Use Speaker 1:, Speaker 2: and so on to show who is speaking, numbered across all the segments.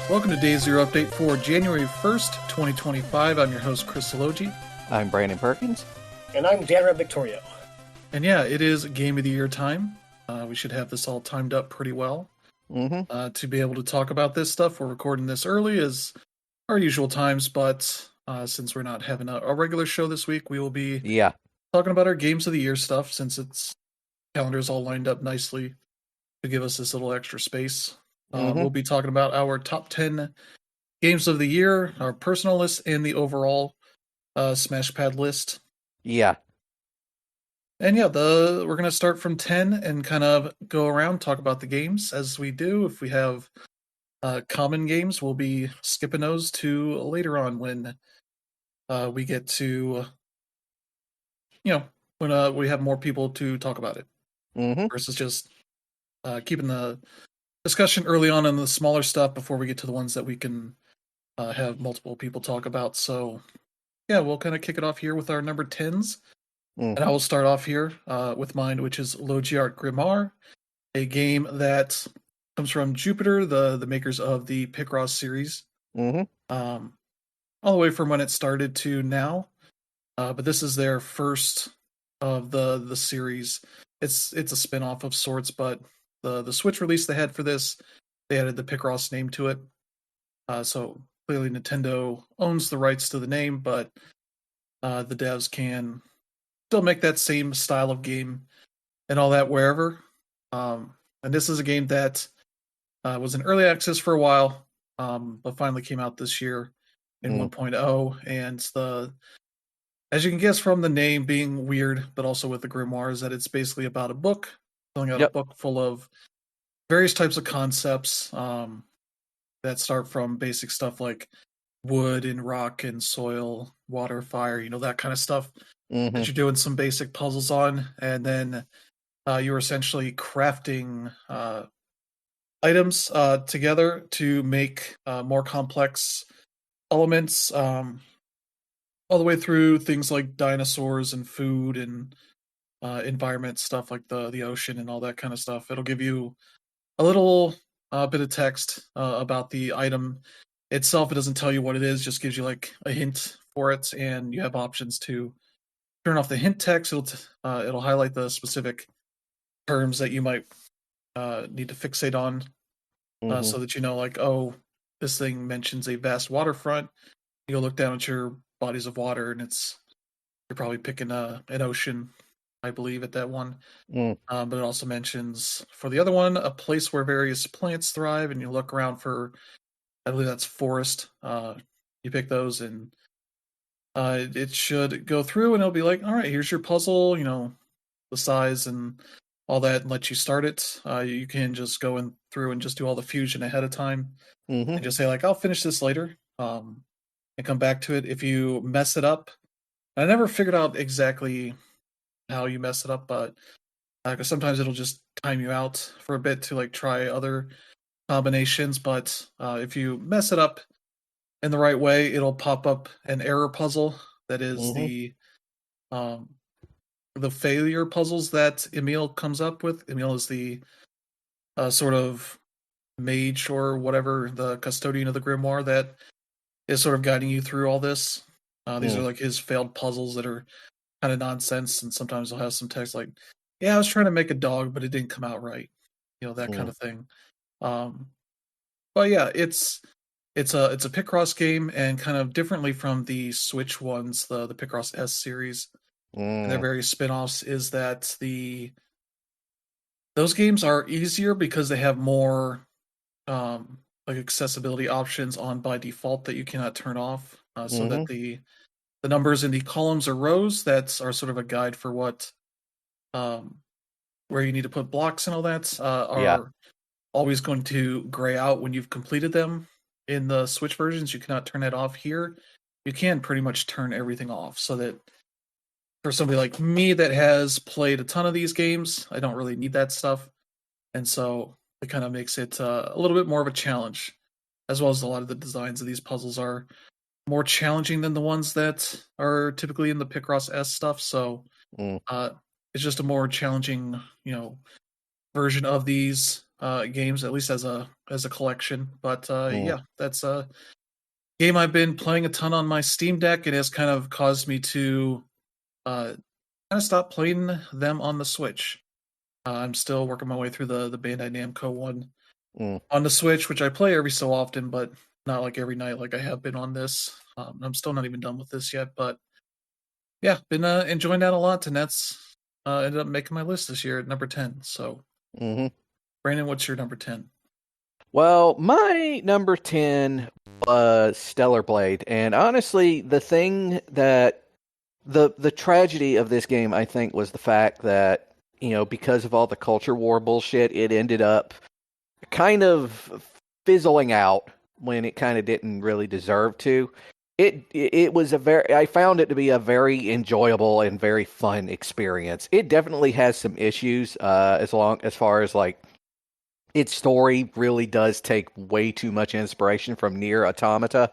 Speaker 1: Welcome to Day Zero Update for January 1st, 2025. I'm your host, Chris Sologi.
Speaker 2: I'm Brandon Perkins.
Speaker 3: And I'm Dan Victorio.
Speaker 1: And yeah, it is Game of the Year time. We should have this all timed up pretty well to be able to talk about this stuff. We're recording this early as our usual times, but since we're not having a regular show this week, we will be talking about our Games of the Year stuff since its calendar is all lined up nicely to give us this little extra space. We'll be talking about our top 10 games of the year, our personal list, and the overall SmashPad list.
Speaker 2: Yeah.
Speaker 1: And yeah, we're going to start from 10 and kind of go around, talk about the games as we do. If we have common games, we'll be skipping those to later on when we get to, when we have more people to talk about it. Versus just keeping the discussion early on the smaller stuff before we get to the ones that we can have multiple people talk about. So yeah, we'll kind of kick it off here with our number 10s. And I will start off here with mine, which is Logiart Grimoire, a game that comes from Jupiter, the makers of the Picross series. All the way from when it started to now. But this is their first of the series. It's a spin-off of sorts, but the Switch release they had for this, they added the Picross name to it. So clearly Nintendo owns the rights to the name, but the devs can still make that same style of game and all that wherever. And this is a game that was in early access for a while, but finally came out this year in 1.0. And as you can guess from the name being weird, but also with the grimoire, is that it's basically about a book, filling out a book full of various types of concepts that start from basic stuff like wood and rock and soil, water, fire, that kind of stuff that you're doing some basic puzzles on. And then you're essentially crafting items together to make more complex elements, all the way through things like dinosaurs and food and environment stuff like the ocean and all that kind of stuff. It'll give you a little bit of text about the item itself. It doesn't tell you what it is, just gives you like a hint for it, and you have options to turn off the hint text. It'll highlight the specific terms that you might need to fixate on, so that you know, like, oh, this thing mentions a vast waterfront. You'll look down at your bodies of water, and you're probably picking an ocean, I believe, at that one. But it also mentions, for the other one, a place where various plants thrive, and you look around for, I believe that's forest. You pick those, and it should go through, and it'll be like, all right, here's your puzzle, the size and all that, and let you start it. You can just go in through and just do all the fusion ahead of time, and just say, like, I'll finish this later, and come back to it. If you mess it up, I never figured out exactly how you mess it up, but because sometimes it'll just time you out for a bit to like try other combinations. But if you mess it up in the right way, it'll pop up an error puzzle that is the failure puzzles that Emil comes up with. Emil is the sort of mage or whatever, the custodian of the grimoire that is sort of guiding you through all this. These are like his failed puzzles that are kind of nonsense, and sometimes he'll have some text like, yeah, I was trying to make a dog, but it didn't come out right. That kind of thing. But yeah, it's a Picross game, and kind of differently from the Switch ones, the Picross S series, and their various spin-offs, is that those games are easier because they have more like accessibility options on by default that you cannot turn off, so that the numbers in the columns or rows that are sort of a guide for what where you need to put blocks and all that are always going to gray out when you've completed them. In the Switch versions, you cannot turn that off. Here you can pretty much turn everything off, so that for somebody like me that has played a ton of these games, I don't really need that stuff, and so it kind of makes it a little bit more of a challenge, as well as a lot of the designs of these puzzles are more challenging than the ones that are typically in the Picross S stuff. So it's just a more challenging, version of these games, at least as a collection. But
Speaker 2: Mm.
Speaker 1: yeah, that's a game I've been playing a ton on my Steam Deck. It has kind of caused me to kind of stop playing them on the Switch. I'm still working my way through the Bandai Namco one
Speaker 2: Mm.
Speaker 1: on the Switch, which I play every so often, but not like every night like I have been on this. I'm still not even done with this yet, but yeah, been enjoying that a lot, and that's ended up making my list this year at number 10. So,
Speaker 2: Hmm.
Speaker 1: Brandon, what's your number 10?
Speaker 2: Well, my number 10 was Stellar Blade, and honestly, the thing that the tragedy of this game, I think, was the fact that, because of all the culture war bullshit, it ended up kind of fizzling out when it kind of didn't really deserve to. It was I found it to be a very enjoyable and very fun experience. It definitely has some issues, as far as like its story really does take way too much inspiration from Nier Automata,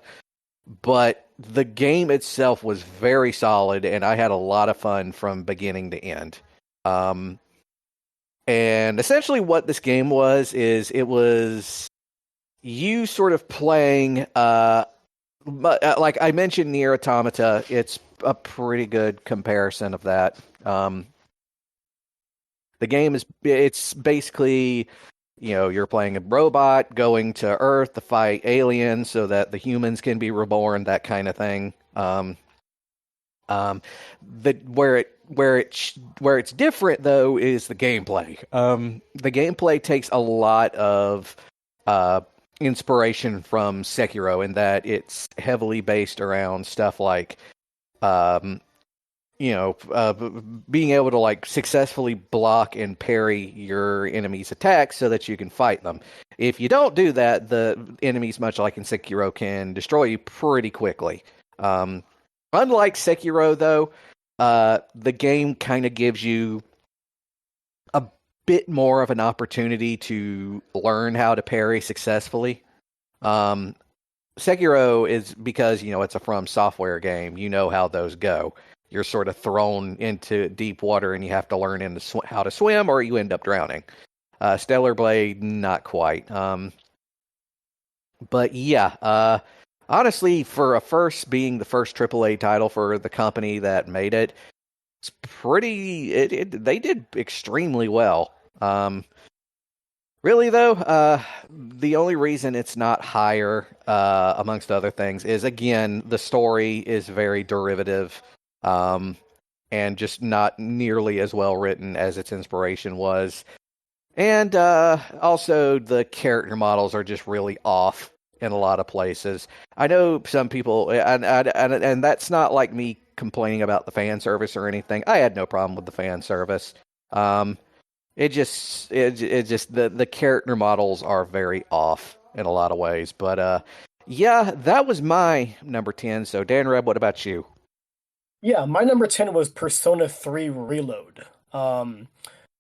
Speaker 2: but the game itself was very solid, and I had a lot of fun from beginning to end. Um, and essentially, what this game is it was you sort of playing, like I mentioned, Nier Automata. It's a pretty good comparison of that. The game it's basically, you're playing a robot going to Earth to fight aliens so that the humans can be reborn, that kind of thing. Um, where it's different though is the gameplay. The gameplay takes a lot of inspiration from Sekiro in that it's heavily based around stuff like um, being able to like successfully block and parry your enemy's attacks so that you can fight them. If you don't do that, the enemies, much like in Sekiro, can destroy you pretty quickly. Unlike Sekiro, though, the game kind of gives you a bit more of an opportunity to learn how to parry successfully. Sekiro is because, it's a From Software game. You know how those go. You're sort of thrown into deep water and you have to learn how to swim, or you end up drowning. Stellar Blade, not quite. But yeah, honestly, for being the first AAA title for the company that made it, it's they did extremely well. Really though, the only reason it's not higher, amongst other things, is again the story is very derivative, and just not nearly as well written as its inspiration was. And also, the character models are just really off in a lot of places. I know some people, and that's not like me complaining about the fan service or anything. I had no problem with the fan service. It just the character models are very off in a lot of ways. But yeah, that was my number 10. So Dan Reb, what about you?
Speaker 3: Yeah, my number 10 was Persona 3 Reload.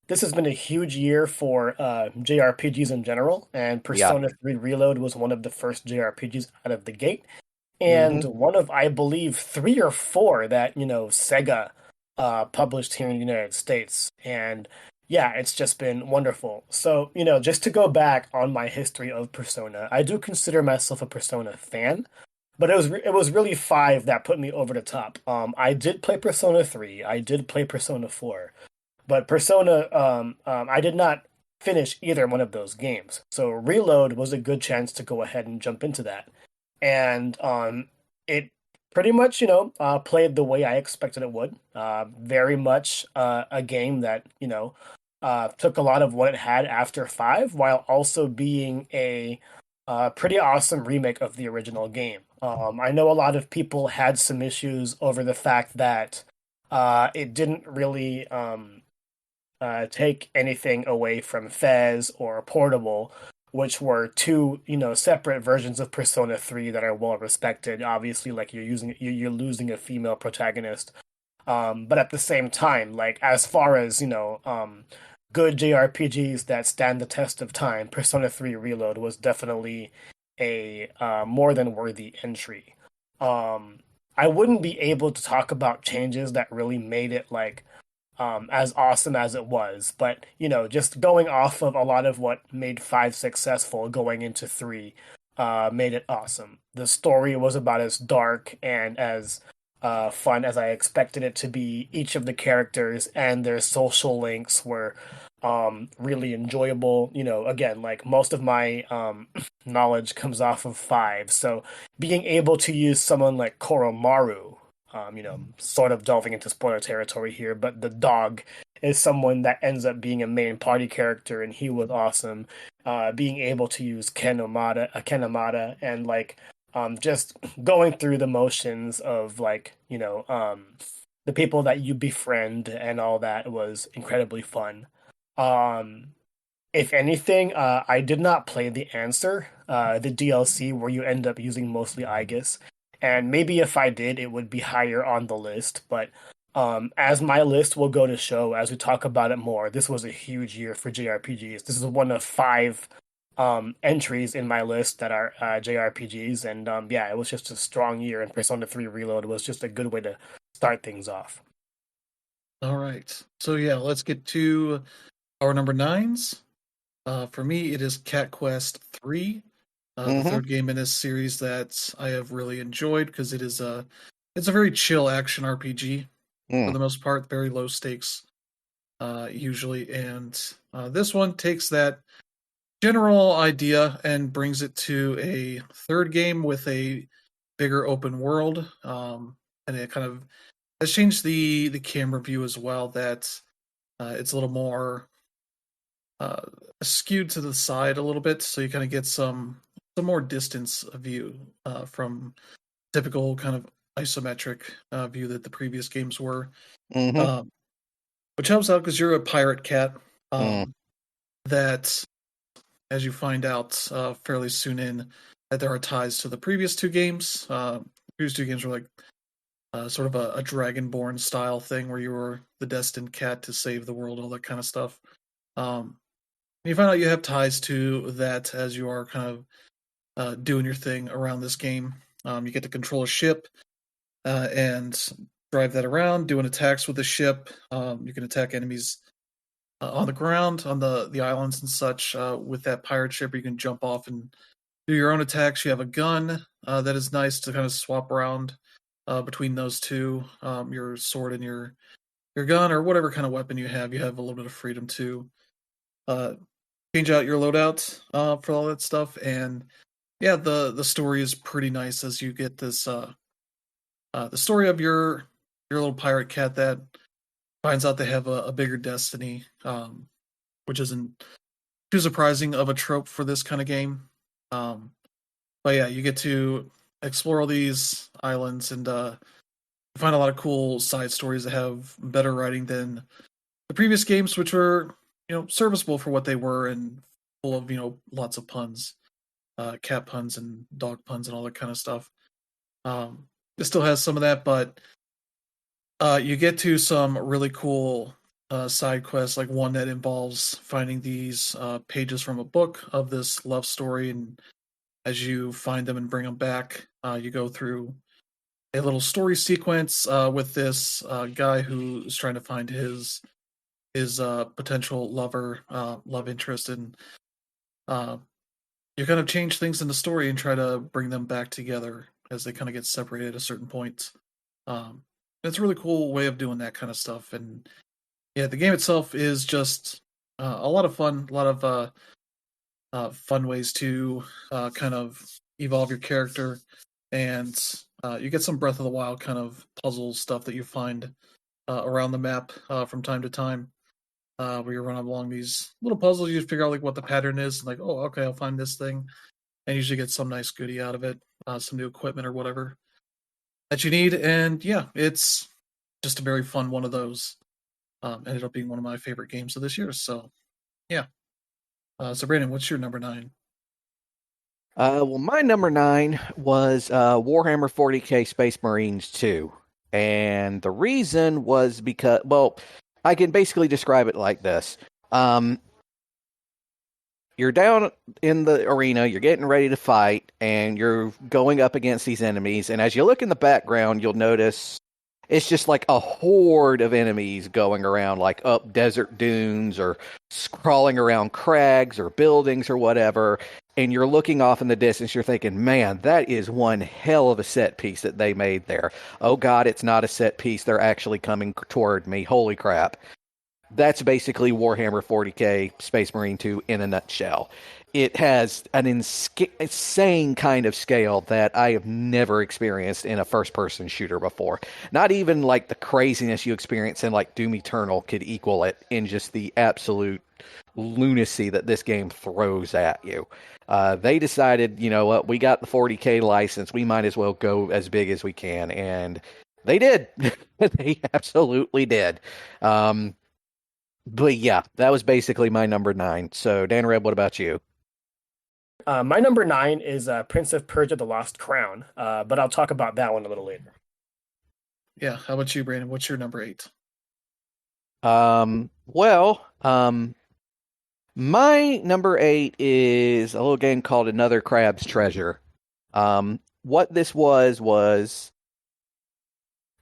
Speaker 3: This has been a huge year for JRPGs in general, and
Speaker 2: Yeah.
Speaker 3: Persona 3 Reload was one of the first JRPGs out of the gate, and
Speaker 2: Mm-hmm.
Speaker 3: one of, I believe, three or four that, Sega published here in the United States. And yeah, it's just been wonderful. So, just to go back on my history of Persona, I do consider myself a Persona fan. But it was really five that put me over the top. I did play Persona 3. I did play Persona 4. But Persona, I did not finish either one of those games. So Reload was a good chance to go ahead and jump into that. And it pretty much, played the way I expected it would. Very much a game that, took a lot of what it had after 5 while also being a pretty awesome remake of the original game. I know a lot of people had some issues over the fact that it didn't really take anything away from Fez or Portable, which were two, separate versions of Persona 3 that are well respected. Obviously, like you're losing a female protagonist. But at the same time, like as far as, good JRPGs that stand the test of time, Persona 3 Reload was definitely a more than worthy entry. I wouldn't be able to talk about changes that really made it like as awesome as it was. But, just going off of a lot of what made 5 successful going into 3 made it awesome. The story was about as dark and as fun as I expected it to be. Each of the characters and their social links were really enjoyable. Again, like most of my knowledge comes off of 5. So being able to use someone like Koromaru, sort of delving into spoiler territory here, but the dog is someone that ends up being a main party character, and he was awesome. Being able to use Kenomata, and like just going through the motions of like the people that you befriend and all that was incredibly fun. Um, if anything, I did not play the answer, the DLC where you end up using mostly Aegis. And maybe if I did, it would be higher on the list. But as my list will go to show, as we talk about it more, this was a huge year for JRPGs. This is one of 5 entries in my list that are JRPGs. And yeah, it was just a strong year. And Persona 3 Reload was just a good way to start things off.
Speaker 1: All right. So yeah, let's get to our number 9s. For me, it is Cat Quest 3, the third game in this series that I have really enjoyed because it's a very chill action RPG for the most part, very low stakes usually, and this one takes that general idea and brings it to a third game with a bigger open world, and it kind of has changed the camera view as well. That it's a little more skewed to the side a little bit, so you kind of get some more distance view from typical kind of isometric view that the previous games were, which helps out because you're a pirate cat. That, as you find out fairly soon in, that there are ties to the previous 2 games. Previous 2 games were like sort of a Dragonborn style thing where you were the destined cat to save the world, all that kind of stuff. You find out you have ties to that as you are kind of doing your thing around this game. You get to control a ship and drive that around, doing attacks with the ship. You can attack enemies on the ground, on the islands and such. With that pirate ship, you can jump off and do your own attacks. You have a gun that is nice to kind of swap around between those two. Your sword and your gun, or whatever kind of weapon you have a little bit of freedom to change out your loadout for all that stuff. And yeah, the story is pretty nice as you get this the story of your little pirate cat that finds out they have a bigger destiny, which isn't too surprising of a trope for this kind of game. But yeah, you get to explore all these islands and find a lot of cool side stories that have better writing than the previous games, which were serviceable for what they were and full of lots of puns, cat puns and dog puns and all that kind of stuff. It still has some of that, but you get to some really cool side quests, like one that involves finding these pages from a book of this love story, and as you find them and bring them back, you go through a little story sequence with this guy who is trying to find his potential lover, love interest, and you kind of change things in the story and try to bring them back together as they kind of get separated at a certain point. It's a really cool way of doing that kind of stuff, and yeah, the game itself is just a lot of fun, a lot of fun ways to kind of evolve your character, and you get some Breath of the Wild kind of puzzle stuff that you find around the map from time to time, where you're running along these little puzzles. You figure out like what the pattern is, like, oh, okay, I'll find this thing, and usually get some nice goodie out of it, some new equipment or whatever that you need. And yeah, it's just a very fun one of those. Ended up being one of my favorite games of this year. So yeah. So Brandon, what's your number 9?
Speaker 2: Well, my number 9 was Warhammer 40K Space Marines 2. And the reason was because, well, I can basically describe it like this. You're down in the arena, you're getting ready to fight, and you're going up against these enemies. And as you look in the background, you'll notice It's just like a horde of enemies going around, like up desert dunes or crawling around crags or buildings or whatever. And you're looking off in the distance, you're thinking, man, that is one hell of a set piece that they made there. Oh, God, it's not a set piece. They're actually coming toward me. Holy crap. That's basically Warhammer 40K Space Marine 2 in a nutshell. It has an insane kind of scale that I have never experienced in a first-person shooter before. Not even like the craziness you experience in like Doom Eternal could equal it in just the absolute lunacy that this game throws at you. They decided, you know what, we got the 40K license, we might as well go as big as we can, and they did. They absolutely did. But yeah, that was basically my number 9. So, Dan Reb, what about you?
Speaker 3: My number 9 is Prince of Persia: The Lost Crown, but I'll talk about that one a little later.
Speaker 1: Yeah, how about you, Brandon? What's your number 8?
Speaker 2: Well, my number 8 is a little game called Another Crab's Treasure. What this was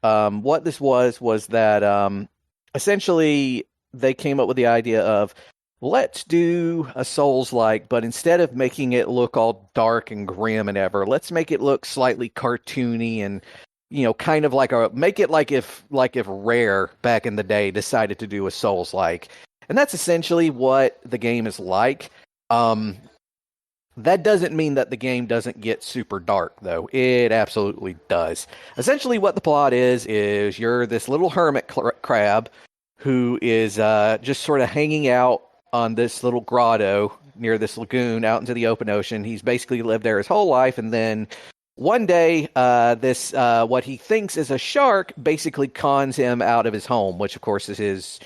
Speaker 2: that essentially they came up with the idea of, let's do a Souls-like, but instead of making it look all dark and grim and ever, let's make it look slightly cartoony and, you know, kind of like make it like if Rare back in the day decided to do a Souls-like. And that's essentially what the game is like. That doesn't mean that the game doesn't get super dark, though. It absolutely does. Essentially, what the plot is you're this little hermit crab who is just sort of hanging out on this little grotto near this lagoon out into the open ocean. He's basically lived there his whole life, and then one day, this what he thinks is a shark basically cons him out of his home, which of course is his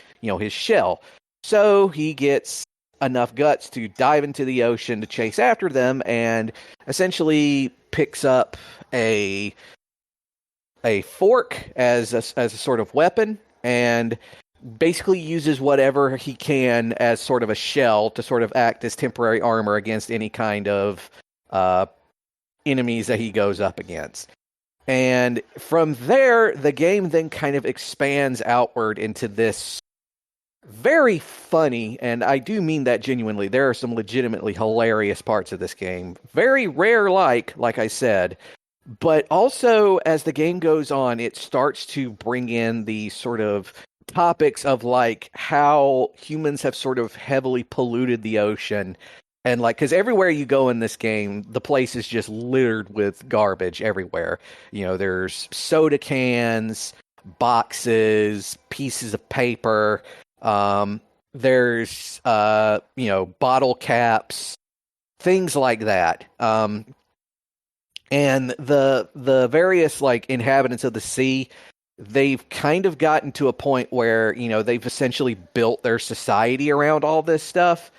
Speaker 2: shell. So he gets enough guts to dive into the ocean to chase after them, and essentially picks up a fork as a sort of weapon, and basically uses whatever he can as sort of a shell to sort of act as temporary armor against any kind of enemies that he goes up against. And from there, the game then kind of expands outward into this very funny, and I do mean that genuinely, there are some legitimately hilarious parts of this game. Very rare like I said, but also as the game goes on, it starts to bring in the sort of topics of like how humans have sort of heavily polluted the ocean. And like, because everywhere you go in this game, the place is just littered with garbage everywhere. You know, there's soda cans, boxes, pieces of paper. There's, bottle caps, things like that. And the various like inhabitants of the sea, they've kind of gotten to a point where, you know, they've essentially built their society around all this stuff.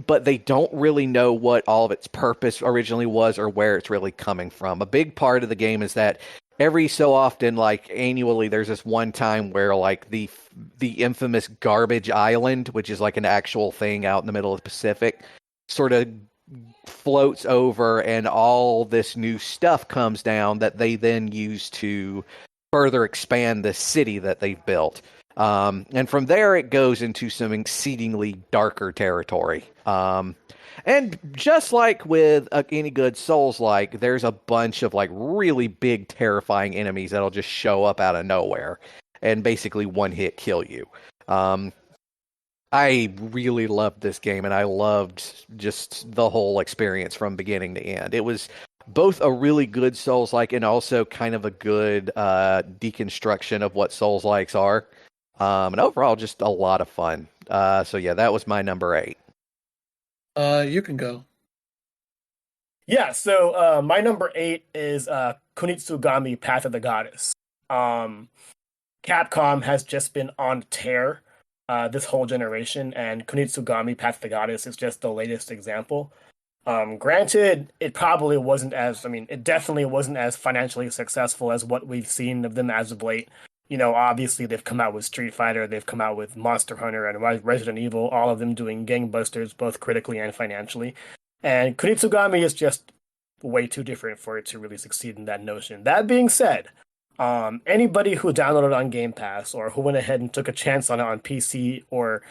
Speaker 2: But they don't really know what all of its purpose originally was or where it's really coming from. A big part of the game is that every so often, like annually, there's this one time where like the infamous Garbage Island, which is like an actual thing out in the middle of the Pacific, sort of floats over, and all this new stuff comes down that they then use to further expand the city that they've built. And from there, it goes into some exceedingly darker territory. And just like with any good Souls-like, there's a bunch of like really big, terrifying enemies that'll just show up out of nowhere and basically one-hit kill you. I really loved this game, and I loved just the whole experience from beginning to end. It was both a really good Souls-like and also kind of a good deconstruction of what Souls-likes are. And overall, just a lot of fun. So yeah, that was my number 8.
Speaker 1: You can go.
Speaker 3: Yeah, so my number 8 is Kunitsugami Path of the Goddess. Capcom has just been on tear this whole generation, and Kunitsugami Path of the Goddess is just the latest example. Granted, it definitely wasn't as financially successful as what we've seen of them as of late. You know, obviously they've come out with Street Fighter, they've come out with Monster Hunter and Resident Evil, all of them doing gangbusters, both critically and financially. And Kunitsugami is just way too different for it to really succeed in that notion. That being said, Anybody who downloaded on Game Pass or who went ahead and took a chance on it on PC or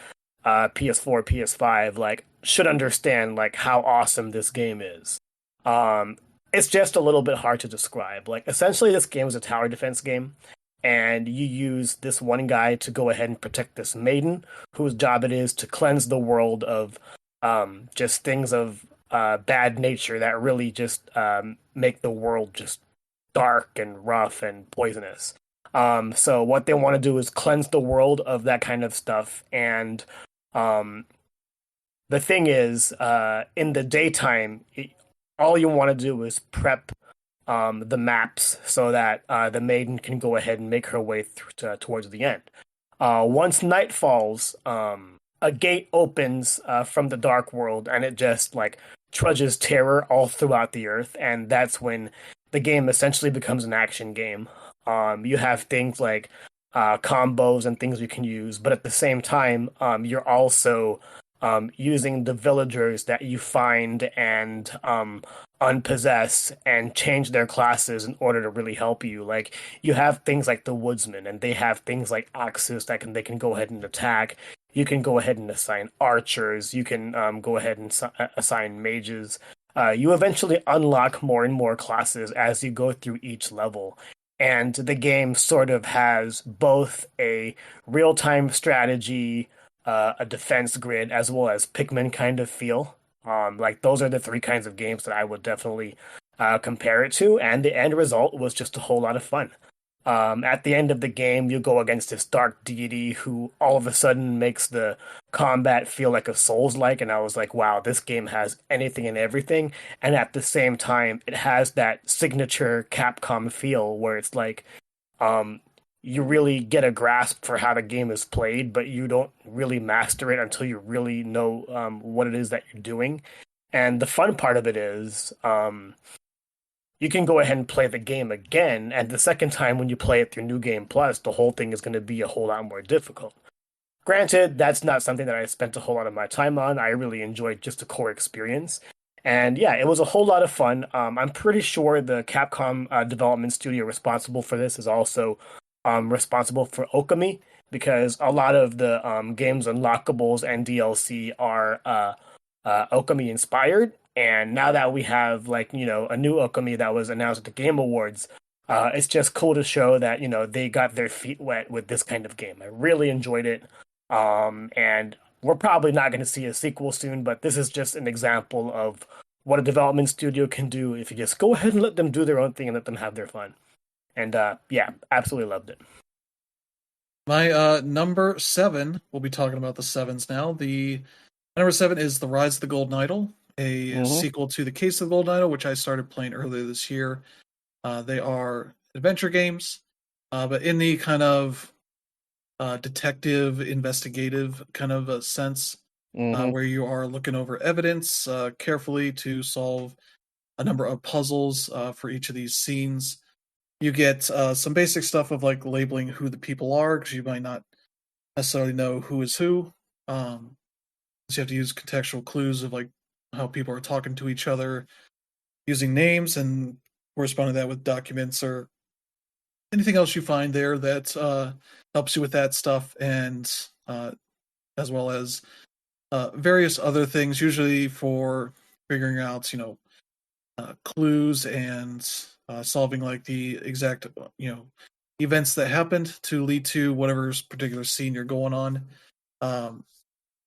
Speaker 3: PS4, PS5, like should understand like how awesome this game is. Um, it's just a little bit hard to describe. Like essentially, this game is a tower defense game, and you use this one guy to go ahead and protect this maiden, whose job it is to cleanse the world of just things of bad nature that really just make the world just dark and rough and poisonous. So what they want to do is cleanse the world of that kind of stuff. And um, the thing is, in the daytime, all you want to do is prep the maps so that the maiden can go ahead and make her way towards the end. Once night falls, a gate opens from the dark world, and it just like trudges terror all throughout the earth, and that's when the game essentially becomes an action game. You have things like combos and things you can use, but at the same time, you're also using the villagers that you find and unpossess and change their classes in order to really help you. Like you have things like the woodsman, and they have things like axes that they can go ahead and attack. You can go ahead and assign archers. You can go ahead and assign mages. You eventually unlock more and more classes as you go through each level. And the game sort of has both a real time strategy, a defense grid, as well as Pikmin kind of feel. Like those are the three kinds of games that I would definitely compare it to. And the end result was just a whole lot of fun. At the end of the game, you go against this dark deity who all of a sudden makes the combat feel like a Souls-like, and I was like, wow, this game has anything and everything. And at the same time, it has that signature Capcom feel where it's like, you really get a grasp for how the game is played, but you don't really master it until you really know what it is that you're doing. And the fun part of it is, you can go ahead and play the game again, and the second time when you play it through New Game Plus, the whole thing is going to be a whole lot more difficult. Granted, that's not something that I spent a whole lot of my time on. I really enjoyed just the core experience. And yeah, it was a whole lot of fun. I'm pretty sure the Capcom development studio responsible for this is also responsible for Okami, because a lot of the game's unlockables and DLC are Okami inspired. And now that we have like, a new Okami that was announced at the Game Awards, it's just cool to show that, they got their feet wet with this kind of game. I really enjoyed it. And we're probably not going to see a sequel soon, but this is just an example of what a development studio can do if you just go ahead and let them do their own thing and let them have their fun. And yeah, absolutely loved it.
Speaker 1: My number 7, we'll be talking about the sevens now. The number 7 is The Rise of the Golden Idol, a sequel to The Case of the Golden Idol, which I started playing earlier this year. They are adventure games, but in the kind of detective, investigative kind of a sense, where you are looking over evidence carefully to solve a number of puzzles for each of these scenes. You get some basic stuff of like labeling who the people are, because you might not necessarily know who is who. So you have to use contextual clues of like how people are talking to each other, using names, and corresponding that with documents or anything else you find there that helps you with that stuff, and as well as various other things, usually for figuring out, clues and solving like the exact, events that happened to lead to whatever particular scene you're going on.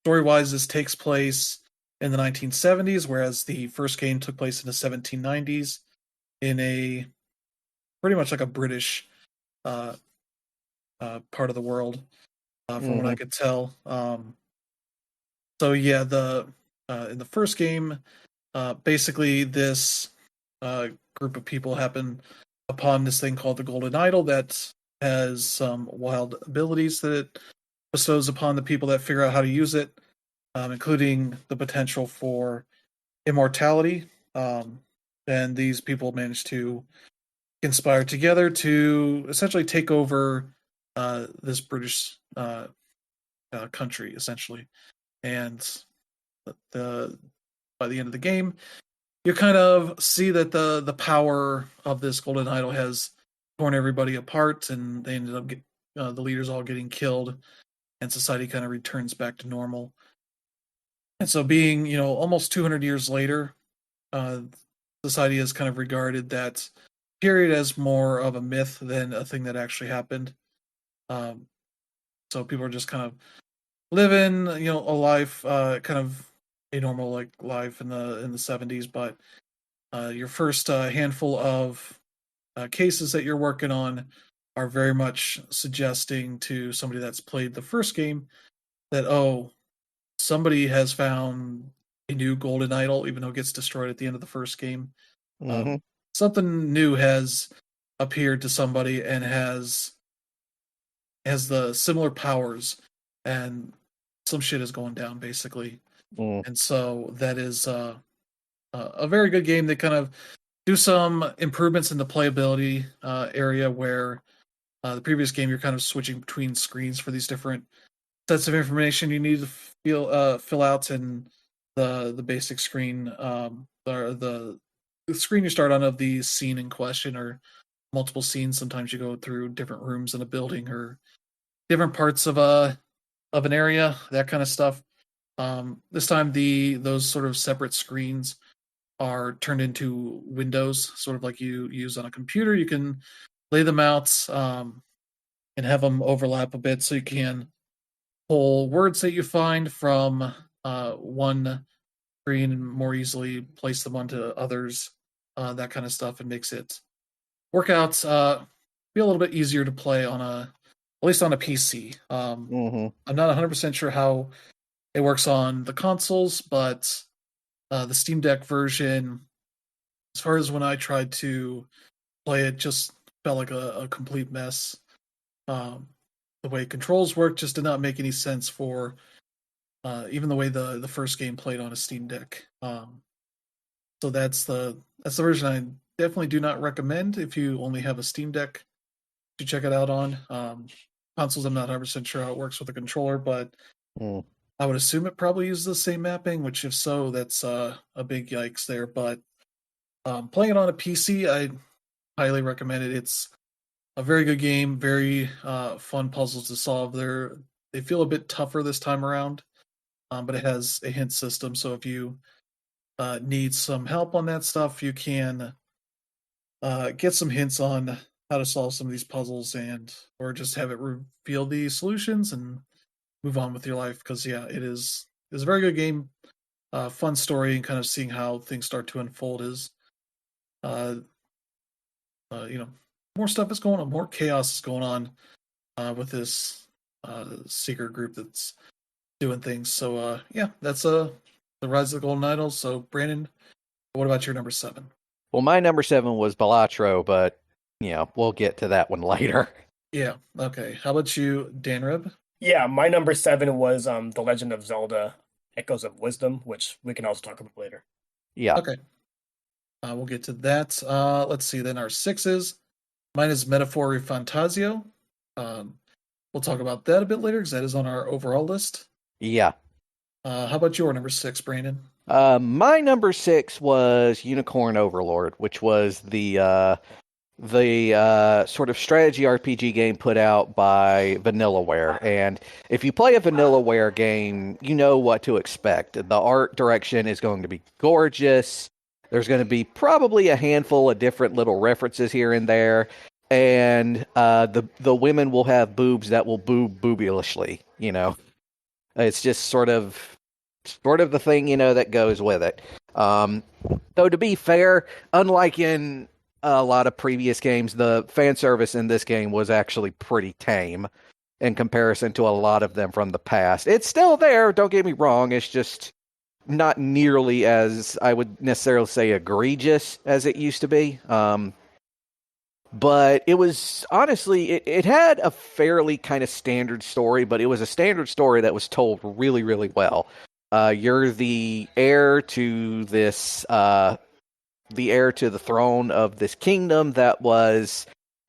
Speaker 1: Story-wise, this takes place in the 1970s, whereas the first game took place in the 1790s in a pretty much like a British part of the world, from what I could tell. So yeah, in the first game, basically this group of people happen upon this thing called the Golden Idol that has some wild abilities that it bestows upon the people that figure out how to use it, including the potential for immortality. And these people manage to conspire together to essentially take over this British country, essentially. And by the end of the game, you kind of see that the power of this Golden Idol has torn everybody apart, and they ended up the leaders all getting killed, and society kind of returns back to normal. And so, being almost 200 years later, uh, society has kind of regarded that period as more of a myth than a thing that actually happened. Um, so people are just kind of living, a life, kind of a normal like life in the 70s. But your first handful of cases that you're working on are very much suggesting to somebody that's played the first game that, oh, somebody has found a new golden idol, even though it gets destroyed at the end of the first game.
Speaker 2: Mm-hmm.
Speaker 1: Something new has appeared to somebody and has the similar powers, and some shit is going down basically. And so that is a very good game. They kind of do some improvements in the playability area where the previous game you're kind of switching between screens for these different sets of information you need to fill out, and the basic screen, or the screen you start on of the scene in question, or multiple scenes. Sometimes you go through different rooms in a building or different parts of an area, that kind of stuff. This time those sort of separate screens are turned into windows, sort of like you use on a computer. You can lay them out and have them overlap a bit, so you can pull words that you find from one screen and more easily place them onto others, that kind of stuff, and makes it work out, be a little bit easier to play at least on a PC. I'm not 100% sure how it works on the consoles, but the Steam Deck version, as far as when I tried to play it, just felt like a complete mess. The way controls work just did not make any sense for even the way the first game played on a Steam Deck. So that's the version I definitely do not recommend if you only have a Steam Deck to check it out on. Consoles, I'm not 100% sure how it works with a controller, but I would assume it probably uses the same mapping, which if so, that's a big yikes there. But playing it on a PC, I highly recommend it. It's a very good game, very fun puzzles to solve. They feel a bit tougher this time around, but it has a hint system, so if you need some help on that stuff, you can get some hints on how to solve some of these puzzles, or just have it reveal the solutions and move on with your life. Because it's a very good game, fun story, and kind of seeing how things start to unfold is, more stuff is going on, more chaos is going on with this secret group that's doing things. So that's the Rise of the Golden Idols. So Brandon, what about your number 7?
Speaker 2: Well, my number 7 was Balatro, but we'll get to that one later.
Speaker 1: Yeah. Okay. How about you, Danrib?
Speaker 3: Yeah, my number 7 was The Legend of Zelda: Echoes of Wisdom, which we can also talk about later.
Speaker 2: Yeah.
Speaker 1: Okay. We'll get to that. Let's see. Then our 6s. Mine is Metaphor Fantasio. We'll talk about that a bit later because that is on our overall list.
Speaker 2: Yeah.
Speaker 1: How about your number 6, Brandon?
Speaker 2: My number 6 was Unicorn Overlord, which was the sort of strategy RPG game put out by Vanillaware. And if you play a Vanillaware game, you know what to expect. The art direction is going to be gorgeous. There's going to be probably a handful of different little references here and there. And the women will have boobs that will boob boobulishly, It's just sort of the thing, that goes with it. Though to be fair, unlike in a lot of previous games, the fan service in this game was actually pretty tame in comparison to a lot of them from the past. It's still there, don't get me wrong. It's just not nearly as, I would necessarily say, egregious as it used to be. But it was, honestly, it had a fairly kind of standard story, but it was a standard story that was told really, really well. You're the heir to this, the throne of this kingdom that was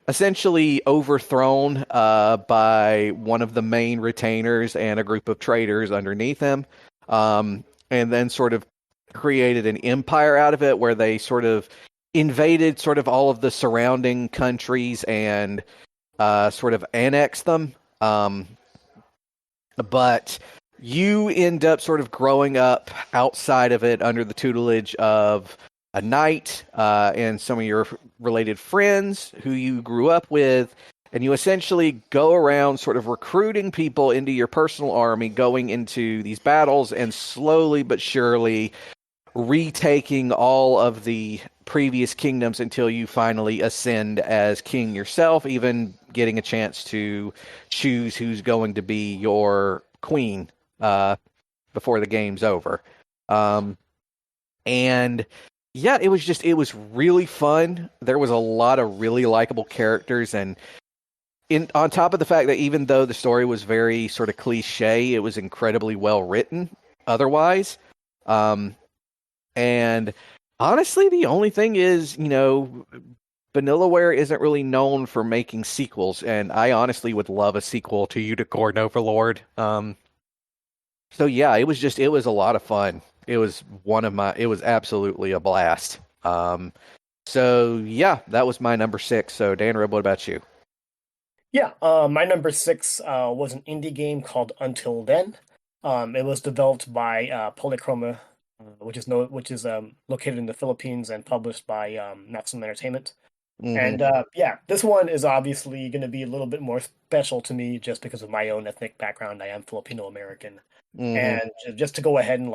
Speaker 2: essentially overthrown by one of the main retainers and a group of traitors underneath him, and then sort of created an empire out of it where they sort of invaded sort of all of the surrounding countries and sort of annexed them. But you end up sort of growing up outside of it under the tutelage of a knight and some of your related friends who you grew up with. And you essentially go around sort of recruiting people into your personal army, going into these battles, and slowly but surely retaking all of the previous kingdoms until you finally ascend as king yourself, even getting a chance to choose who's going to be your queen before the game's over. And yeah, it was really fun. There was a lot of really likable characters, and on top of the fact that even though the story was very sort of cliche, it was incredibly well written otherwise. And honestly, the only thing is, Vanillaware isn't really known for making sequels, and I honestly would love a sequel to Unicorn Overlord. So yeah, it was a lot of fun. It was absolutely a blast. So yeah, that was my number 6. So Dan Rib, what about you?
Speaker 3: Yeah, my number 6 was an indie game called Until Then. It was developed by Polychroma, which is located in the Philippines and published by Maximum Entertainment. And yeah, this one is obviously going to be a little bit more special to me just because of my own ethnic background. I am Filipino American. And just to go ahead and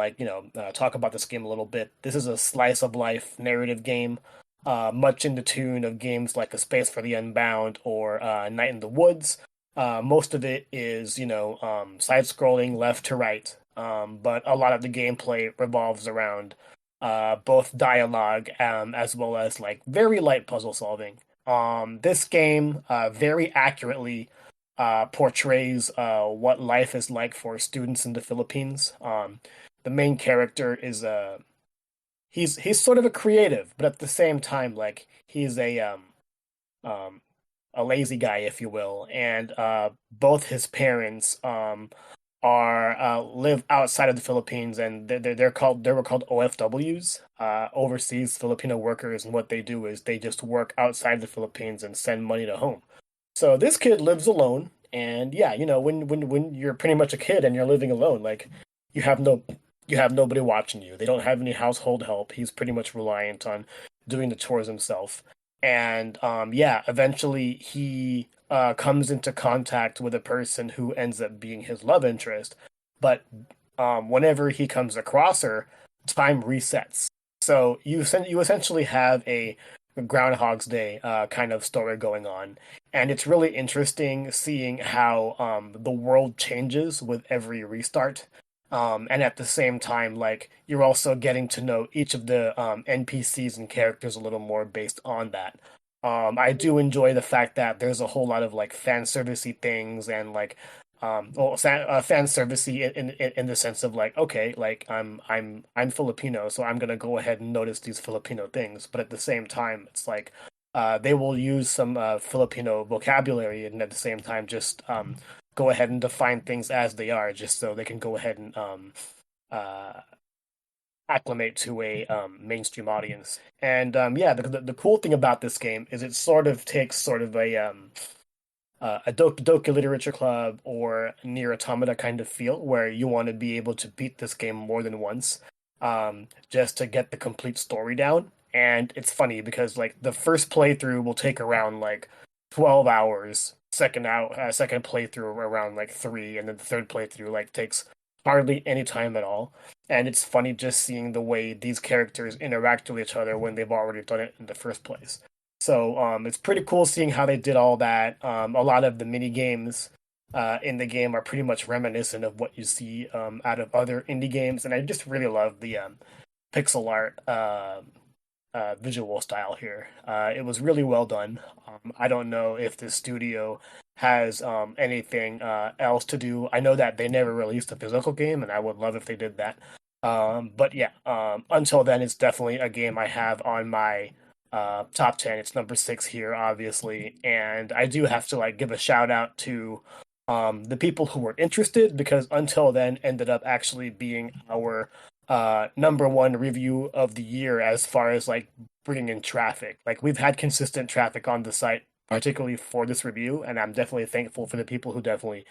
Speaker 3: talk about this game a little bit, this is a slice of life narrative game, much in the tune of games like A Space for the Unbound or Night in the Woods. Most of it is side scrolling left to right, but a lot of the gameplay revolves around both dialogue as well as like very light puzzle solving. This game very accurately portrays what life is like for students in the Philippines. The main character is he's sort of a creative, but at the same time, like he's um a lazy guy, if you will, and both his parents are live outside of the Philippines, and they were called OFWs, overseas Filipino workers, and what they do is they just work outside the Philippines and send money to home. So this kid lives alone, and yeah, when you're pretty much a kid and you're living alone, like you have no you have nobody watching you. They don't have any household help. He's pretty much reliant on doing the chores himself. And yeah, eventually he comes into contact with a person who ends up being his love interest. But whenever he comes across her, time resets. So you essentially have a Groundhog's Day kind of story going on, and it's really interesting seeing how the world changes with every restart. And at the same time, like you're also getting to know each of the NPCs and characters a little more based on that. I do enjoy the fact that there's a whole lot of like fan servicey things and like fan servicey in the sense of like okay, like I'm Filipino, so I'm gonna go ahead and notice these Filipino things, but at the same time, it's like they will use some Filipino vocabulary and at the same time just go ahead and define things as they are, just so they can go ahead and uh, acclimate to a mainstream audience. And yeah, the cool thing about this game is it sort of takes sort of a Doki Literature Club or Near Automata kind of feel, where you want to be able to beat this game more than once, just to get the complete story down. And it's funny because like the first playthrough will take around like 12 hours. Second playthrough around like 3, and then the third playthrough like takes hardly any time at all. And it's funny just seeing the way these characters interact with each other when they've already done it in the first place. So it's pretty cool seeing how they did all that. A lot of the mini games in the game are pretty much reminiscent of what you see out of other indie games, and I just really love the pixel art visual style here. It was really well done. I don't know if the studio has anything else to do. I know that they never released a physical game, and I would love if they did that. But yeah, until then, it's definitely a game I have on my top 10. It's number 6 here, obviously, and I do have to like give a shout out to the people who were interested, because Until Then ended up actually being our number 1 review of the year as far as like bringing in traffic. Like we've had consistent traffic on the site, particularly for this review, and I'm definitely thankful for the people who definitely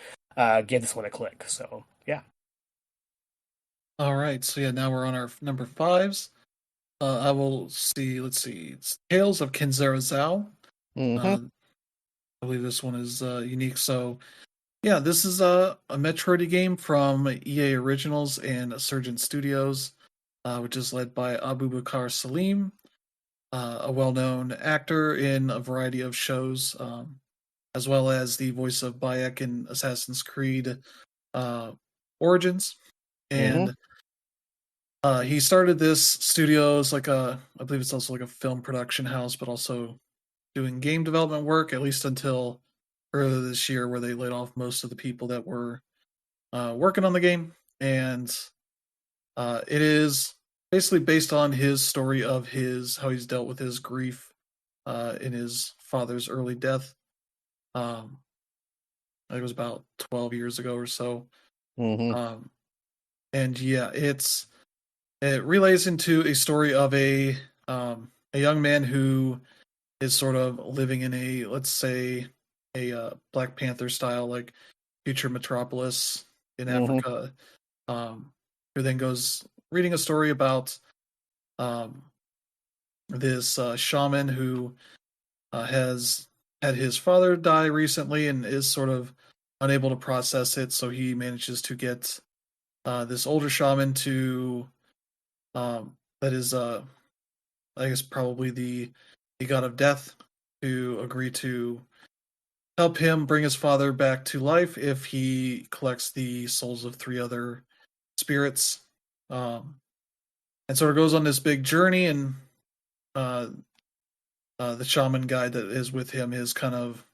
Speaker 3: gave this one a click. So yeah.
Speaker 1: All right, so yeah, now we're on our number fives. I will see. Let's see. It's Tales of Kenzera Zao.
Speaker 2: Mm-hmm.
Speaker 1: I believe this one is unique. So yeah, this is a Metroid game from EA Originals and Surgeon Studios, which is led by Abu Bakar Salim, a well-known actor in a variety of shows, as well as the voice of Bayek in Assassin's Creed uh, Origins.
Speaker 2: Mm-hmm.
Speaker 1: And he started this studio as like I believe it's also like a film production house, but also doing game development work, at least until earlier this year, where they laid off most of the people that were working on the game. And it is basically based on his story of how he's dealt with his grief in his father's early death. Um, I think it was about 12 years ago or so.
Speaker 2: Mm-hmm.
Speaker 1: And yeah, it relays into a story of a young man who is sort of living in a, let's say, a Black Panther style, like future metropolis in
Speaker 2: Mm-hmm.
Speaker 1: Africa, who then goes reading a story about um, this shaman who has had his father die recently and is sort of unable to process it. So he manages to get this older shaman to that is I guess probably the god of death to agree to help him bring his father back to life if he collects the souls of three other spirits. Um, and sort of goes on this big journey, and uh, the shaman guy that is with him is kind of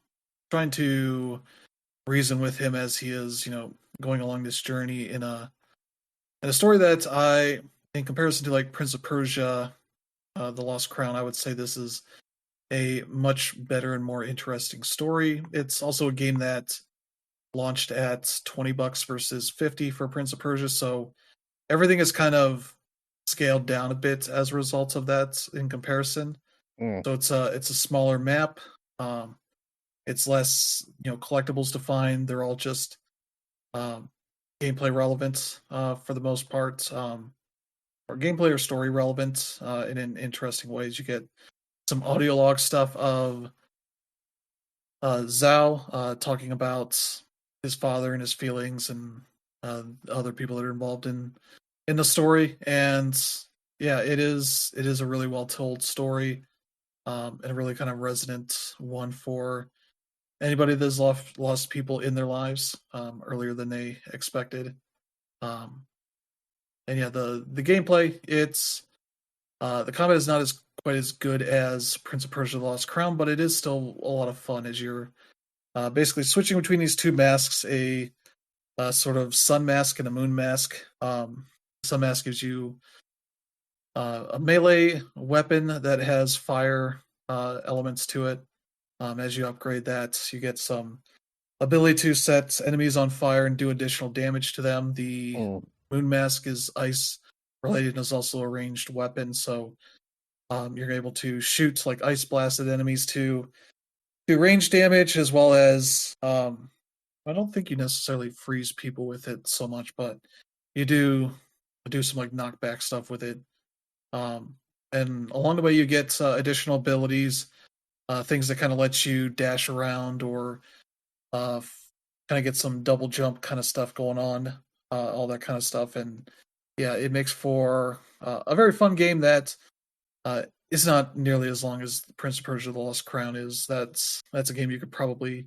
Speaker 1: trying to reason with him as he is, going along this journey in a story that in comparison to like Prince of Persia, The Lost Crown, I would say this is a much better and more interesting story. It's also a game that launched at $20 versus 50 for Prince of Persia, so everything is kind of scaled down a bit as a result of that in comparison.
Speaker 2: Mm.
Speaker 1: So it's a smaller map. It's less collectibles to find. They're all just um, gameplay relevant for the most part, or gameplay or story relevant in interesting ways. You get some audio log stuff of Zhao talking about his father and his feelings and other people that are involved in the story. And yeah, it is a really well told story, and a really kind of resonant one for anybody that's lost people in their lives earlier than they expected. Um, and yeah, the gameplay, it's the combat is not as quite as good as Prince of Persia: The Lost Crown, but it is still a lot of fun as you're basically switching between these two masks, a sort of sun mask and a moon mask. Sun mask gives you a melee weapon that has fire elements to it. As you upgrade that, you get some ability to set enemies on fire and do additional damage to them. The
Speaker 2: Mm.
Speaker 1: moon mask is ice related and is also a ranged weapon, so you're able to shoot like ice blasted enemies to do range damage, as well as I don't think you necessarily freeze people with it so much, but you do some like knockback stuff with it. Um, and along the way, you get additional abilities, things that kind of let you dash around or uh, kind of get some double jump kind of stuff going on, all that kind of stuff. And yeah, it makes for a very fun game that is not nearly as long as Prince of Persia: The Lost Crown is. That's a game you could probably,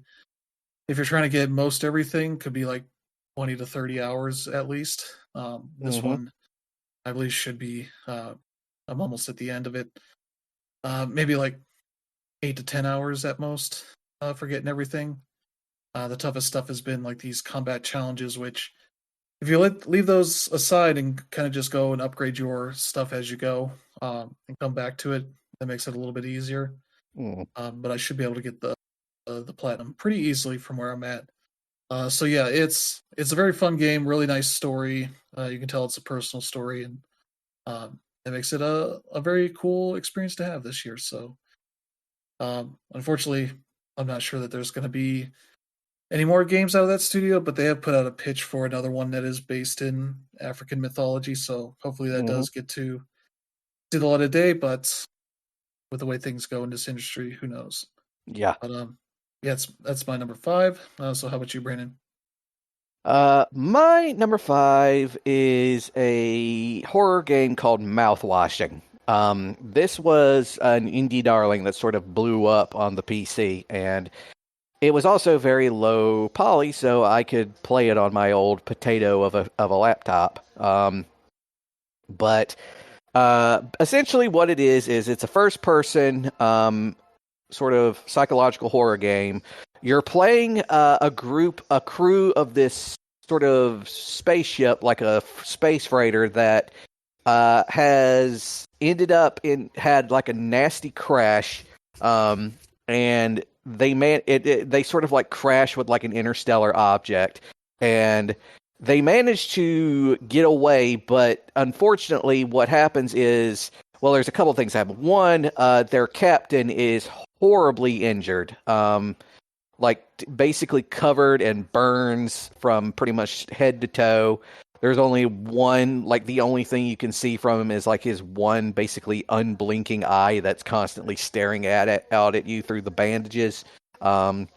Speaker 1: if you're trying to get most everything, could be like 20 to 30 hours at least. This
Speaker 2: Mm-hmm.
Speaker 1: one, I believe, should be. I'm almost at the end of it. Maybe like 8 to 10 hours at most for getting everything. The toughest stuff has been like these combat challenges, which if you leave those aside and kind of just go and upgrade your stuff as you go, and come back to it, that makes it a little bit easier.
Speaker 2: Mm.
Speaker 1: But I should be able to get the platinum pretty easily from where I'm at. So yeah, it's a very fun game, really nice story. You can tell it's a personal story, and it makes it a very cool experience to have this year. So, unfortunately, I'm not sure that there's going to be any more games out of that studio, but they have put out a pitch for another one that is based in African mythology. So hopefully that does get to see the light of day. But with the way things go in this industry, who knows?
Speaker 2: Yeah.
Speaker 1: But yeah, that's my number 5. So how about you, Brandon?
Speaker 2: My number 5 is a horror game called Mouthwashing. This was an indie darling that sort of blew up on the PC, and it was also very low poly, so I could play it on my old potato of a laptop. But essentially, what it is it's a first person sort of psychological horror game. You're playing a crew of this sort of spaceship, like a space freighter that has had like a nasty crash, and they sort of like crash with like an interstellar object, and they manage to get away, but unfortunately, what happens is, well, there's a couple of things happen. One, their captain is horribly injured, basically covered in burns from pretty much head to toe. There's only one, like the only thing you can see from him is like his one basically unblinking eye that's constantly staring out at you through the bandages. And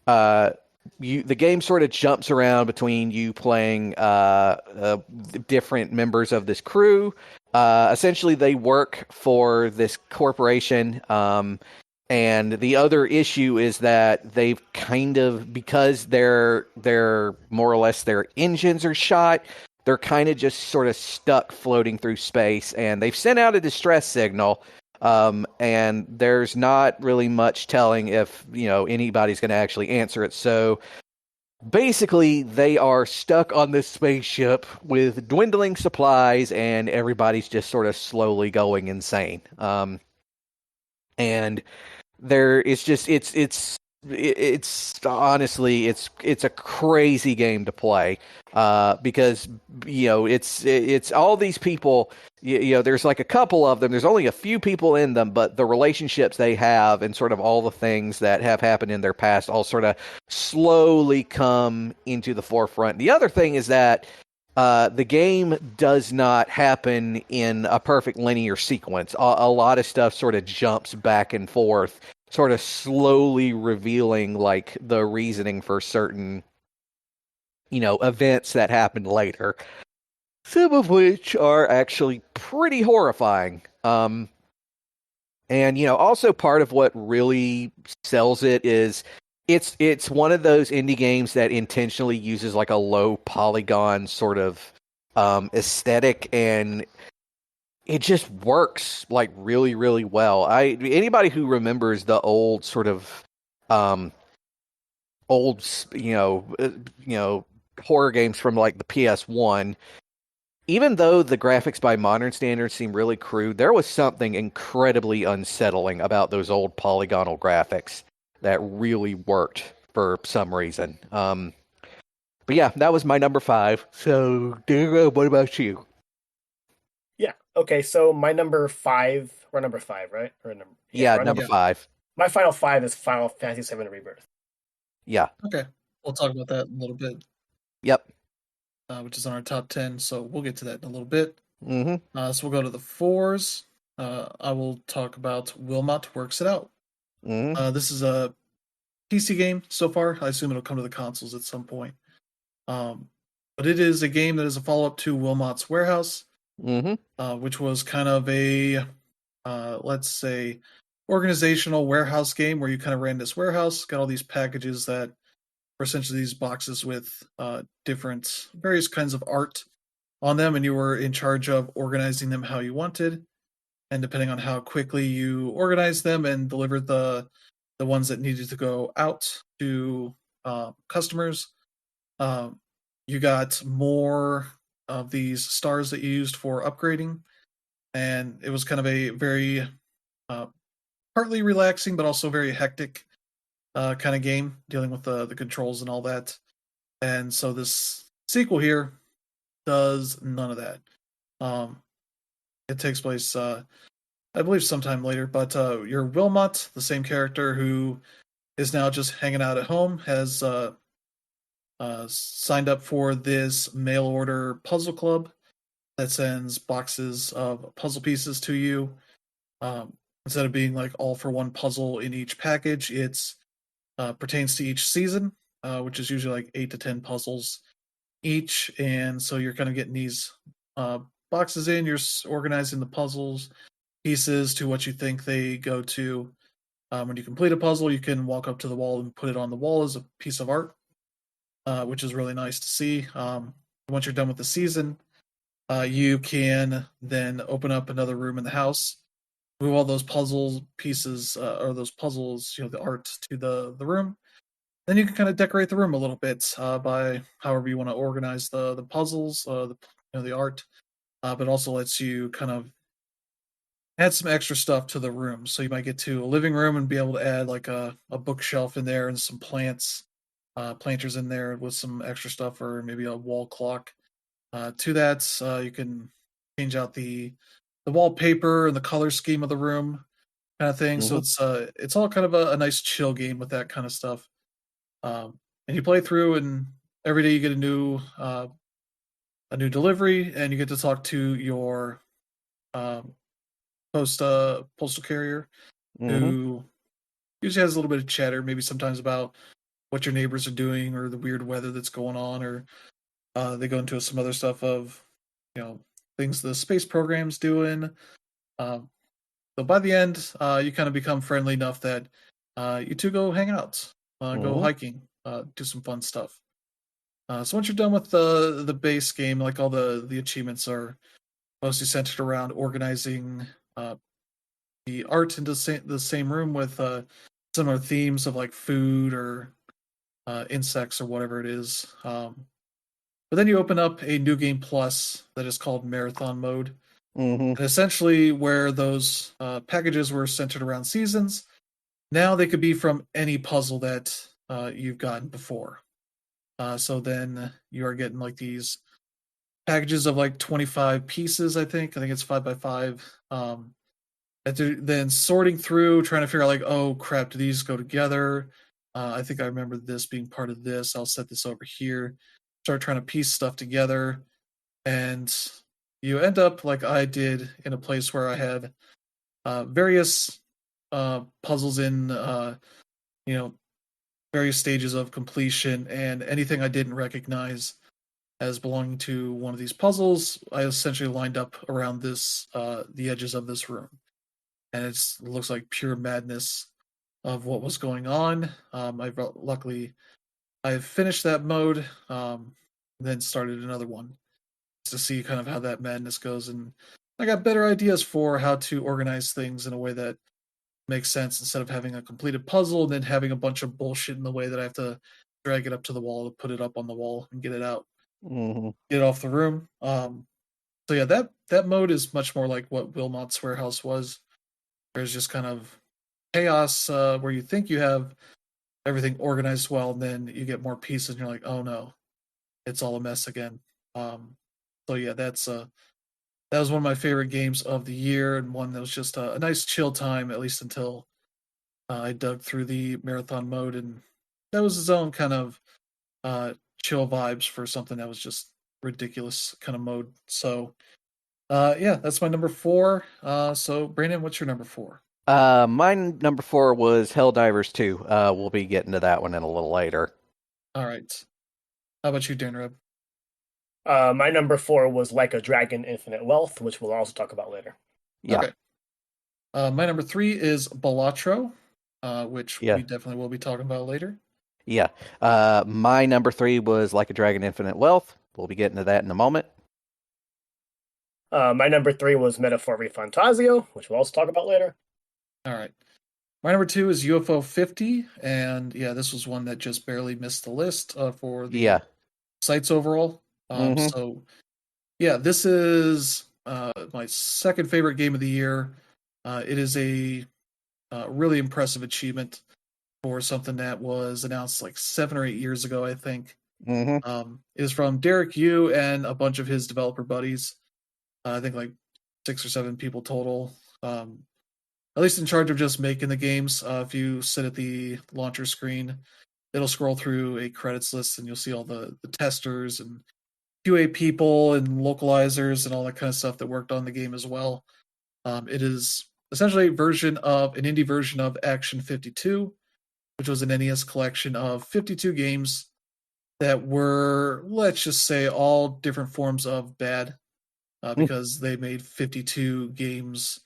Speaker 2: the game sort of jumps around between you playing different members of this crew. Essentially, they work for this corporation. And the other issue is that they've because they're more or less their engines are shot, they're kind of just sort of stuck floating through space, and they've sent out a distress signal. And there's not really much telling if, anybody's going to actually answer it. So basically, they are stuck on this spaceship with dwindling supplies, and everybody's just sort of slowly going insane. And it's honestly it's a crazy game to play, because it's all these people. There's like a couple of them. There's only a few people in them, but the relationships they have and sort of all the things that have happened in their past all sort of slowly come into the forefront. The other thing is that the game does not happen in a perfect linear sequence. A lot of stuff sort of jumps back and forth, sort of slowly revealing like the reasoning for certain, events that happen later. Some of which are actually pretty horrifying. And also part of what really sells it is it's one of those indie games that intentionally uses like a low polygon sort of aesthetic, and it just works like really, really well. Anybody who remembers the old sort of horror games from like the PS1, even though the graphics by modern standards seem really crude, there was something incredibly unsettling about those old polygonal graphics that really worked for some reason. But yeah, that was my number 5. So, Dara, what about you?
Speaker 3: Yeah. Okay. So my number 5, or number 5, right? Or
Speaker 2: Number 5.
Speaker 3: My final 5 is Final Fantasy VII Rebirth.
Speaker 2: Yeah.
Speaker 1: Okay, we'll talk about that in a little bit.
Speaker 2: Yep.
Speaker 1: Which is on our top 10, so we'll get to that in a little bit.
Speaker 2: Mm-hmm.
Speaker 1: So we'll go to the 4s. I will talk about Wilmot Works It Out.
Speaker 2: Mm-hmm.
Speaker 1: This is a PC game so far. I assume it'll come to the consoles at some point. But it is a game that is a follow-up to Wilmot's Warehouse, which was kind of a, let's say, organizational warehouse game where you kind of ran this warehouse, got all these packages that were essentially these boxes with various kinds of art on them, and you were in charge of organizing them how you wanted. And depending on how quickly you organized them and delivered the ones that needed to go out to customers, you got more of these stars that you used for upgrading. And it was kind of a very partly relaxing, but also very hectic kind of game, dealing with the controls and all that. And so this sequel here does none of that. It takes place, I believe, sometime later. But you're Wilmot, the same character who is now just hanging out at home, has signed up for this mail order puzzle club that sends boxes of puzzle pieces to you. Instead of being like all for one puzzle in each package, it's pertains to each season, which is usually like 8 to 10 puzzles each. And so you're kind of getting these boxes in, you're organizing the puzzles pieces to what you think they go to. When you complete a puzzle, you can walk up to the wall and put it on the wall as a piece of art, which is really nice to see. Once you're done with the season, you can then open up another room in the house, move all those puzzle pieces or those puzzles, the art to the room. Then you can kind of decorate the room a little bit by however you want to organize the puzzles, the art, but also lets you kind of add some extra stuff to the room. So you might get to a living room and be able to add like a bookshelf in there and some planters in there with some extra stuff, or maybe a wall clock. To that, you can change out the wallpaper and the color scheme of the room, kind of thing. So it's all kind of a nice chill game with that kind of stuff. And you play through, and every day you get a new delivery, and you get to talk to your postal carrier, who usually has a little bit of chatter, maybe sometimes about what your neighbors are doing or the weird weather that's going on, or they go into some other stuff of things the space program's doing. So by the end, you kind of become friendly enough that you two go hang out, go hiking, do some fun stuff. So once you're done with the base game, like all the achievements are mostly centered around organizing the art into the same room with similar themes of like food or insects or whatever it is. But then you open up a new game plus that is called Marathon Mode. And essentially, where those packages were centered around seasons, now they could be from any puzzle that you've gotten before. So then you are getting like these packages of like 25 pieces, I think. I think it's 5x5. Then sorting through, trying to figure out like, oh crap, do these go together? I think I remember this being part of this. I'll set this over here. Start trying to piece stuff together. And you end up like I did in a place where I had various puzzles in various stages of completion, and anything I didn't recognize as belonging to one of these puzzles, I essentially lined up around the edges of this room, and it looks like pure madness of what was going on. I've finished that mode, then started another one to see kind of how that madness goes, and I got better ideas for how to organize things in a way that makes sense instead of having a completed puzzle and then having a bunch of bullshit in the way that I have to drag it up to the wall to put it up on the wall and get it out, get it off the room. So yeah, that mode is much more like what Wilmot's Warehouse was. There's just kind of chaos where you think you have everything organized well, and then you get more pieces, and you're like, oh no, it's all a mess again. So yeah, that was one of my favorite games of the year, and one that was just a nice chill time, at least until I dug through the marathon mode, and that was its own kind of chill vibes for something that was just ridiculous kind of mode. So yeah, that's my number 4. So Brandon, what's your number 4?
Speaker 2: My number 4 was Helldivers 2. We'll be getting to that one in a little later.
Speaker 1: All right. How about you, Danreb?
Speaker 3: My number 4 was Like a Dragon Infinite Wealth, which we'll also talk about later.
Speaker 2: Yeah.
Speaker 1: Okay. My number 3 is Balatro, which we definitely will be talking about later.
Speaker 2: Yeah. My number 3 was Like a Dragon Infinite Wealth. We'll be getting to that in a moment.
Speaker 3: My number 3 was Metaphor Fantasio, which we'll also talk about later.
Speaker 1: All right. My number 2 is UFO 50, and yeah, this was one that just barely missed the list for the sites overall. So yeah, this is my second favorite game of the year. It is a really impressive achievement for something that was announced like 7 or 8 years ago, I think. It is from Derek Yu and a bunch of his developer buddies. I think like 6 or 7 people total. At least in charge of just making the games. If you sit at the launcher screen, it'll scroll through a credits list and you'll see all the testers and QA people and localizers and all that kind of stuff that worked on the game as well. It is essentially an indie version of Action 52, which was an NES collection of 52 games that were, let's just say, all different forms of bad, because they made 52 games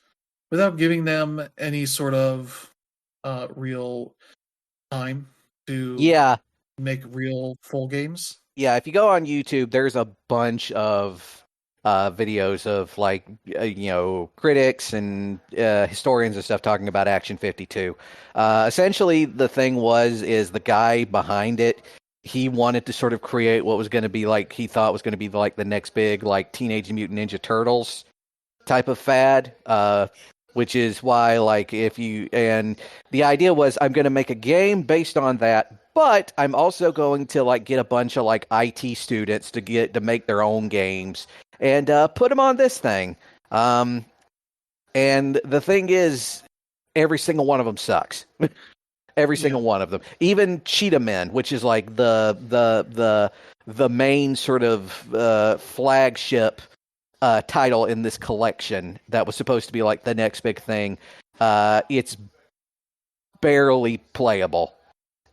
Speaker 1: without giving them any sort of real time to make real full games.
Speaker 2: Yeah, if you go on YouTube, there's a bunch of videos of like critics and historians and stuff talking about Action 52. Essentially, the thing is the guy behind it. He wanted to sort of create what was going to be like he thought was going to be like the next big like Teenage Mutant Ninja Turtles type of fad. Which is why and the idea was I'm going to make a game based on that. But I'm also going to like get a bunch of like IT students to make their own games and put them on this thing. And the thing is, every single one of them sucks. Every single one of them, even Cheetah Men, which is like the main sort of flagship title in this collection that was supposed to be like the next big thing. It's barely playable.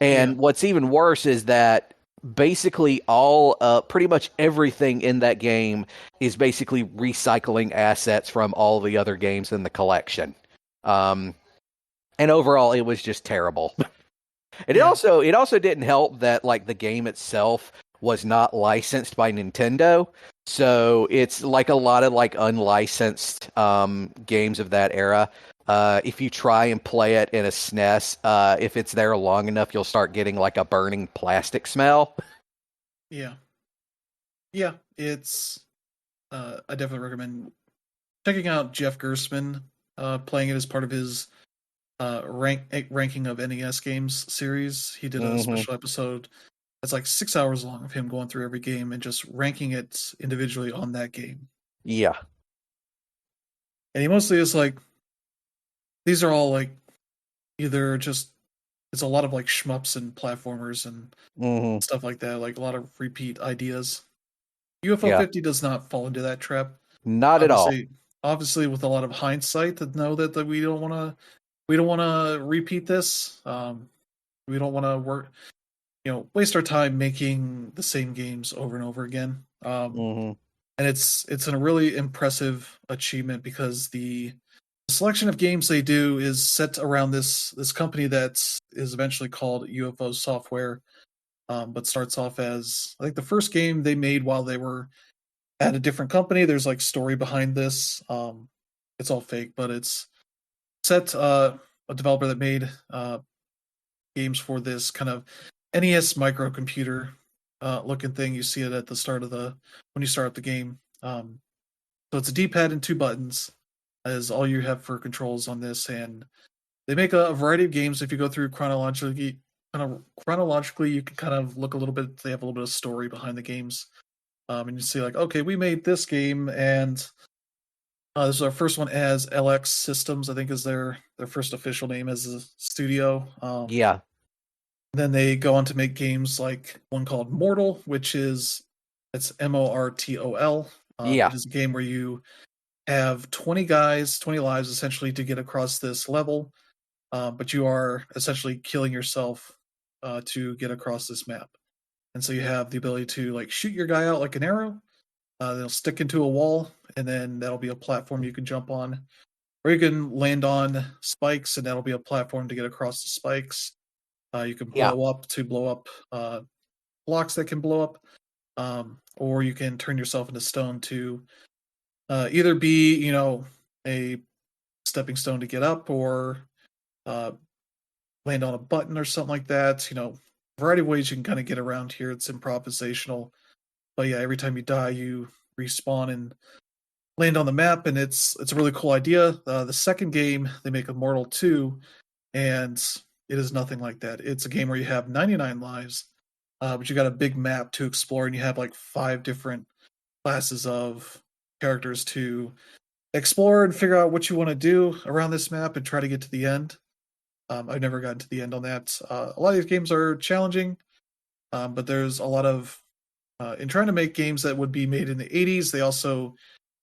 Speaker 2: And what's even worse is that basically pretty much everything in that game is basically recycling assets from all the other games in the collection. And overall, it was just terrible. And it also didn't help that like the game itself was not licensed by Nintendo. So it's like a lot of like unlicensed games of that era. If you try and play it in a SNES, if it's there long enough, you'll start getting like a burning plastic smell.
Speaker 1: Yeah. It's I definitely recommend checking out Jeff Gersman playing it as part of his ranking of NES games series. He did a special episode that's like 6 hours long of him going through every game and just ranking it individually on that game.
Speaker 2: Yeah.
Speaker 1: And he mostly is like, these are all like either just, it's a lot of like shmups and platformers and stuff like that, like a lot of repeat ideas. UFO 50 does not fall into that trap.
Speaker 2: Not at all.
Speaker 1: Obviously, with a lot of hindsight, to know that we don't want to repeat this. We don't want to waste our time making the same games over and over again. And it's a really impressive achievement because the selection of games they do is set around this company that is eventually called UFO Software, but starts off as, I think, the first game they made while they were at a different company. There's like story behind this. It's all fake, but it's set a developer that made games for this kind of NES microcomputer looking thing. You see it at the start of when you start up the game. So it's a D-pad and 2 buttons is all you have for controls on this, and they make a variety of games. If you go through chronologically, you can kind of look a little bit. They have a little bit of story behind the games, and you see like, okay, we made this game, and this is our first one as LX Systems, I think is their first official name as a studio. Then they go on to make games like one called Mortal, which it's MORTOL. It is a game where you have 20 lives essentially to get across this level, but you are essentially killing yourself to get across this map. And so you have the ability to like shoot your guy out like an arrow, they'll stick into a wall, and then that'll be a platform you can jump on. Or you can land on spikes, and that'll be a platform to get across the spikes. You can blow up blocks that can blow up, or you can turn yourself into stone to either be, a stepping stone to get up, or land on a button or something like that. Variety of ways you can kind of get around here. It's improvisational, but yeah, every time you die, you respawn and land on the map, and it's a really cool idea. The second game they make, Immortal 2, and it is nothing like that. It's a game where you have 99 lives, but you got a big map to explore, and you have like 5 different classes of characters to explore and figure out what you want to do around this map and try to get to the end. I've never gotten to the end on that. A lot of these games are challenging, but there's a lot of in trying to make games that would be made in the 80s. They also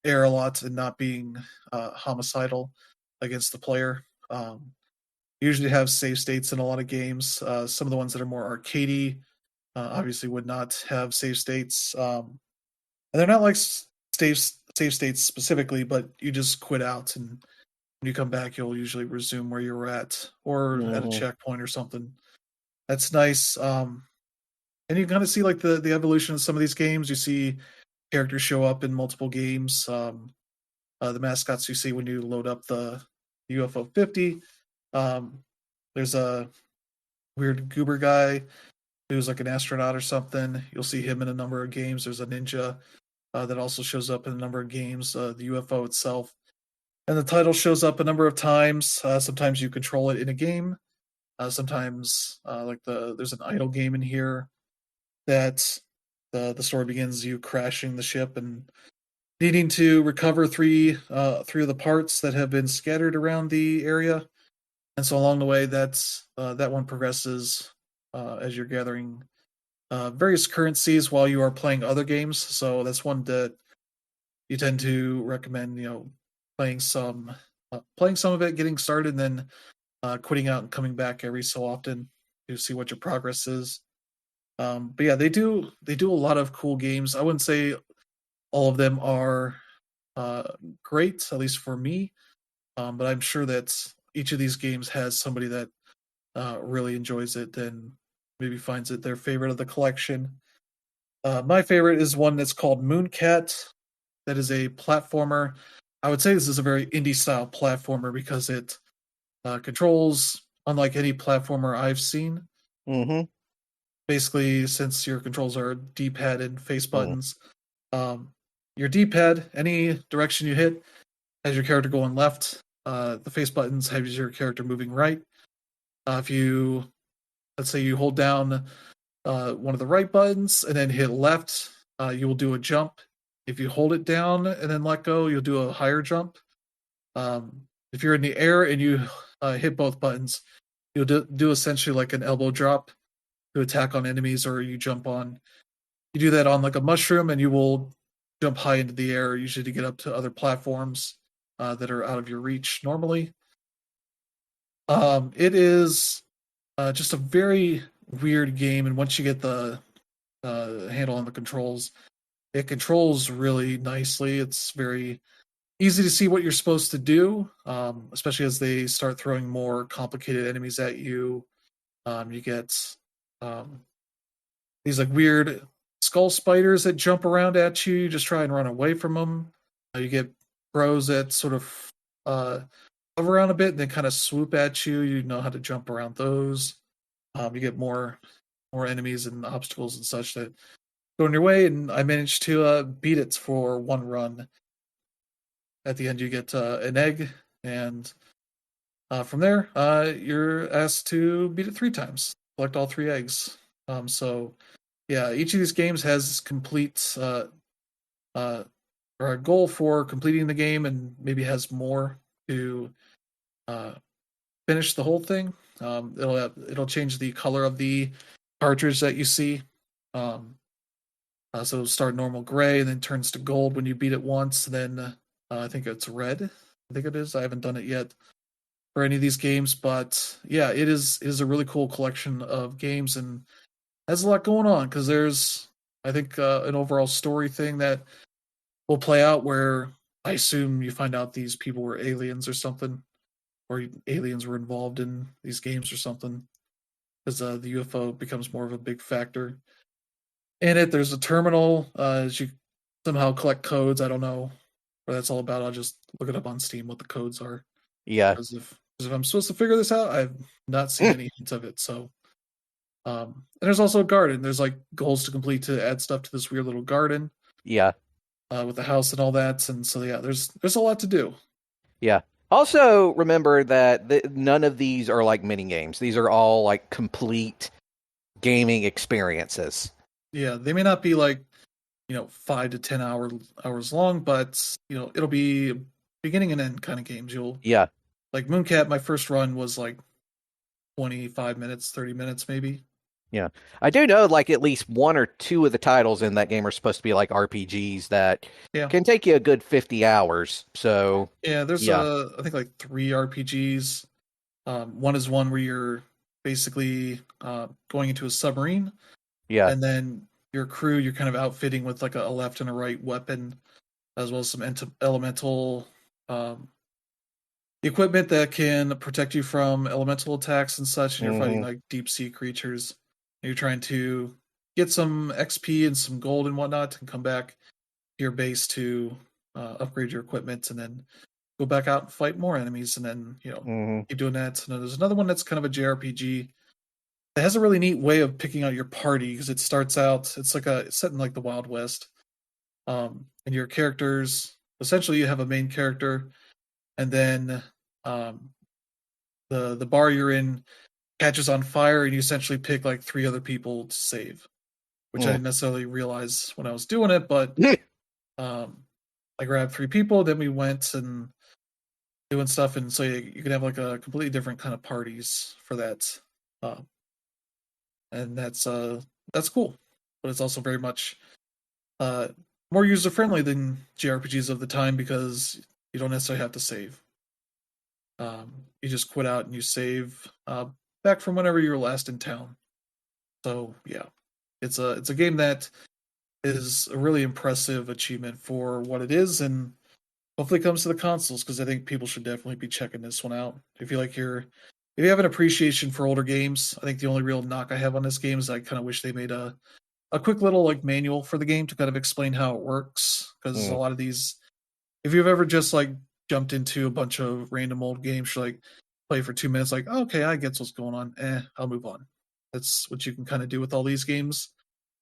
Speaker 1: err a lot in not being homicidal against the player. Usually have save states in a lot of games. Some of the ones that are more arcadey obviously would not have save states. And they're not like save states specifically, but you just quit out, and when you come back, you'll usually resume where you were at, or at a checkpoint or something. That's nice. And you kind of see like the evolution of some of these games. You see characters show up in multiple games. The mascots you see when you load up the UFO 50. There's a weird goober guy who's like an astronaut or something. You'll see him in a number of games. There's a ninja that also shows up in a number of games. The UFO itself, and the title shows up a number of times. Sometimes you control it in a game. Sometimes there's an idle game in here that the story begins you crashing the ship and needing to recover three of the parts that have been scattered around the area. And so along the way, that one progresses as you're gathering various currencies while you are playing other games. So that's one that you tend to recommend, playing some of it, getting started, and then quitting out and coming back every so often to see what your progress is. But yeah, they do a lot of cool games. I wouldn't say all of them are great, at least for me. But I'm sure that each of these games has somebody that really enjoys it and maybe finds it their favorite of the collection. My favorite is one that's called Mooncat. That is a platformer. I would say this is a very indie style platformer because it controls unlike any platformer I've seen.
Speaker 2: Mm-hmm.
Speaker 1: Basically, since your controls are D-pad and face buttons, your D-pad, any direction you hit, has your character going left. The face buttons have your character moving right. If you, let's say you hold down one of the right buttons and then hit left, you will do a jump. If you hold it down and then let go, you'll do a higher jump. If you're in the air and you hit both buttons, you'll do essentially like an elbow drop to attack on enemies, or you jump on. You do that on like a mushroom, and you will jump high into the air, usually to get up to other platforms that are out of your reach normally. It is just a very weird game, and once you get the handle on the controls, it controls really nicely. It's very easy to see what you're supposed to do, especially as they start throwing more complicated enemies at you. You get these like weird skull spiders that jump around at you. You just try and run away from them. You get bros that sort of hover around a bit and then kind of swoop at you. You know how to jump around those. You get more enemies and obstacles and such that go in your way. And I managed to beat it for one run. At the end, you get an egg, and from there, you're asked to beat it 3 times. Collect all 3 eggs. So, yeah, each of these games has complete or a goal for completing the game, and maybe has more to finish the whole thing. It'll change the color of the cartridge that you see. So it'll start normal gray, and then turns to gold when you beat it once. Then I think it's red. I think it is. I haven't done it yet for any of these games, but yeah, it is a really cool collection of games and has a lot going on because there's, I think, an overall story thing that will play out where I assume you find out these people were aliens or something, or aliens were involved in these games or something, because the UFO becomes more of a big factor. In it, there's a terminal. As you somehow collect codes. I don't know what that's all about. I'll just look it up on Steam what the codes are.
Speaker 2: Yeah.
Speaker 1: Because if I'm supposed to figure this out, I've not seen any hints of it. So, and there's also a garden. There's like goals to complete to add stuff to this weird little garden.
Speaker 2: Yeah.
Speaker 1: With the house and all that, and so yeah, there's a lot to do.
Speaker 2: Yeah. Also, remember that none of these are like mini games. These are all like complete gaming experiences.
Speaker 1: Yeah, they may not be like 5 to 10 hours long, but it'll be beginning and end kind of games.
Speaker 2: Yeah.
Speaker 1: Like Mooncat, my first run was like 25 minutes, 30 minutes maybe.
Speaker 2: Yeah. I do know like at least one or two of the titles in that game are supposed to be like RPGs that
Speaker 1: Yeah.
Speaker 2: can take you a good 50 hours. So
Speaker 1: Yeah, there's I think like 3 RPGs. One is one where you're basically going into a submarine,
Speaker 2: yeah.
Speaker 1: and then your crew you're kind of outfitting with like a left and a right weapon, as well as some elemental equipment that can protect you from elemental attacks and such. And you're fighting like deep sea creatures. And you're trying to get some XP and some gold and whatnot, and come back to your base to upgrade your equipment, and then go back out and fight more enemies, and then keep doing that. And then there's another one that's kind of a JRPG. It has a really neat way of picking out your party, because it starts out, it's set in like the Wild West. And your characters, essentially you have a main character, and then the bar you're in catches on fire, and you essentially pick like 3 other people to save, which I didn't necessarily realize when I was doing it, but I grabbed 3 people, then we went and doing stuff, and so you can have like a completely different kind of parties for that. And that's cool, but it's also very much more user friendly than JRPGs of the time, because you don't necessarily have to save. You just quit out and you save back from whenever you were last in town. So yeah, it's a game that is a really impressive achievement for what it is, and hopefully it comes to the consoles, because I think people should definitely be checking this one out. If you have an appreciation for older games, I think the only real knock I have on this game is I kind of wish they made a quick little like manual for the game to kind of explain how it works, because a lot of these, if you've ever just like jumped into a bunch of random old games, you're like play for 2 minutes, like, okay, I get what's going on, I'll move on. That's what you can kind of do with all these games.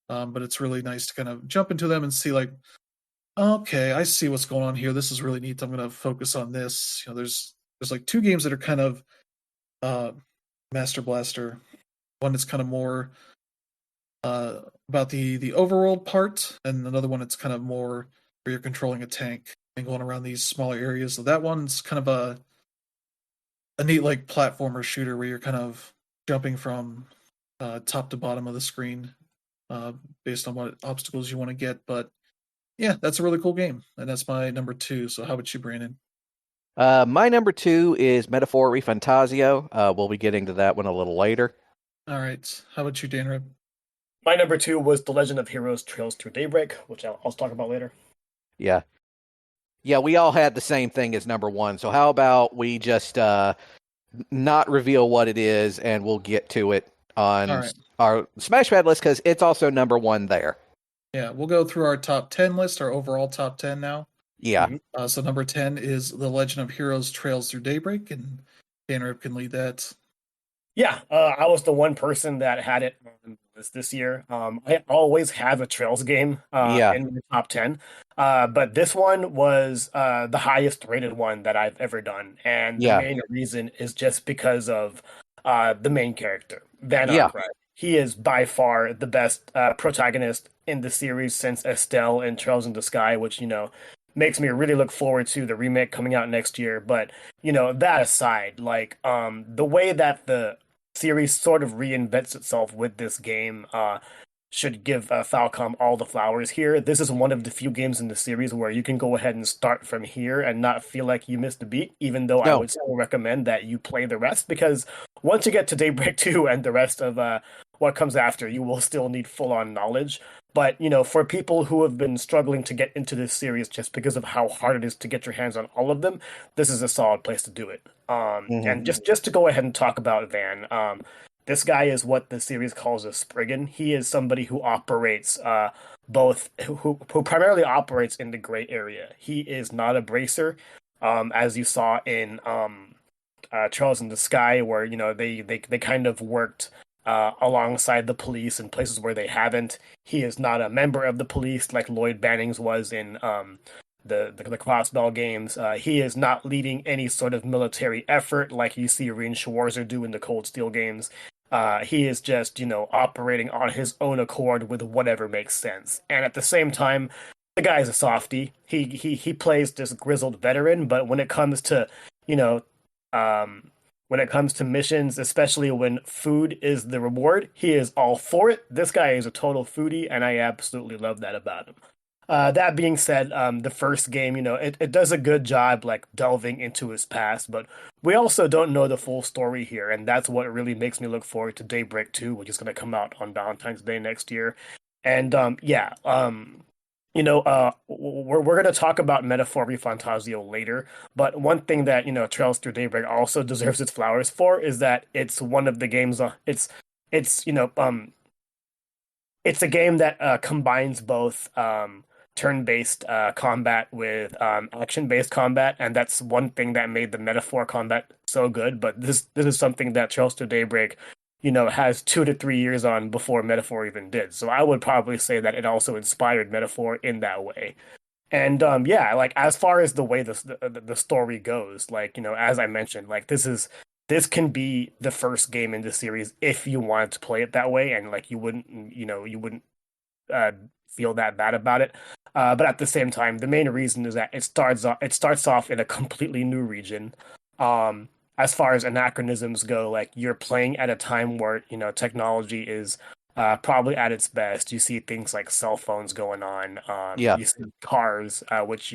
Speaker 1: But it's really nice to kind of jump into them and see like, okay, I see what's going on here. This is really neat. I'm going to focus on this. There's like 2 games that are kind of Master Blaster. One that's kind of more about the overworld part, and another one that's kind of more where you're controlling a tank and going around these smaller areas. So that one's kind of a neat like platformer shooter where you're kind of jumping from top to bottom of the screen based on what obstacles you want to get. But yeah, that's a really cool game, and that's my number 2. So how about you, Brandon?
Speaker 2: My number 2 is Metaphor Refantasio. We'll be getting to that one a little later.
Speaker 1: All right. How about you, Dan Rib?
Speaker 3: My number 2 was The Legend of Heroes Trails Through Daybreak, which I'll talk about later.
Speaker 2: Yeah. Yeah, we all had the same thing as number 1. So how about we just not reveal what it is, and we'll get to it on our SmashPad list, because it's also number 1 there.
Speaker 1: Yeah, we'll go through our top 10 list, our overall top 10 now.
Speaker 2: Yeah.
Speaker 1: So number 10 is The Legend of Heroes Trails Through Daybreak, and Dan Rib can lead that.
Speaker 3: Yeah, I was the one person that had it on this year. I always have a Trails game in the top 10, but this one was the highest rated one that I've ever done, and the main reason is just because of the main character, Van Arkwright. He is by far the best protagonist in the series since Estelle in Trails in the Sky, which, makes me really look forward to the remake coming out next year. But, that aside, like, the way that the series sort of reinvents itself with this game should give Falcom all the flowers here. This is one of the few games in the series where you can go ahead and start from here and not feel like you missed a beat, even though I would still recommend that you play the rest, because once you get to Daybreak 2 and the rest of what comes after, you will still need full-on knowledge. But, for people who have been struggling to get into this series just because of how hard it is to get your hands on all of them, this is a solid place to do it. And just to go ahead and talk about Van, this guy is what the series calls a Spriggan. He is somebody who operates who primarily operates in the gray area. He is not a bracer, as you saw in Trails in the Sky, where they kind of worked alongside the police in places where they haven't. He is not a member of the police like Lloyd Bannings was in the Crossbell games. He is not leading any sort of military effort like you see Reen Schwarzer do in the Cold Steel games. He is just, operating on his own accord with whatever makes sense. And at the same time, the guy is a softie. He plays this grizzled veteran, but when it comes to, you know, um, when it comes to missions, especially when food is the reward, he is all for it. This guy is a total foodie, and I absolutely love that about him. That being said, the first game, it does a good job like delving into his past, but we also don't know the full story here, and that's what really makes me look forward to Daybreak 2, which is going to come out on Valentine's Day next year. And yeah, we're going to talk about Metaphor Refantasio later, but one thing that, Trails Through Daybreak also deserves its flowers for is that it's one of the games, it's, it's a game that combines both turn-based combat with action-based combat, and that's one thing that made the metaphor combat so good. But this is something that Trails to Daybreak, has 2 to 3 years on before Metaphor even did. So I would probably say that it also inspired Metaphor in that way. And yeah, like as far as the way the story goes, like as I mentioned, like this can be the first game in the series if you wanted to play it that way, and like you wouldn't uh, feel that bad about it. But at the same time, the main reason is that it starts off in a completely new region. As far as anachronisms go, like you're playing at a time where technology is probably at its best. You see things like cell phones going on.
Speaker 2: Yeah.
Speaker 3: You see cars, which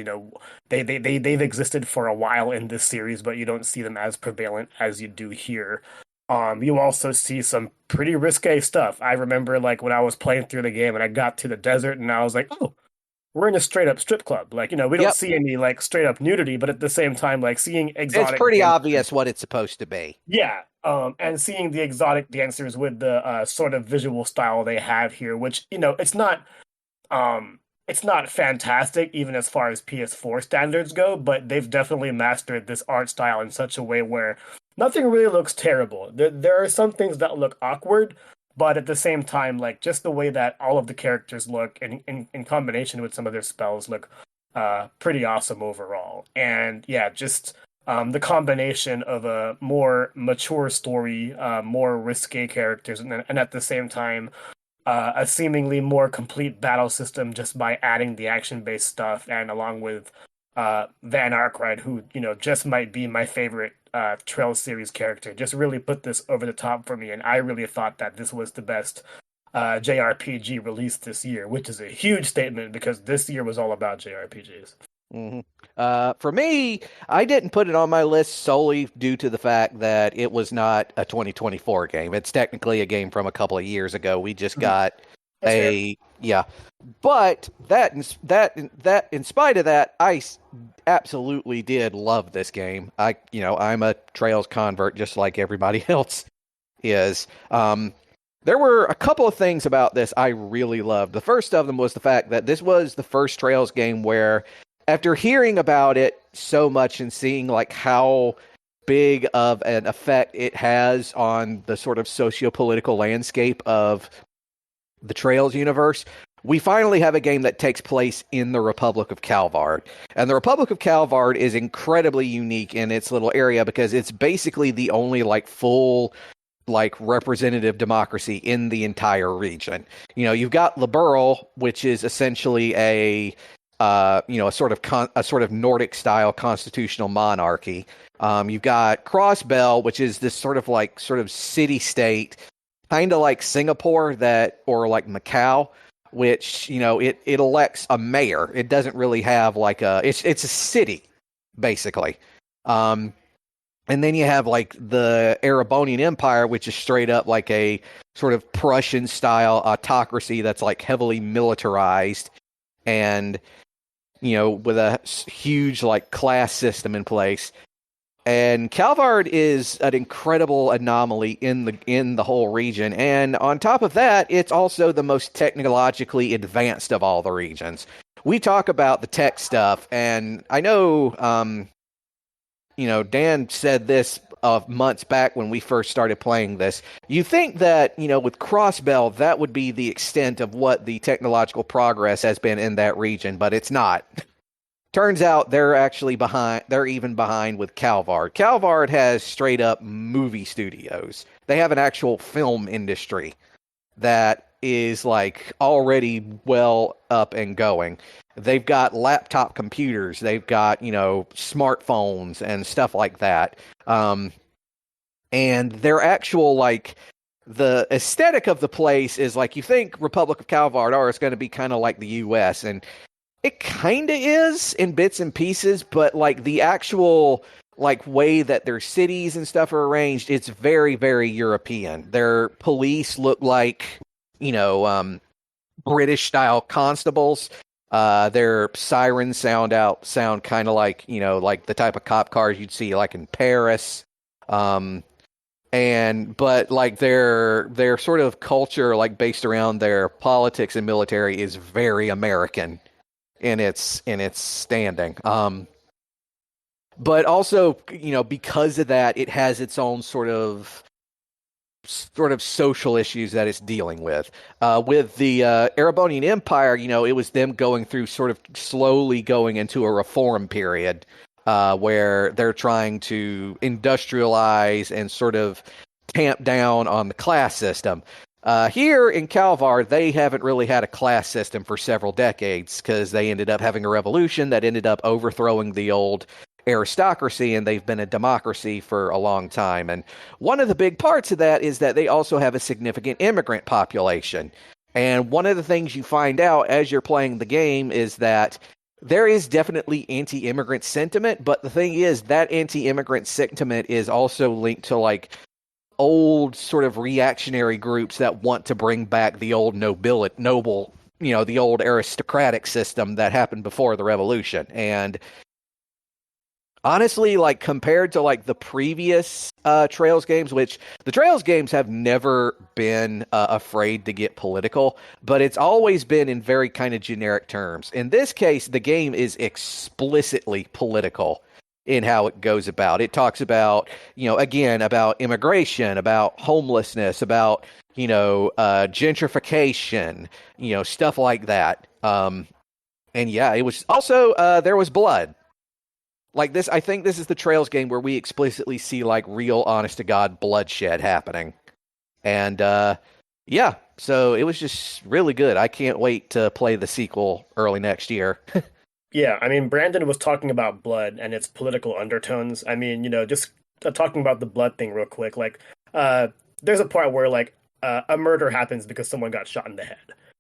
Speaker 3: they've existed for a while in this series, but you don't see them as prevalent as you do here. You also see some pretty risque stuff. I remember like when I was playing through the game and I got to the desert and I was like, oh, we're in a straight up strip club. Like, we don't
Speaker 2: Yep.
Speaker 3: see any like straight up nudity, but at the same time, like seeing
Speaker 2: It's
Speaker 3: exotic
Speaker 2: pretty
Speaker 3: dancers,
Speaker 2: obvious what it's supposed to be.
Speaker 3: yeah. And seeing the exotic dancers with the sort of visual style they have here, which, it's not fantastic even as far as PS4 standards go, but they've definitely mastered this art style in such a way where nothing really looks terrible. There are some things that look awkward, but at the same time, like just the way that all of the characters look in combination with some of their spells look pretty awesome overall. And yeah, just the combination of a more mature story, more risque characters, and at the same time a seemingly more complete battle system just by adding the action-based stuff, and along with Van Arkwright, who just might be my favorite Trail series character, just really put this over the top for me, and I really thought that this was the best JRPG released this year, which is a huge statement because this year was all about JRPGs.
Speaker 2: Mm-hmm. For me, I didn't put it on my list solely due to the fact that it was not a 2024 game. It's technically a game from a couple of years ago. We just got yeah. But that in spite of that, I absolutely did love this game. I'm a Trails convert just like everybody else is. There were a couple of things about this I really loved. The first of them was the fact that this was the first Trails game where, after hearing about it so much and seeing like how big of an effect it has on the sort of socio-political landscape of the Trails universe, we finally have a game that takes place in the Republic of Calvard. And the Republic of Calvard is incredibly unique in its little area because it's basically the only like full like representative democracy in the entire region. You've got Liberl, which is essentially a sort of Nordic style constitutional monarchy. You've got Crossbell, which is this sort of city state, kind of like Singapore or like Macau, which, it elects a mayor. It doesn't really have it's a city, basically. And then you have like the Erebonian Empire, which is straight up like a sort of Prussian style autocracy that's like heavily militarized and with a huge like class system in place. And Calvard is an incredible anomaly in the whole region. And on top of that, it's also the most technologically advanced of all the regions. We talk about the tech stuff, and I know, Dan said this months back when we first started playing this. You think that, with Crossbell, that would be the extent of what the technological progress has been in that region, but it's not. Turns out they're actually behind. They're even behind with Calvard. Calvard has straight up movie studios. They have an actual film industry that is like already well up and going. They've got laptop computers. They've got, smartphones and stuff like that. And their actual, like, the aesthetic of the place is like, you think Republic of Calvard is going to be kind of like the U.S., and it kind of is in bits and pieces, but like the actual like way that their cities and stuff are arranged, it's very, very European. Their police look like, British style constables. Their sirens sound kind of like, like the type of cop cars you'd see like in Paris. But like their sort of culture, like based around their politics and military, is very American in its standing. But also, because of that, it has its own sort of social issues that it's dealing with. With the Erebonian Empire, it was them going through sort of slowly going into a reform period where they're trying to industrialize and sort of tamp down on the class system. Here in Calvard, they haven't really had a class system for several decades because they ended up having a revolution that ended up overthrowing the old aristocracy, and they've been a democracy for a long time. And one of the big parts of that is that they also have a significant immigrant population. And one of the things you find out as you're playing the game is that there is definitely anti-immigrant sentiment, but the thing is that anti-immigrant sentiment is also linked to like old sort of reactionary groups that want to bring back the old noble, the old aristocratic system that happened before the revolution. And honestly, like compared to like the previous Trails games, which the Trails games have never been afraid to get political, but it's always been in very kind of generic terms. In this case, the game is explicitly political in how it goes about. It talks about, again, about immigration, about homelessness, about, gentrification, stuff like that. And yeah, it was also, there was blood. Like this, I think this is the Trails game where we explicitly see like real, honest to God bloodshed happening. And yeah, so it was just really good. I can't wait to play the sequel early next year.
Speaker 3: Yeah, I mean, Brandon was talking about blood and its political undertones. I mean, just talking about the blood thing real quick. Like, there's a part where like a murder happens because someone got shot in the head,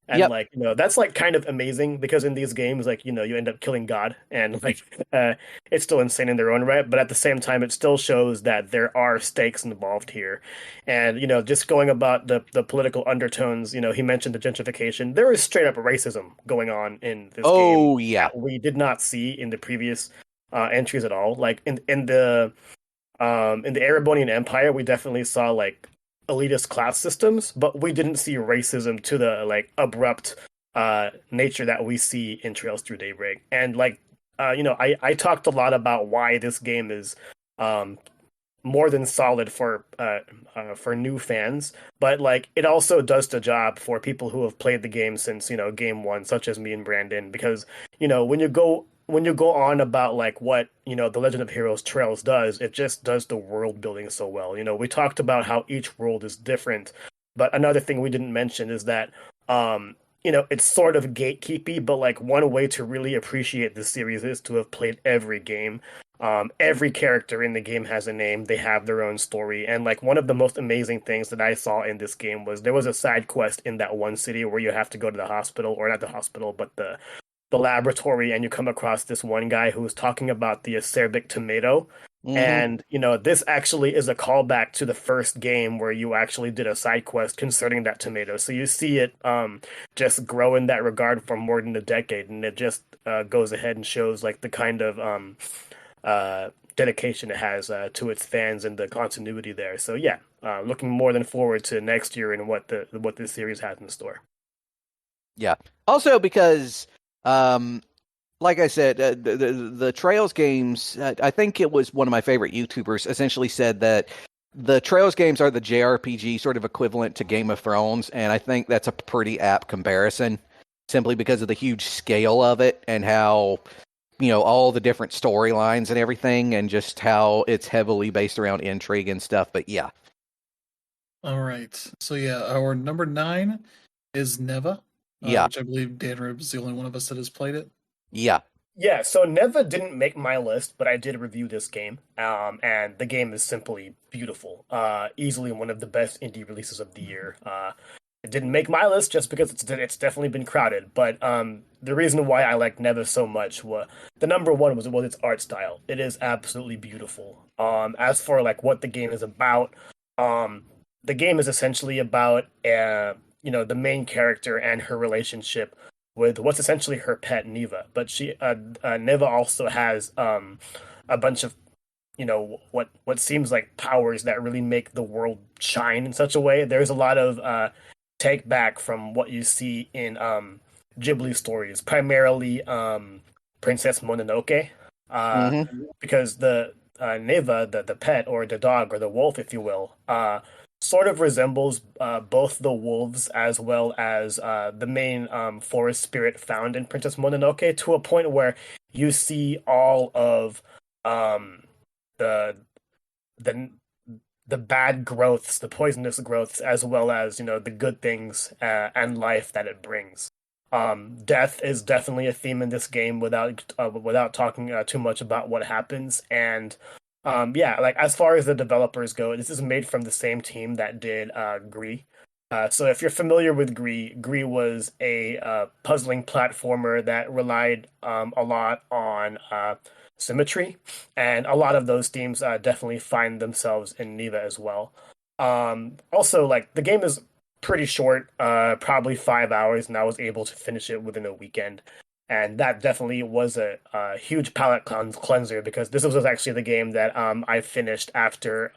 Speaker 3: and
Speaker 2: Yep.
Speaker 3: like that's like kind of amazing because in these games, like you end up killing God, and like it's still insane in their own right. But at the same time, it still shows that there are stakes involved here, and just going about the political undertones. He mentioned the gentrification. There is straight up racism going on in this game.
Speaker 2: Oh, yeah.
Speaker 3: That we did not see in the previous entries at all. Like in the Erebonian Empire, we definitely saw like elitist class systems, but we didn't see racism to the like abrupt nature that we see in Trails Through Daybreak. And like I talked a lot about why this game is more than solid for new fans, but like it also does the job for people who have played the game since game one, such as me and Brandon, because when you go on about like what the Legend of Heroes Trails does, it just does the world building so well. We talked about how each world is different, but another thing we didn't mention is that it's sort of gatekeepy, but like one way to really appreciate this series is to have played every game. Every character in the game has a name. They have their own story. And like one of the most amazing things that I saw in this game was there was a side quest in that one city where you have to go to the hospital, or not the hospital, but the laboratory, and you come across this one guy who's talking about the acerbic tomato.
Speaker 2: Mhm.
Speaker 3: And this actually is a callback to the first game where you actually did a side quest concerning that tomato. So you see it just grow in that regard for more than a decade, and it just goes ahead and shows like the kind of dedication it has to its fans and the continuity there. So yeah, looking more than forward to next year and what this series has in store.
Speaker 2: Yeah. Also because like I said, the Trails games, I think it was one of my favorite YouTubers essentially said that the Trails games are the JRPG sort of equivalent to Game of Thrones, and I think that's a pretty apt comparison, simply because of the huge scale of it and how all the different storylines and everything, and just how it's heavily based around intrigue and stuff. But yeah.
Speaker 1: All right. So yeah, our number 9 is Neva.
Speaker 2: Yeah.
Speaker 1: Which I believe Dan Rib is the only one of us that has played it.
Speaker 2: Yeah.
Speaker 3: Yeah, so Neva didn't make my list, but I did review this game, and the game is simply beautiful. Easily one of the best indie releases of the year. It didn't make my list just because it's definitely been crowded, but the reason why I like Neva so much was the number one was its art style. It is absolutely beautiful. As for like what the game is about, the game is essentially about the main character and her relationship with what's essentially her pet Neva, but Neva also has a bunch of what seems like powers that really make the world shine in such a way. There's a lot of take back from what you see in Ghibli stories, primarily Princess Mononoke, because the Neva, the pet or the dog or the wolf, if you will, sort of resembles both the wolves as well as the main forest spirit found in Princess Mononoke, to a point where you see all of the bad growths, the poisonous growths, as well as the good things and life that it brings. Death is definitely a theme in this game without talking too much about what happens. And like as far as the developers go, this is made from the same team that did Gris. So if you're familiar with Gris, Gris was a puzzling platformer that relied a lot on symmetry, and a lot of those themes definitely find themselves in Neva as well. Also, like the game is pretty short, probably 5 hours, and I was able to finish it within a weekend. And that definitely was a huge palate cleanser, because this was actually the game that I finished after,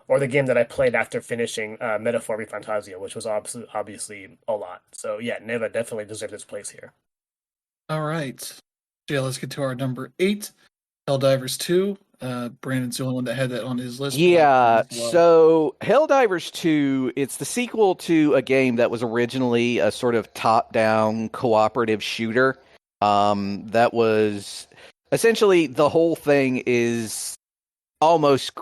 Speaker 3: or the game that I played after finishing Metaphor Fantasia, which was obviously a lot. So yeah, Neva definitely deserves its place here.
Speaker 1: All right. Yeah, let's get to our number 8, Helldivers 2. Brandon's the only one that had that on his list.
Speaker 2: Yeah, so Helldivers 2, it's the sequel to a game that was originally a sort of top-down cooperative shooter. That was essentially, the whole thing is almost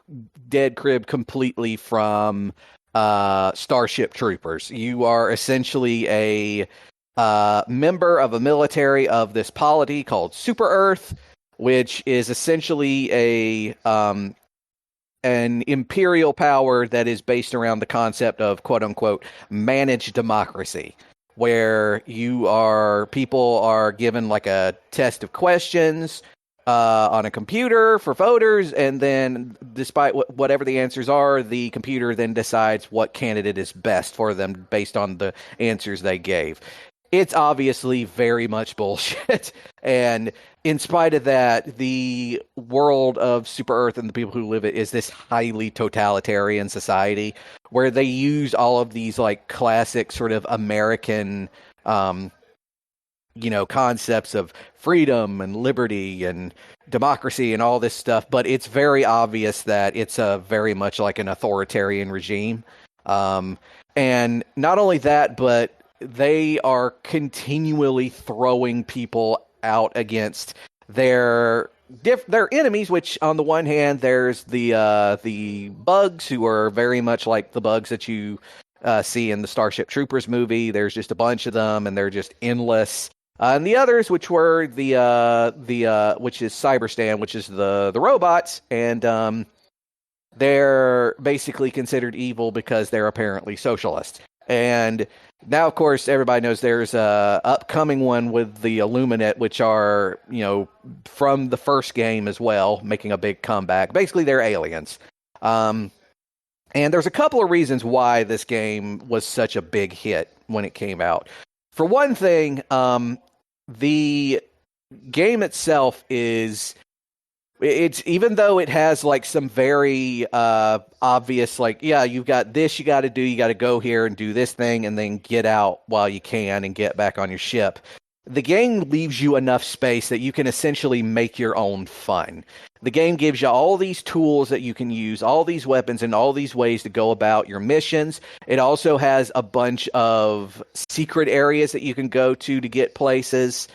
Speaker 2: dead crib completely from Starship Troopers. You are essentially a member of a military of this polity called Super Earth, which is essentially an imperial power that is based around the concept of quote unquote managed democracy, where people are given like a test of questions on a computer for voters, and then despite whatever the answers are, the computer then decides what candidate is best for them based on the answers they gave. It's obviously very much bullshit. And in spite of that, the world of Super Earth and the people who live it is this highly totalitarian society where they use all of these like classic sort of American, concepts of freedom and liberty and democracy and all this stuff. But it's very obvious that it's a very much like an authoritarian regime. And not only that, but they are continually throwing people out against their enemies, which on the one hand, there's the bugs, who are very much like the bugs that you see in the Starship Troopers movie. There's just a bunch of them, and they're just endless. And the others, which were which is Cyberstan, which is the robots, and they're basically considered evil because they're apparently socialist. And now, of course, everybody knows there's a upcoming one with the Illuminate, which are, from the first game as well, making a big comeback. Basically, they're aliens. And there's a couple of reasons why this game was such a big hit when it came out. For one thing, the game itself it's even though it has like some very obvious, like, yeah, you've got this you got to do, you got to go here and do this thing and then get out while you can and get back on your ship. The game leaves you enough space that you can essentially make your own fun. The game gives you all these tools that you can use, all these weapons, and all these ways to go about your missions. It also has a bunch of secret areas that you can go to get places.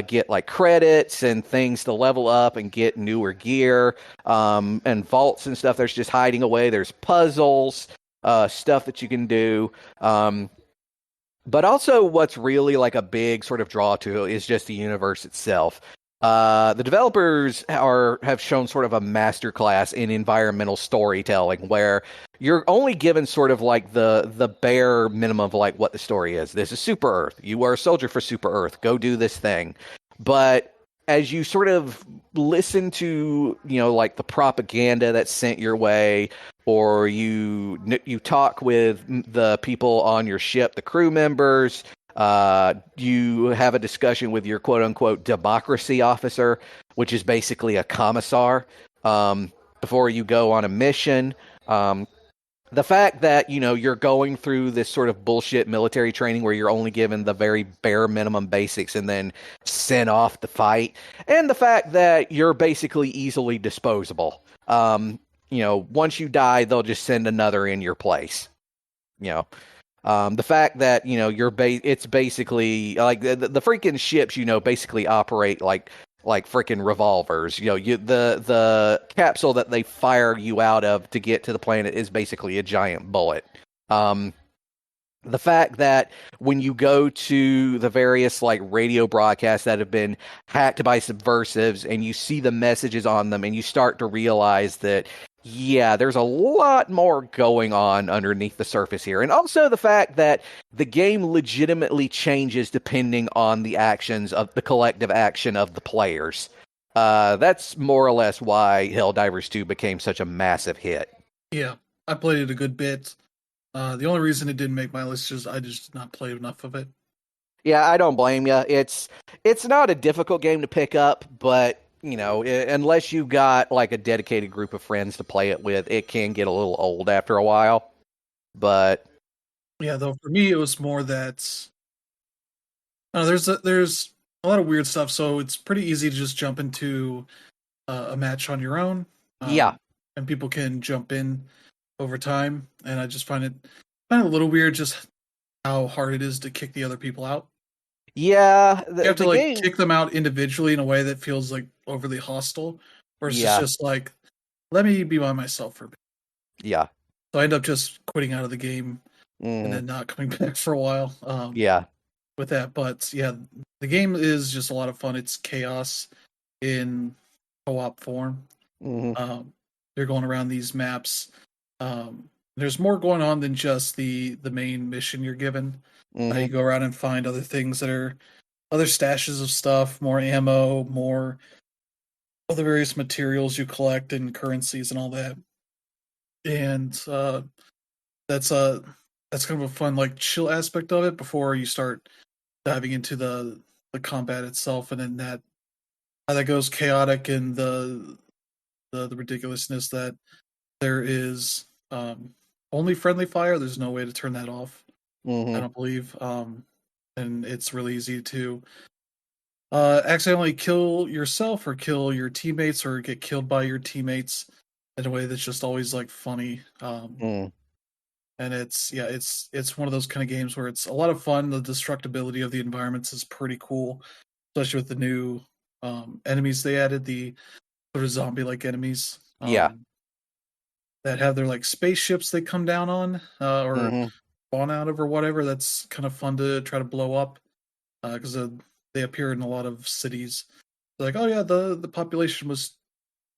Speaker 2: get like credits and things to level up and get newer gear, and vaults and stuff. There's just hiding away. There's puzzles, stuff that you can do. But also what's really like a big sort of draw to it is just the universe itself. The developers have shown sort of a masterclass in environmental storytelling where you're only given sort of like the bare minimum of like what the story is. This is Super Earth. You are a soldier for Super Earth. Go do this thing. But as you sort of listen to, like the propaganda that's sent your way, or you talk with the people on your ship, the crew members, you have a discussion with your quote unquote democracy officer, which is basically a commissar, before you go on a mission. The fact that, you're going through this sort of bullshit military training where you're only given the very bare minimum basics and then sent off to fight. And the fact that you're basically easily disposable. Once you die, they'll just send another in your place. The fact that, it's basically like the freaking ships, basically operate like freaking revolvers. The capsule that they fire you out of to get to the planet is basically a giant bullet. The fact that when you go to the various like radio broadcasts that have been hacked by subversives and you see the messages on them and you start to realize that, yeah, there's a lot more going on underneath the surface here. And also the fact that the game legitimately changes depending on the actions of the collective action of the players. That's more or less why Helldivers 2 became such a massive hit.
Speaker 1: Yeah, I played it a good bit. The only reason it didn't make my list is I just did not play enough of it.
Speaker 2: Yeah, I don't blame you. It's not a difficult game to pick up, but unless you got like a dedicated group of friends to play it with, it can get a little old after a while. But
Speaker 1: yeah, though for me it was more that there's a lot of weird stuff, so it's pretty easy to just jump into a match on your own.
Speaker 2: Yeah,
Speaker 1: and people can jump in over time, and I just find it a little weird just how hard it is to kick the other people out.
Speaker 2: Yeah,
Speaker 1: you have to like kick them out individually in a way that feels like overly hostile, versus just like, let me be by myself for a bit.
Speaker 2: Yeah.
Speaker 1: So I end up just quitting out of the game and then not coming back for a while. With that, but yeah, the game is just a lot of fun. It's chaos in co-op form. You're going around these maps. There's more going on than just the main mission you're given. You go around and find other things that are other stashes of stuff, more ammo, more of the various materials you collect and currencies and all that. And that's kind of a fun like chill aspect of it before you start diving into the combat itself, and then how that goes chaotic, and the ridiculousness that there is only friendly fire. There's no way to turn that off. I don't believe. And it's really easy to accidentally kill yourself or kill your teammates or get killed by your teammates in a way that's just always like funny. And it's one of those kind of games where it's a lot of fun. The destructibility of the environments is pretty cool, especially with the new enemies they added, the sort of zombie-like enemies. That have their like spaceships they come down on or spawn out of or whatever. That's kind of fun to try to blow up because they appear in a lot of cities. They're like, oh yeah, the population was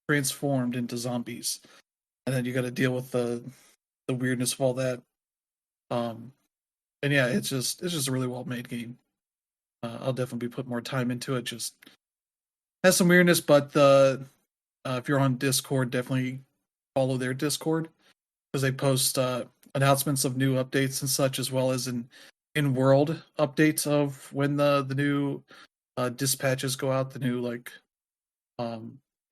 Speaker 1: transformed into zombies, and then you got to deal with the weirdness of all that. And yeah, it's just a really well made game. I'll definitely be putting more time into it. Just has some weirdness, but if you're on Discord, definitely follow their Discord because they post announcements of new updates and such, as well as in-world updates of when the new dispatches go out, the new like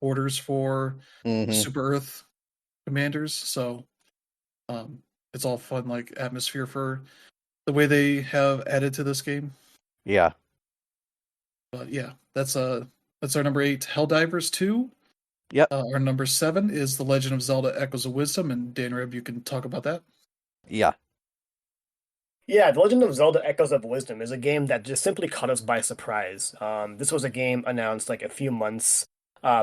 Speaker 1: orders for Super Earth commanders. So it's all fun, like atmosphere for the way they have added to this game.
Speaker 2: Yeah.
Speaker 1: But yeah, that's our number 8, Helldivers 2.
Speaker 2: Yep.
Speaker 1: Our number 7 is The Legend of Zelda: Echoes of Wisdom, and Dan Reb, you can talk about that.
Speaker 2: Yeah.
Speaker 3: Yeah, The Legend of Zelda Echoes of Wisdom is a game that just simply caught us by surprise. This was a game announced like a few months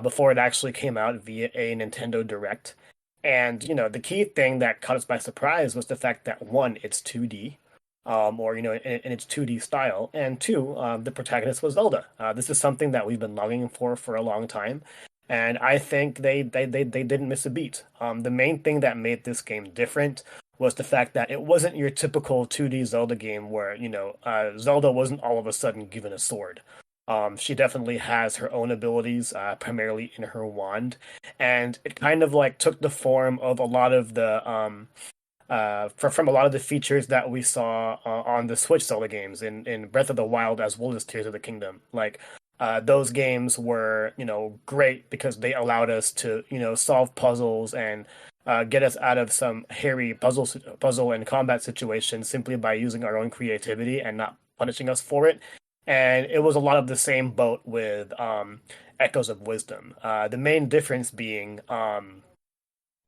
Speaker 3: before it actually came out via a Nintendo Direct. And, the key thing that caught us by surprise was the fact that one, it's 2D, or, in its 2D style, and two, the protagonist was Zelda. This is something that we've been longing for a long time. And I think they didn't miss a beat. The main thing that made this game different was the fact that it wasn't your typical 2D Zelda game where, Zelda wasn't all of a sudden given a sword. She definitely has her own abilities, primarily in her wand, and it kind of like took the form of a lot of the from a lot of the features that we saw on the Switch Zelda games in Breath of the Wild as well as Tears of the Kingdom. Like those games were, great because they allowed us to, solve puzzles and get us out of some hairy puzzle and combat situations simply by using our own creativity and not punishing us for it. And it was a lot of the same boat with Echoes of Wisdom. The main difference being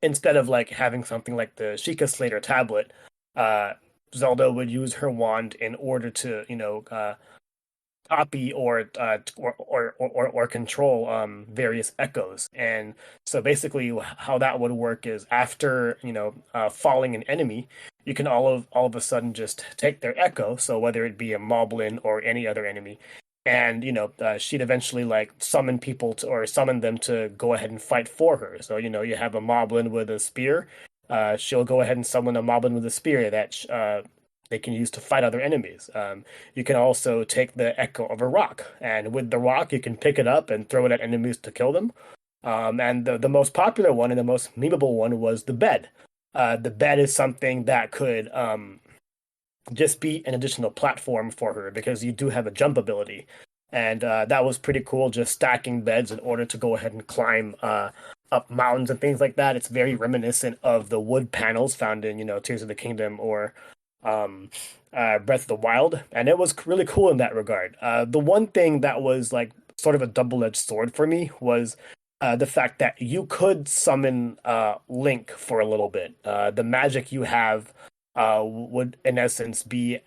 Speaker 3: instead of like having something like the Sheikah Slater tablet, uh, Zelda would use her wand in order to, copy or control various echoes. And so basically, how that would work is after falling an enemy, you can all of a sudden just take their echo. So whether it be a moblin or any other enemy, and she'd eventually like summon people to or summon them to go ahead and fight for her. So you have a moblin with a spear. She'll go ahead and summon a moblin with a spear that they can use to fight other enemies. You can also take the echo of a rock, and with the rock, you can pick it up and throw it at enemies to kill them. And the most popular one and the most memeable one was the bed. The bed is something that could just be an additional platform for her because you do have a jump ability. And that was pretty cool, just stacking beds in order to go ahead and climb up mountains and things like that. It's very reminiscent of the wood panels found in, Tears of the Kingdom or um, Breath of the Wild. And it was really cool in that regard. The one thing that was like sort of a double-edged sword for me was the fact that you could summon Link for a little bit. The magic you have would in essence be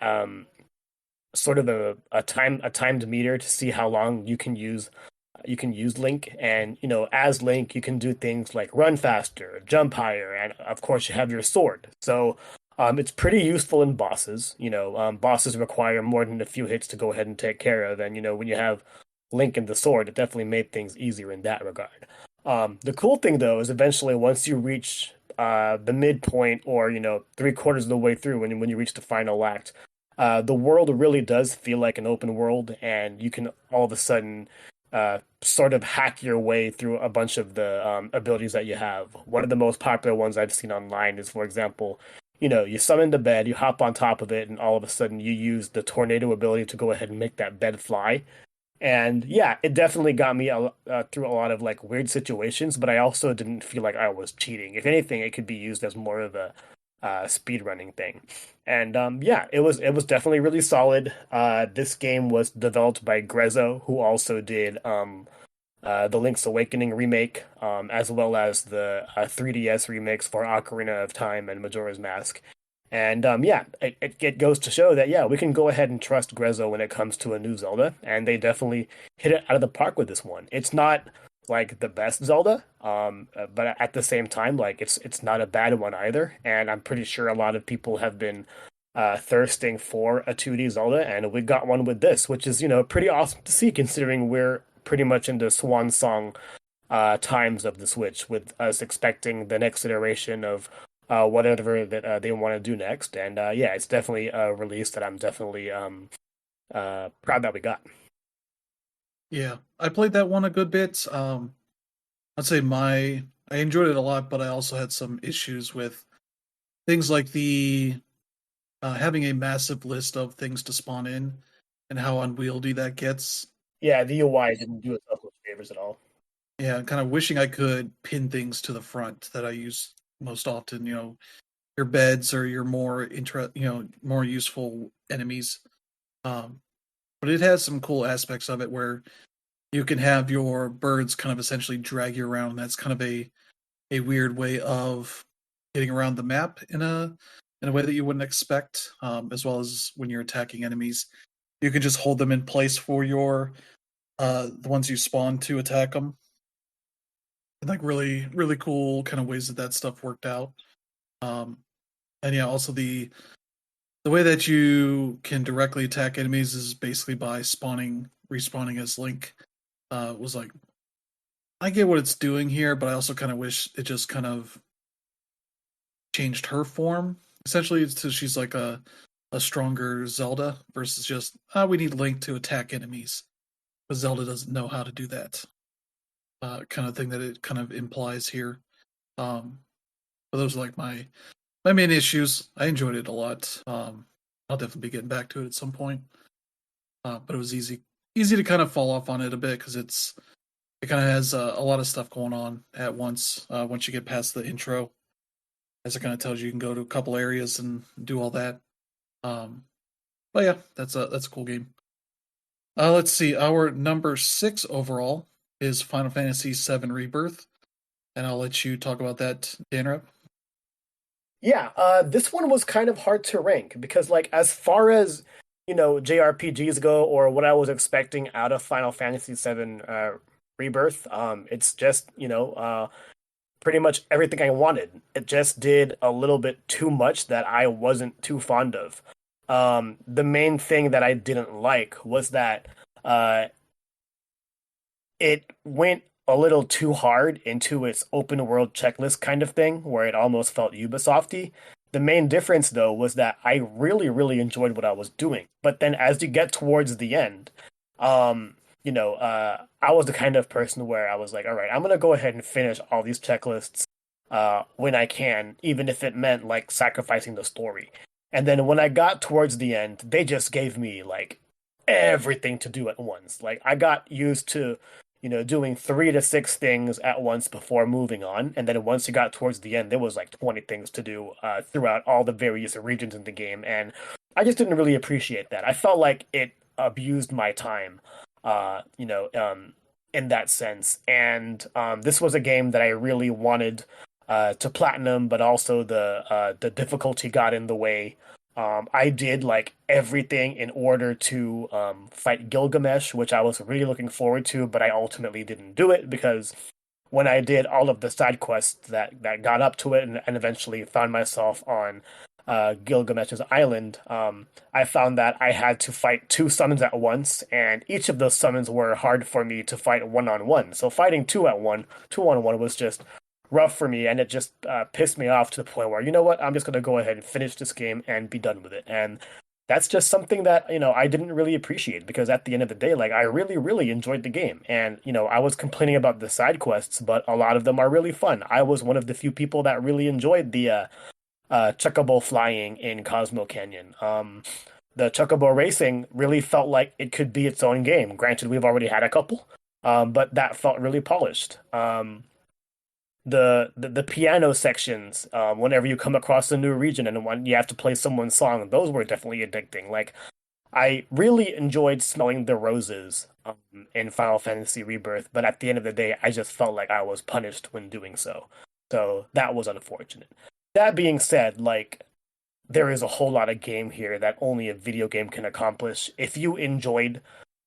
Speaker 3: sort of a timed meter to see how long you can use Link, and as Link you can do things like run faster, jump higher, and of course you have your sword. So it's pretty useful in bosses. Bosses require more than a few hits to go ahead and take care of, and when you have Link and the sword, it definitely made things easier in that regard. The cool thing though is eventually once you reach the midpoint or three-quarters of the way through when you reach the final act, the world really does feel like an open world, and you can all of a sudden sort of hack your way through a bunch of the abilities that you have. One of the most popular ones I've seen online is, for example, you summon the bed, you hop on top of it, and all of a sudden you use the tornado ability to go ahead and make that bed fly. And yeah, it definitely got me through a lot of like weird situations, but I also didn't feel like I was cheating. If anything, it could be used as more of a speed running thing. And yeah, it was definitely really solid. This game was developed by Grezzo, who also did the Link's Awakening remake, as well as the 3DS remakes for Ocarina of Time and Majora's Mask. And yeah, it goes to show that yeah, we can go ahead and trust Grezzo when it comes to a new Zelda, and they definitely hit it out of the park with this one. It's not like the best Zelda, but at the same time, like it's not a bad one either. And I'm pretty sure a lot of people have been thirsting for a 2D Zelda, and we got one with this, which is pretty awesome to see considering we're pretty much in the swan song times of the Switch, with us expecting the next iteration of whatever that they want to do next. And yeah, it's definitely a release that I'm definitely proud that we got.
Speaker 1: Yeah, I played that one a good bit. I'd say I enjoyed it a lot, but I also had some issues with things like the having a massive list of things to spawn in and how unwieldy that gets.
Speaker 3: Yeah, the UI didn't do itself with favors at all.
Speaker 1: Yeah, kind of wishing I could pin things to the front that I use most often. Your beds or your more useful enemies. Um, but it has some cool aspects of it where you can have your birds kind of essentially drag you around. That's kind of a weird way of getting around the map in a in a way that you wouldn't expect, as well as when you're attacking enemies. You can just hold them in place for your the ones you spawn to attack them. And like really, really cool kind of ways that stuff worked out. Um, and yeah, also the way that you can directly attack enemies is basically by respawning as Link. Was like, I get what it's doing here, but I also kind of wish it just kind of changed her form. Essentially, so she's like a stronger Zelda versus just we need Link to attack enemies, but Zelda doesn't know how to do that. Kind of thing that it kind of implies here. But those are like my main issues. I enjoyed it a lot. I'll definitely be getting back to it at some point. But it was easy to kind of fall off on it a bit because it kind of has a lot of stuff going on at once. Once you get past the intro, as it kind of tells you, you can go to a couple areas and do all that. But yeah, that's a cool game. Let's see. Our number 6 overall is Final Fantasy VII Rebirth, and I'll let you talk about that, Danrep.
Speaker 3: Yeah, this one was kind of hard to rank because, like, as far as JRPGs go, or what I was expecting out of Final Fantasy VII Rebirth, it's just pretty much everything I wanted. It just did a little bit too much that I wasn't too fond of. The main thing that I didn't like was that it went a little too hard into its open world checklist kind of thing, where it almost felt Ubisofty. The main difference, though, was that I really, really enjoyed what I was doing. But then, as you get towards the end, I was the kind of person where I was like, all right, I'm gonna go ahead and finish all these checklists when I can, even if it meant like sacrificing the story. And then when I got towards the end, they just gave me like everything to do at once. Like I got used to doing 3 to 6 things at once before moving on. And then once you got towards the end, there was like 20 things to do throughout all the various regions in the game. And I just didn't really appreciate that. I felt like it abused my time, in that sense. And this was a game that I really wanted to platinum, but also the difficulty got in the way. I did like everything in order to fight Gilgamesh, which I was really looking forward to, but I ultimately didn't do it because when I did all of the side quests that got up to it and eventually found myself on Gilgamesh's island, I found that I had to fight 2 summons at once, and each of those summons were hard for me to fight one-on-one. So fighting two-on-one was just rough for me, and it just pissed me off to the point where, you know what, I'm just going to go ahead and finish this game and be done with it. And that's just something that, I didn't really appreciate because at the end of the day, like, I really, really enjoyed the game. And, I was complaining about the side quests, but a lot of them are really fun. I was one of the few people that really enjoyed the chocobo flying in Cosmo Canyon. The chocobo racing really felt like it could be its own game. Granted, we've already had a couple, but that felt really polished. The piano sections, whenever you come across a new region and when you have to play someone's song, those were definitely addicting. Like, I really enjoyed smelling the roses in Final Fantasy Rebirth, but at the end of the day, I just felt like I was punished when doing so. So that was unfortunate. That being said, like, there is a whole lot of game here that only a video game can accomplish. If you enjoyed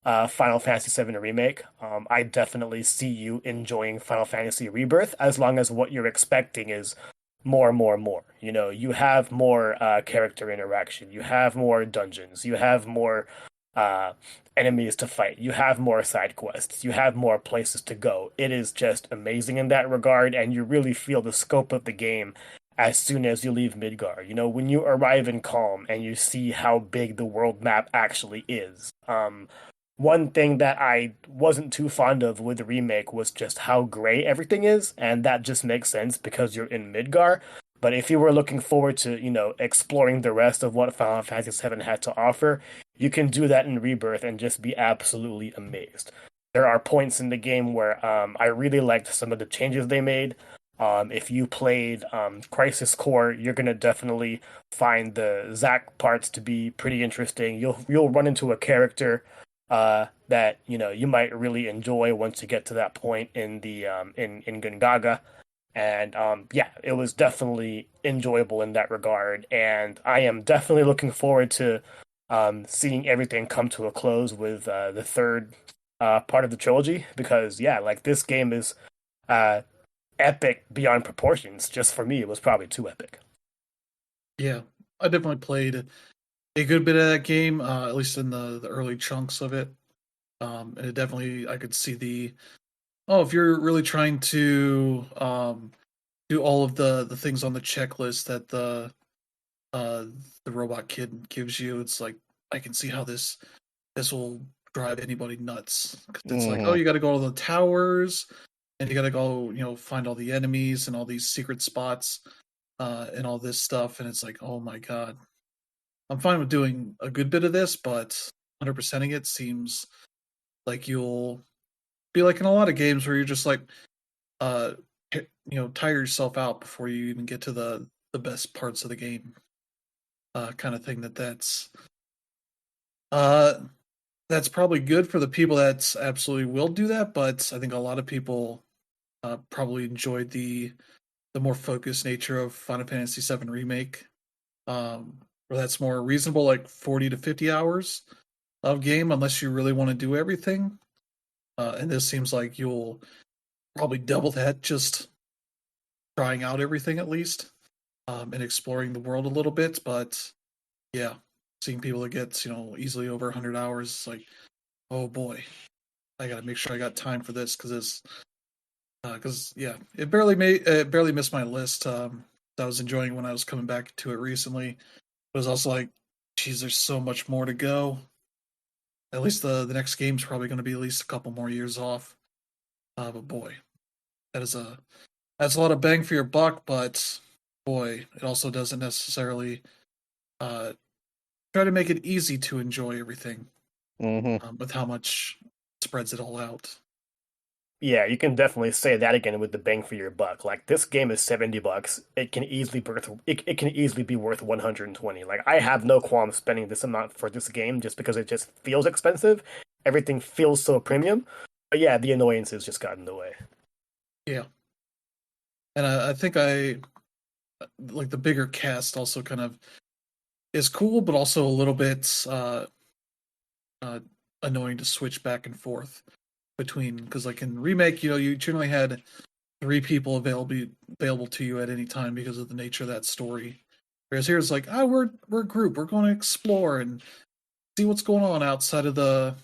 Speaker 3: Final Fantasy VII Remake, I definitely see you enjoying Final Fantasy Rebirth as long as what you're expecting is more, more, more. You have more character interaction, you have more dungeons, you have more enemies to fight, you have more side quests, you have more places to go. It is just amazing in that regard, and you really feel the scope of the game as soon as you leave Midgar. When you arrive in Calm and you see how big the world map actually is. One thing that I wasn't too fond of with the remake was just how gray everything is, and that just makes sense because you're in Midgar. But if you were looking forward to, exploring the rest of what Final Fantasy VII had to offer, you can do that in Rebirth and just be absolutely amazed. There are points in the game where I really liked some of the changes they made. If you played Crisis Core, you're gonna definitely find the Zack parts to be pretty interesting. You'll run into a character that you might really enjoy once you get to that point in the in Gungaga. And yeah, it was definitely enjoyable in that regard. And I am definitely looking forward to seeing everything come to a close with the third part of the trilogy. Because yeah, like this game is uh, epic beyond proportions. Just for me, it was probably too epic.
Speaker 1: Yeah, I definitely played a good bit of that game, at least in the early chunks of it. And it definitely, I could see if you're really trying to do all of the things on the checklist that uh, the robot kid gives you, it's like I can see how this will drive anybody nuts. 'Cause it's like, oh,
Speaker 2: Hmm.
Speaker 1: you got to go to the towers, and you got to go, find all the enemies and all these secret spots, and all this stuff, and it's like, oh my god, I'm fine with doing a good bit of this, but 100%ing it seems like you'll be like in a lot of games where you're just like, uh, tire yourself out before you even get to the best parts of the game, kind of thing. Uh, that's probably good for the people that absolutely will do that, but I think a lot of people probably enjoyed the more focused nature of Final Fantasy VII Remake, where that's more reasonable, like 40 to 50 hours of game, unless you really want to do everything. And this seems like you'll probably double that, just trying out everything at least, and exploring the world a little bit. But yeah, seeing people that get easily over 100 hours, it's like, oh boy, I got to make sure I got time for this because yeah, it barely missed my list. I was enjoying when I was coming back to it recently. It was also like, geez, there's so much more to go. At least the next game's probably going to be at least a couple more years off. But boy, that is that's a lot of bang for your buck. But boy, it also doesn't necessarily uh, try to make it easy to enjoy everything,
Speaker 2: Hmm.
Speaker 1: with how much it spreads it all out.
Speaker 3: Yeah, you can definitely say that again with the bang for your buck. Like this game is $70. It can easily be worth 120. Like I have no qualm spending this amount for this game just because it just feels expensive. Everything feels so premium. But yeah, the annoyances just got in the way.
Speaker 1: Yeah, and I think I like the bigger cast also kind of is cool, but also a little bit uh, annoying to switch back and forth between, because like in remake, you generally had three people available to you at any time because of the nature of that story. Whereas here it's like, we're a group, we're going to explore and see what's going on outside of the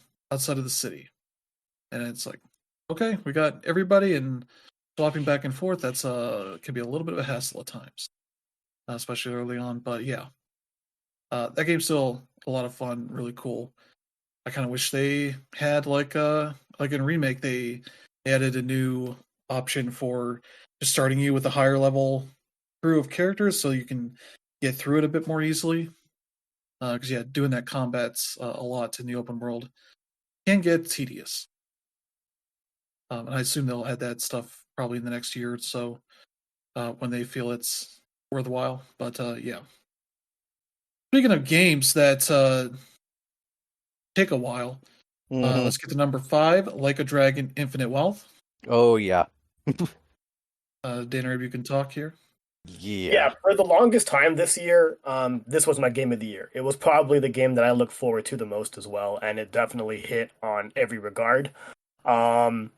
Speaker 1: city, and it's like, okay, we got everybody, and swapping back and forth, that's can be a little bit of a hassle at times, especially early on. But yeah, that game's still a lot of fun, really cool. I kind of wish they had like in remake they added a new option for just starting you with a higher level crew of characters so you can get through it a bit more easily. Because yeah, doing that combat's a lot in the open world can get tedious. And I assume they'll add that stuff probably in the next year or so, when they feel it's worthwhile. But yeah, speaking of games that take a while,
Speaker 2: Hmm.
Speaker 1: let's get to number 5, Like a Dragon: Infinite Wealth.
Speaker 2: Oh yeah,
Speaker 1: Dana, maybe you can talk here.
Speaker 2: yeah.
Speaker 3: Yeah, for the longest time this year, this was my game of the year. It was probably the game that I look forward to the most as well, and it definitely hit on every regard. Um,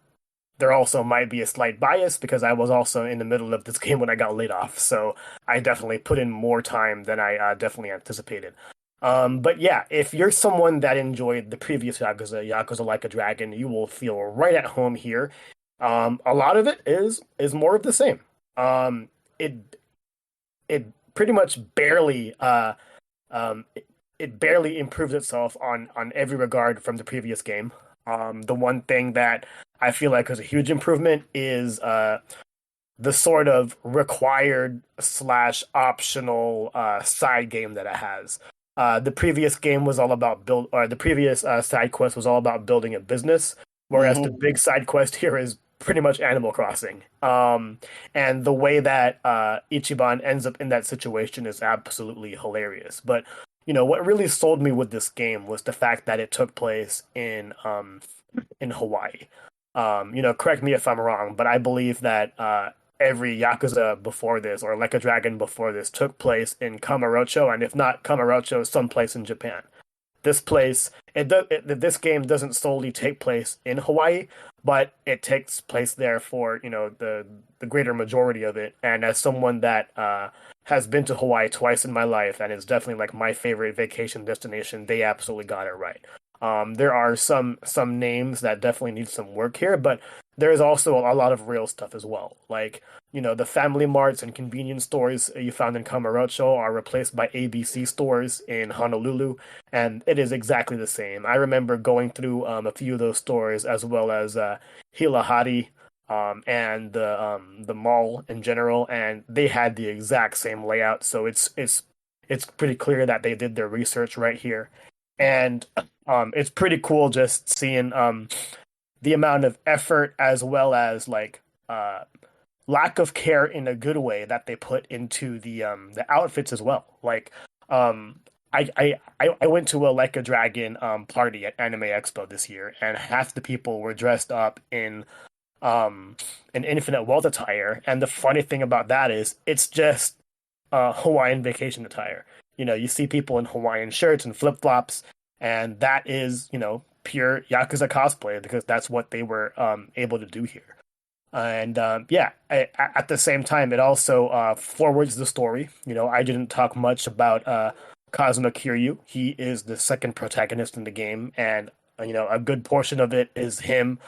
Speaker 3: there also might be a slight bias because I was also in the middle of this game when I got laid off, so I definitely put in more time than I definitely anticipated. But yeah, if you're someone that enjoyed the previous Yakuza Like a Dragon, you will feel right at home here. A lot of it is more of the same. It it pretty much barely um, it, it barely improves itself on every regard from the previous game. The one thing that I feel like is a huge improvement is the sort of required slash optional side game that it has. The previous game was all about build, or the previous side quest was all about building a business, whereas the
Speaker 2: Hmm.
Speaker 3: big side quest here is pretty much Animal Crossing. And the way that Ichiban ends up in that situation is absolutely hilarious. But what really sold me with this game was the fact that it took place in Hawaii. Correct me if I'm wrong, but I believe that every Yakuza before this or Like a Dragon before this took place in Kamurocho, and if not Kamurocho, someplace in Japan. This place, this game doesn't solely take place in Hawaii, but it takes place there for the greater majority of it. And as someone that has been to Hawaii twice in my life, and is definitely like my favorite vacation destination, they absolutely got it right. There are some names that definitely need some work here, but there's also a lot of real stuff as well. Like, the family marts and convenience stores you found in Kamurocho are replaced by ABC stores in Honolulu, and it is exactly the same. I remember going through a few of those stores, as well as Hilahari, and the mall in general, and they had the exact same layout. So it's pretty clear that they did their research right here, and it's pretty cool just seeing the amount of effort, as well as like lack of care in a good way, that they put into the outfits as well. Like I went to a Like a Dragon party at Anime Expo this year, and half the people were dressed up in Infinite Wealth attire. And the funny thing about that is it's just Hawaiian vacation attire. You see people in Hawaiian shirts and flip flops, and that is pure Yakuza cosplay, because that's what they were able to do here. And yeah, at the same time, it also forwards the story. I didn't talk much about Kazuma Kiryu. He is the second protagonist in the game, and a good portion of it is him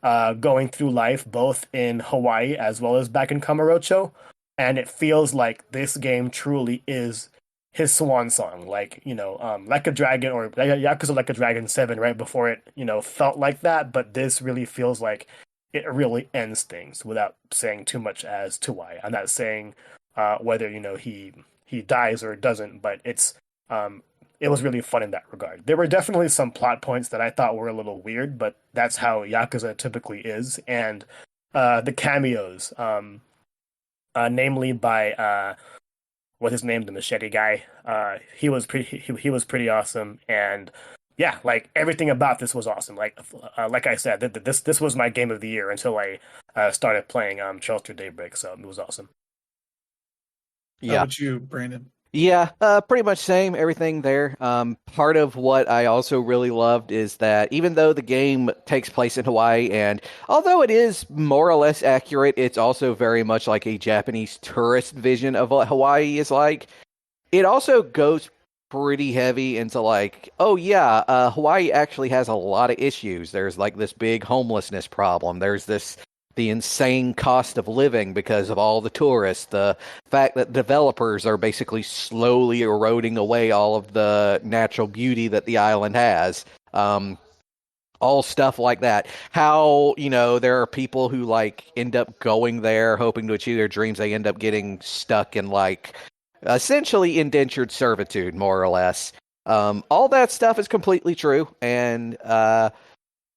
Speaker 3: going through life both in Hawaii as well as back in Kamurocho. And it feels like this game truly is his swan song. Like a Dragon, or Yakuza Like a Dragon 7 right before it, felt like that, but this really feels like it really ends things, without saying too much as to why. I'm not saying whether he dies or doesn't, but it was really fun in that regard. There were definitely some plot points that I thought were a little weird, but that's how Yakuza typically is. And the cameos, namely by what's his name, the machete guy. He was pretty awesome, and yeah, like everything about this was awesome. Like I said, this was my game of the year until I started playing Charleston Daybreak, so it was awesome.
Speaker 1: How about you, Brandon?
Speaker 2: Yeah, pretty much same, everything there. Part of what I also really loved is that even though the game takes place in Hawaii, and although it is more or less accurate, it's also very much like a Japanese tourist vision of what Hawaii is like. It also goes pretty heavy into like, oh yeah, Hawaii actually has a lot of issues. There's like this big homelessness problem. There's the insane cost of living because of all the tourists, the fact that developers are basically slowly eroding away all of the natural beauty that the island has. All stuff like that. How, there are people who like end up going there hoping to achieve their dreams. They end up getting stuck in like essentially indentured servitude, more or less. All that stuff is completely true. And,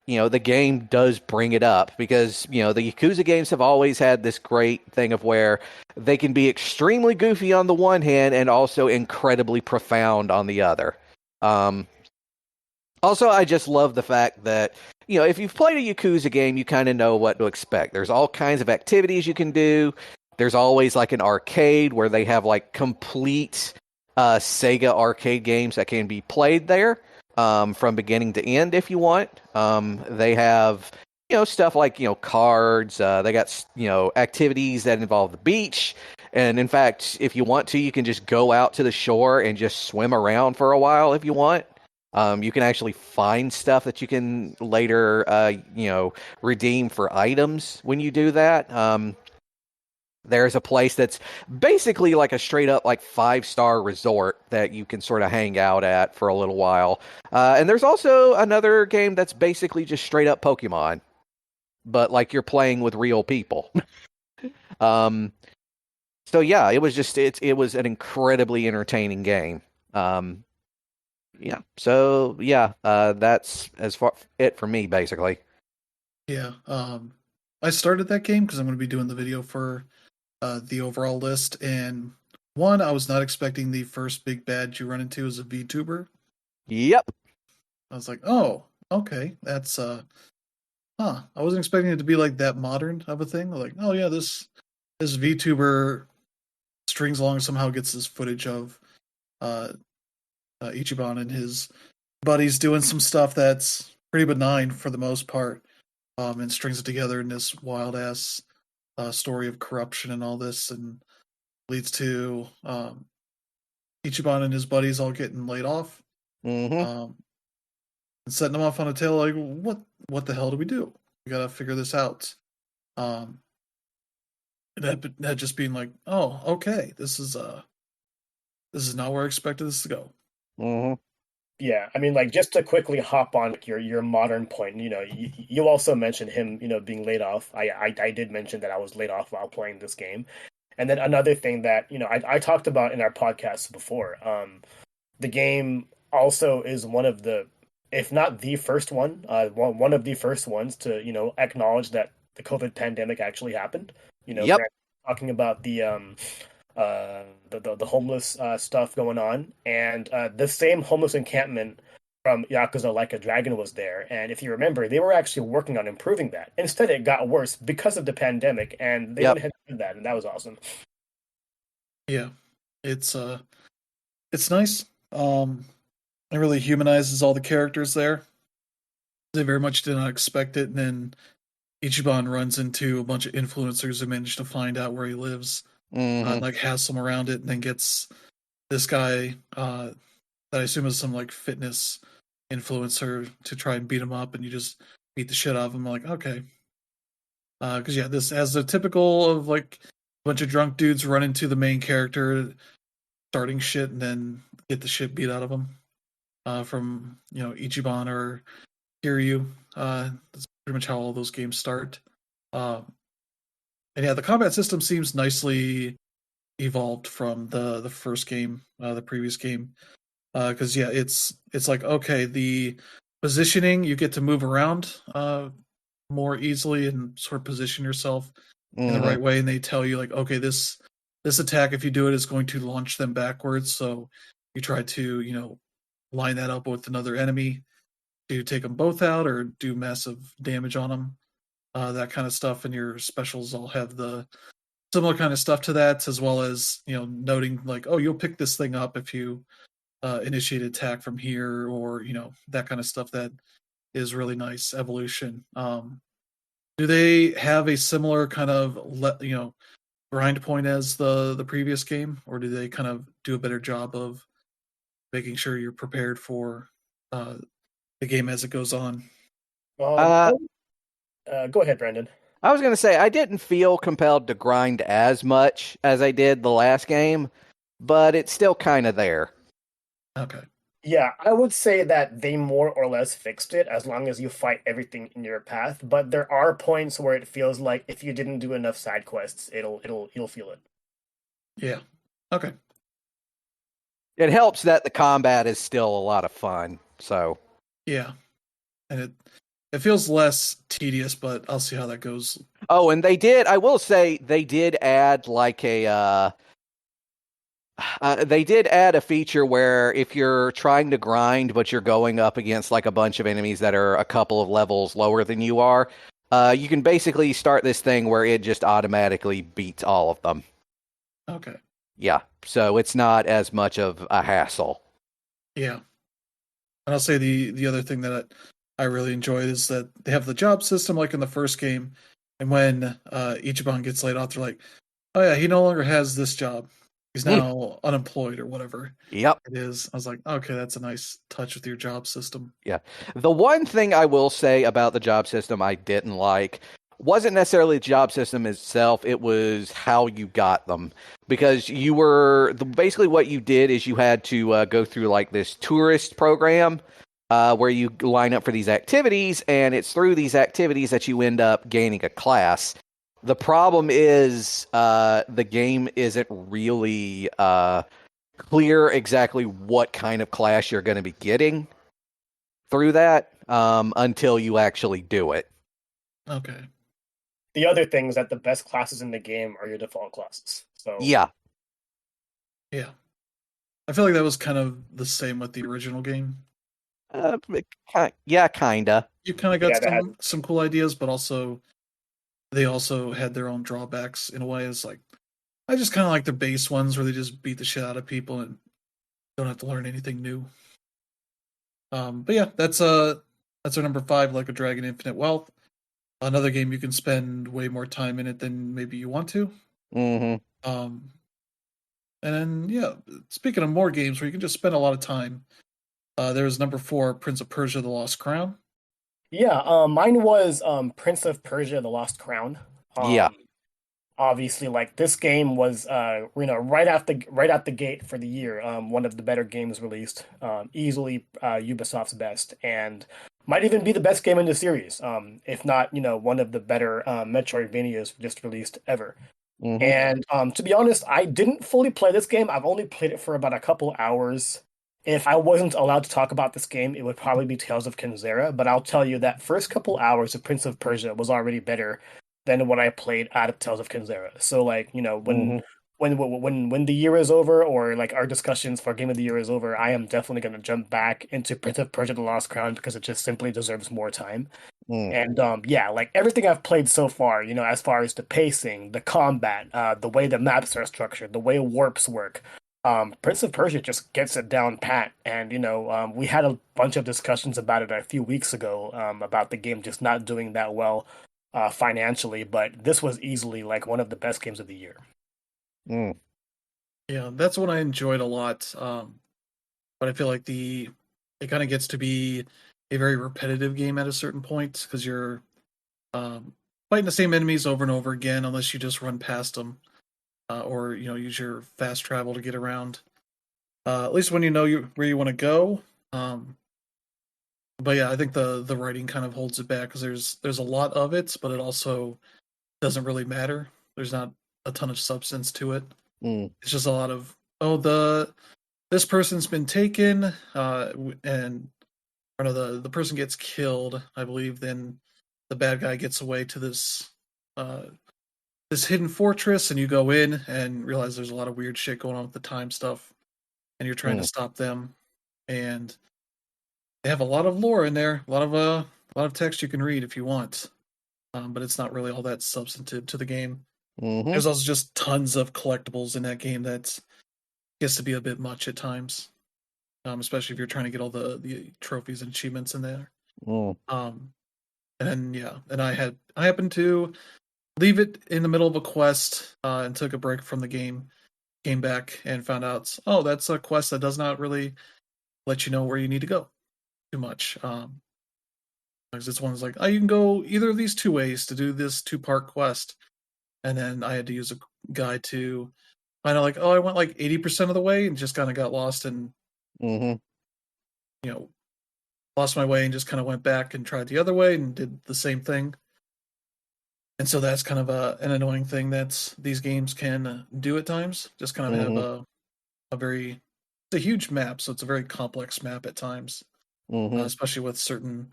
Speaker 2: the game does bring it up because, the Yakuza games have always had this great thing of where they can be extremely goofy on the one hand and also incredibly profound on the other. Also, I just love the fact that, if you've played a Yakuza game, you kind of know what to expect. There's all kinds of activities you can do. There's always like an arcade where they have like complete Sega arcade games that can be played there. From beginning to end if you want. They have, stuff like, cards. They got, activities that involve the beach. And in fact, if you want to, you can just go out to the shore and just swim around for a while if you want. You can actually find stuff that you can later, redeem for items when you do that. There's a place that's basically like a straight up like 5-star resort that you can sort of hang out at for a little while. And there's also another game that's basically just straight up Pokemon, but like you're playing with real people. So yeah, it was an incredibly entertaining game. Yeah. So yeah, that's as far it for me basically.
Speaker 1: Yeah. I started that game because I'm going to be doing the video for the overall list, and one, I was not expecting the first big bad you run into as a VTuber.
Speaker 2: Yep.
Speaker 1: I was like, oh, okay, that's I wasn't expecting it to be like that modern of a thing. Like, oh yeah, this his VTuber strings along, somehow gets this footage of uh, Ichiban and his buddies doing some stuff that's pretty benign for the most part, and strings it together in this wild ass story of corruption and all this, and leads to Ichiban and his buddies all getting laid off, and setting them off on a tail like, what the hell do we do? We gotta figure this out. And that just being like, oh, okay, this is not where I expected this to go.
Speaker 3: Yeah, I mean, like, just to quickly hop on your modern point, you also mentioned him, being laid off. I did mention that I was laid off while playing this game. And then another thing that, I talked about in our podcast before, the game also is one of the, if not the first one of the first ones to, acknowledge that the COVID pandemic actually happened.
Speaker 2: Yep.
Speaker 3: Talking about the homeless stuff going on, and the same homeless encampment from Yakuza Like a Dragon was there. And if you remember, they were actually working on improving that. Instead, it got worse because of the pandemic, and they went ahead and did that, and that was awesome.
Speaker 1: Yeah, it's nice. It really humanizes all the characters there. They very much did not expect it, and then Ichiban runs into a bunch of influencers who manage to find out where he lives. Like has them around it, and then gets this guy that I assume is some like fitness influencer to try and beat him up, and you just beat the shit out of him. Like, okay, because this has the typical of like a bunch of drunk dudes run into the main character, starting shit, and then get the shit beat out of them from Ichiban or Kiryu. That's pretty much how all those games start. And yeah, the combat system seems nicely evolved from the first game, the previous game. Because it's like, okay, the positioning, you get to move around more easily and sort of position yourself in the right way, and they tell you like, okay, this attack, if you do it, is going to launch them backwards. So you try to line that up with another enemy to take them both out or do massive damage on them. That kind of stuff, and your specials all have the similar kind of stuff to that, as well as noting like, oh, you'll pick this thing up if you initiate attack from here, or that kind of stuff. That is really nice evolution. Do they have a similar kind of grind point as the previous game, or do they kind of do a better job of making sure you're prepared for the game as it goes on?
Speaker 3: Go ahead, Brandon.
Speaker 2: I was going to say, I didn't feel compelled to grind as much as I did the last game, but it's still kind of there.
Speaker 1: Okay.
Speaker 3: Yeah, I would say that they more or less fixed it as long as you fight everything in your path, but there are points where it feels like if you didn't do enough side quests, you'll feel it.
Speaker 1: Yeah. Okay.
Speaker 2: It helps that the combat is still a lot of fun, so.
Speaker 1: Yeah. And it feels less tedious, but I'll see how that goes.
Speaker 2: Oh, and I will say, they did add like they did add a feature where if you're trying to grind, but you're going up against like a bunch of enemies that are a couple of levels lower than you are, you can basically start this thing where it just automatically beats all of them.
Speaker 1: Okay.
Speaker 2: Yeah, so it's not as much of a hassle.
Speaker 1: Yeah. And I'll say the other thing that I really enjoyed is that they have the job system like in the first game, and when Ichiban gets laid off, they're like, oh yeah, he no longer has this job. He's now unemployed or whatever.
Speaker 2: Yep.
Speaker 1: It is. I was like, okay, that's a nice touch with your job system.
Speaker 2: Yeah. The one thing I will say about the job system I didn't like wasn't necessarily the job system itself, it was how you got them. Because basically what you did is you had to go through like this tourist program where you line up for these activities, and it's through these activities that you end up gaining a class. The problem is the game isn't really clear exactly what kind of class you're going to be getting through that until you actually do it.
Speaker 1: Okay.
Speaker 3: The other thing is that the best classes in the game are your default classes. So
Speaker 2: Yeah.
Speaker 1: Yeah. I feel like that was kind of the same with the original game.
Speaker 2: Yeah, kinda.
Speaker 1: You kind of got some cool ideas, but also they also had their own drawbacks in a way. It's like I just kind of like the base ones where they just beat the shit out of people and don't have to learn anything new. But yeah, that's our number 5, Like a Dragon Infinite Wealth. Another game you can spend way more time in it than maybe you want to.
Speaker 2: Mm-hmm.
Speaker 1: And then yeah, speaking of more games where you can just spend a lot of time, there's number 4, Prince of Persia: The Lost Crown.
Speaker 3: Yeah, mine was Prince of Persia: The Lost Crown.
Speaker 2: Yeah.
Speaker 3: Obviously, like this game was right out the gate for the year, one of the better games released, easily Ubisoft's best, and might even be the best game in the series, if not, one of the better Metroidvanias just released ever.
Speaker 2: Mm-hmm.
Speaker 3: And to be honest, I didn't fully play this game. I've only played it for about a couple hours. If I wasn't allowed to talk about this game, it would probably be Tales of Kenzera. But I'll tell you that first couple hours of Prince of Persia was already better than what I played out of Tales of Kenzera. So like,
Speaker 2: Mm-hmm.
Speaker 3: when the year is over, or like our discussions for Game of the Year is over, I am definitely going to jump back into Prince of Persia: The Lost Crown because it just simply deserves more time.
Speaker 2: Mm.
Speaker 3: And yeah, like everything I've played so far, as far as the pacing, the combat, the way the maps are structured, the way warps work, Prince of Persia just gets it down pat. And we had a bunch of discussions about it a few weeks ago, about the game just not doing that well financially, but this was easily like one of the best games of the year.
Speaker 2: Mm.
Speaker 1: Yeah, that's what I enjoyed a lot. But I feel like it kind of gets to be a very repetitive game at a certain point because you're um, fighting the same enemies over and over again, unless you just run past them, or use your fast travel to get around. At least when you know where you want to go. But yeah, I think the writing kind of holds it back because there's a lot of it, but it also doesn't really matter. There's not a ton of substance to it.
Speaker 2: Mm.
Speaker 1: It's just a lot of this person's been taken, and or no, the person gets killed, I believe. Then the bad guy gets away to uh, this hidden fortress, and you go in and realize there's a lot of weird shit going on with the time stuff, and you're trying to
Speaker 2: Mm.
Speaker 1: stop them. And they have a lot of lore in there, a lot of text you can read if you want, but it's not really all that substantive to the game.
Speaker 2: Mm-hmm.
Speaker 1: There's also just tons of collectibles in that game that gets to be a bit much at times, especially if you're trying to get all the trophies and achievements in there.
Speaker 2: Mm.
Speaker 1: Um, and then yeah, and I happened to leave it in the middle of a quest, and took a break from the game, came back and found out, oh, that's a quest that does not really let you know where you need to go too much. Because it's one's like, oh, you can go either of these two ways to do this 2-part quest, and then I had to use a guide to find out like, oh, I went like 80% of the way and just kind of got lost and
Speaker 2: Mm-hmm.
Speaker 1: you know lost my way and just kind of went back and tried the other way and did the same thing. And so that's kind of an annoying thing that these games can do at times. Just kind of have
Speaker 2: Mm-hmm.
Speaker 1: it's a huge map, so it's a very complex map at times,
Speaker 2: Mm-hmm.
Speaker 1: especially with certain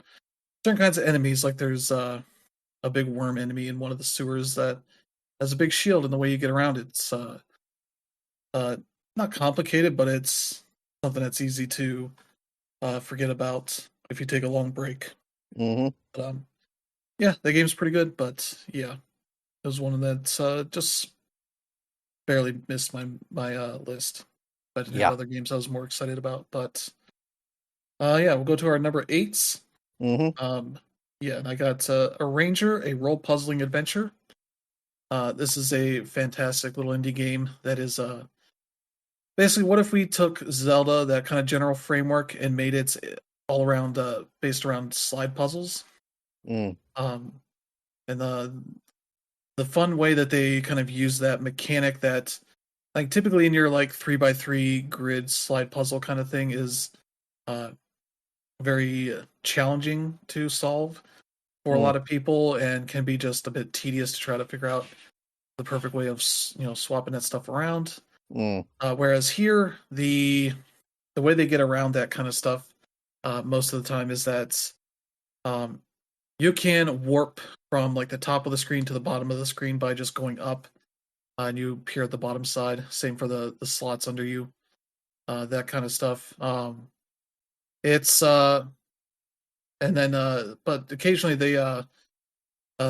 Speaker 1: kinds of enemies. Like there's a big worm enemy in one of the sewers that has a big shield, and the way you get around it's uh, not complicated, but it's something that's easy to forget about if you take a long break.
Speaker 2: Mm-hmm.
Speaker 1: But, yeah, the game's pretty good, but yeah, it was one that just barely missed my list. I didn't have
Speaker 2: Yeah.
Speaker 1: other games I was more excited about, but yeah, we'll go to our number 8s.
Speaker 2: Mm-hmm.
Speaker 1: Yeah, and I got a Ranger, a role puzzling adventure. This is a fantastic little indie game that is basically, what if we took Zelda, that kind of general framework, and made it all around based around slide puzzles.
Speaker 2: Mm.
Speaker 1: Um, and the fun way that they kind of use that mechanic that like typically in your like 3x3 grid slide puzzle kind of thing is uh very challenging to solve for a
Speaker 2: Mm.
Speaker 1: lot of people and can be just a bit tedious to try to figure out the perfect way of swapping that stuff around.
Speaker 2: Mm.
Speaker 1: Whereas here the way they get around that kind of stuff most of the time is that um, you can warp from like the top of the screen to the bottom of the screen by just going up, and you appear at the bottom side. Same for the slots under you, that kind of stuff. It's and then but occasionally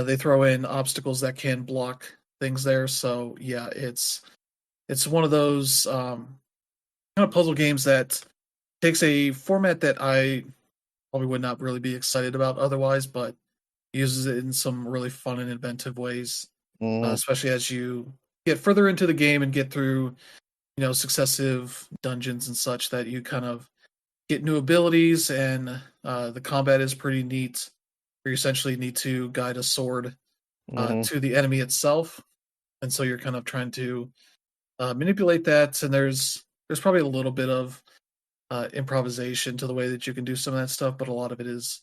Speaker 1: they throw in obstacles that can block things there. So yeah, it's one of those kind of puzzle games that takes a format that I probably would not really be excited about otherwise, but uses it in some really fun and inventive ways, especially as you get further into the game and get through, successive dungeons and such, that you kind of get new abilities, and the combat is pretty neat. Where you essentially need to guide a sword to the enemy itself, and so you're kind of trying to manipulate that. And there's probably a little bit of improvisation to the way that you can do some of that stuff, but a lot of it is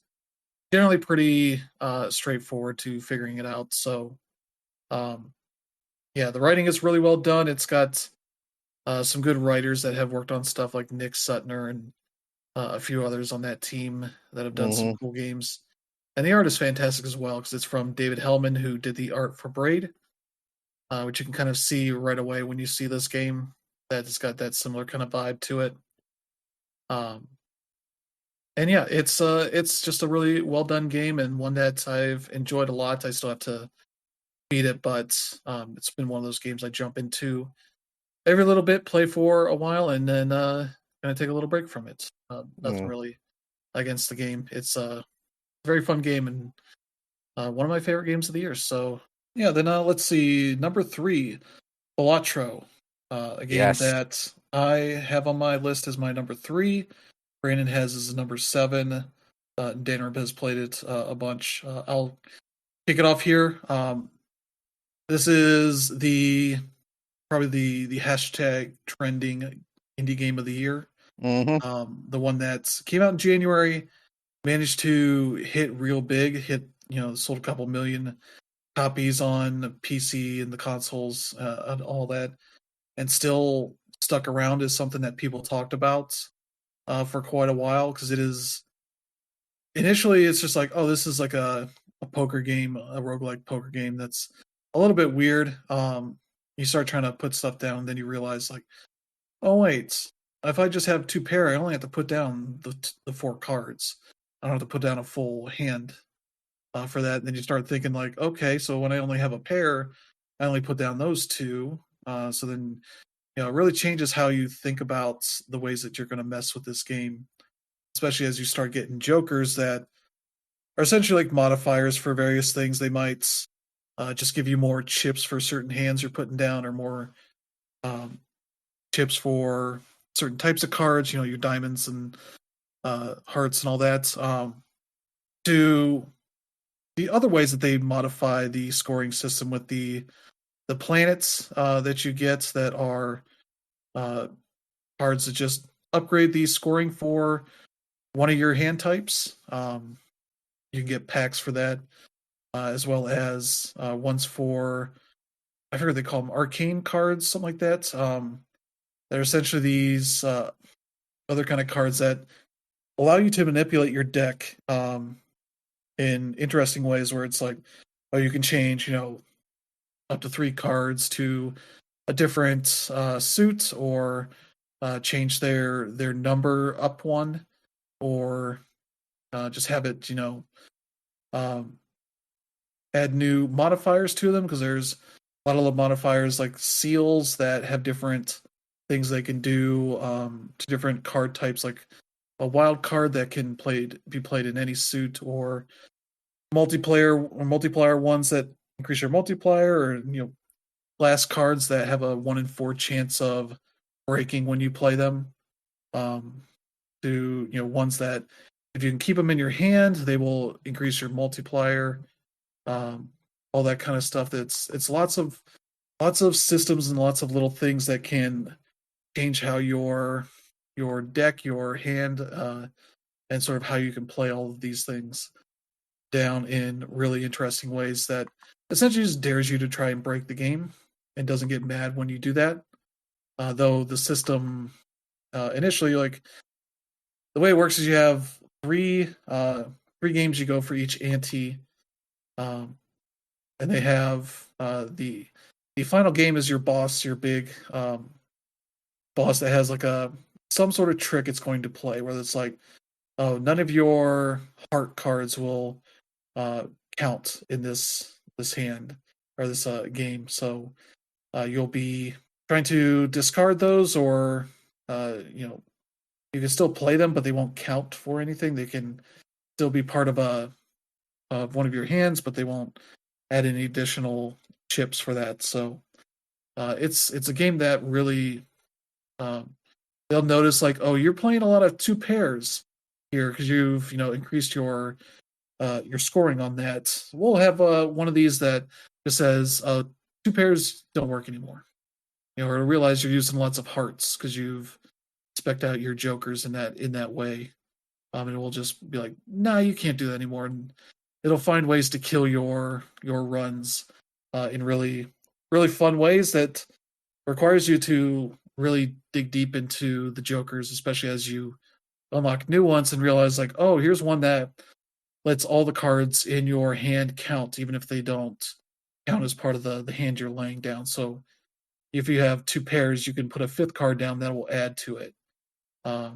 Speaker 1: generally pretty straightforward to figuring it out. So, um, yeah, the writing is really well done. It's got some good writers that have worked on stuff like Nick Sutner and a few others on that team that have done some cool games. And the art is fantastic as well, because it's from David Hellman, who did the art for Braid, which you can kind of see right away when you see this game, that it's got that similar kind of vibe to it. And yeah, it's just a really well done game, and one that I've enjoyed a lot. I still have to beat it, but it's been one of those games I jump into every little bit, play for a while, and then kind of take a little break from it. Nothing really against the game. It's a very fun game, and one of my favorite games of the year. So yeah, then let's see, number 3, Balatro, a game that I have on my list as my number 3. Brandon has as number 7. Danner has played it a bunch. I'll kick it off here. This is probably the hashtag trending indie game of the year. The one that came out in January, managed to hit real big, sold a couple million copies on PC and the consoles and all that, and still stuck around as something that people talked about for quite a while, because it is initially, it's just like, oh, this is like a poker game, a roguelike poker game that's a little bit weird. You start trying to put stuff down, then you realize, like, oh wait, if I just have 2 pair, I only have to put down the 4 cards. I don't have to put down a full hand for that. And then you start thinking, like, okay, so when I only have a pair, I only put down those 2. So then, it really changes how you think about the ways that you're going to mess with this game, especially as you start getting jokers that are essentially like modifiers for various things. They might just give you more chips for certain hands you're putting down, or more chips for certain types of cards, your diamonds and hearts and all that. To the other ways that they modify the scoring system with the planets that you get, that are cards that just upgrade the scoring for one of your hand types. You can get packs for that, as well as ones for, I forget what they call them, arcane cards, something like that. They're essentially these other kind of cards that allow you to manipulate your deck in interesting ways, where it's like, oh, you can change, up to 3 cards to a different suit, or change their number up 1, or just have it, add new modifiers to them, because there's a lot of modifiers like seals that have different things they can do to different card types, like a wild card that can be played in any suit, or multiplier ones that increase your multiplier, or glass cards that have a 1 in 4 chance of breaking when you play them. To ones that, if you can keep them in your hand, they will increase your multiplier. All that kind of stuff. It's lots of systems and lots of little things that can change how your deck, your hand, and sort of how you can play all of these things down in really interesting ways, that essentially just dares you to try and break the game, and doesn't get mad when you do that. Though the system initially, like, the way it works is you have 3 games you go for each ante, and they have the final game is your boss, your big boss that has like some sort of trick it's going to play, whether it's like, oh, none of your heart cards will count in this hand or this game. So you'll be trying to discard those, or you can still play them, but they won't count for anything. They can still be part of one of your hands, but they won't add any additional chips for that. So it's a game that really they'll notice, like, oh, you're playing a lot of 2 pairs here because you've increased your scoring on that. We'll have one of these that just says 2 pairs don't work anymore. Or realize you're using lots of hearts because you've spec'd out your jokers in that way. And it will just be like, nah, you can't do that anymore. And it'll find ways to kill your runs in really, really fun ways that requires you to really dig deep into the jokers, especially as you unlock new ones and realize, like, oh, here's one that lets all the cards in your hand count, even if they don't count as part of the hand you're laying down. So if you have 2 pairs, you can put a 5th card down that will add to it. I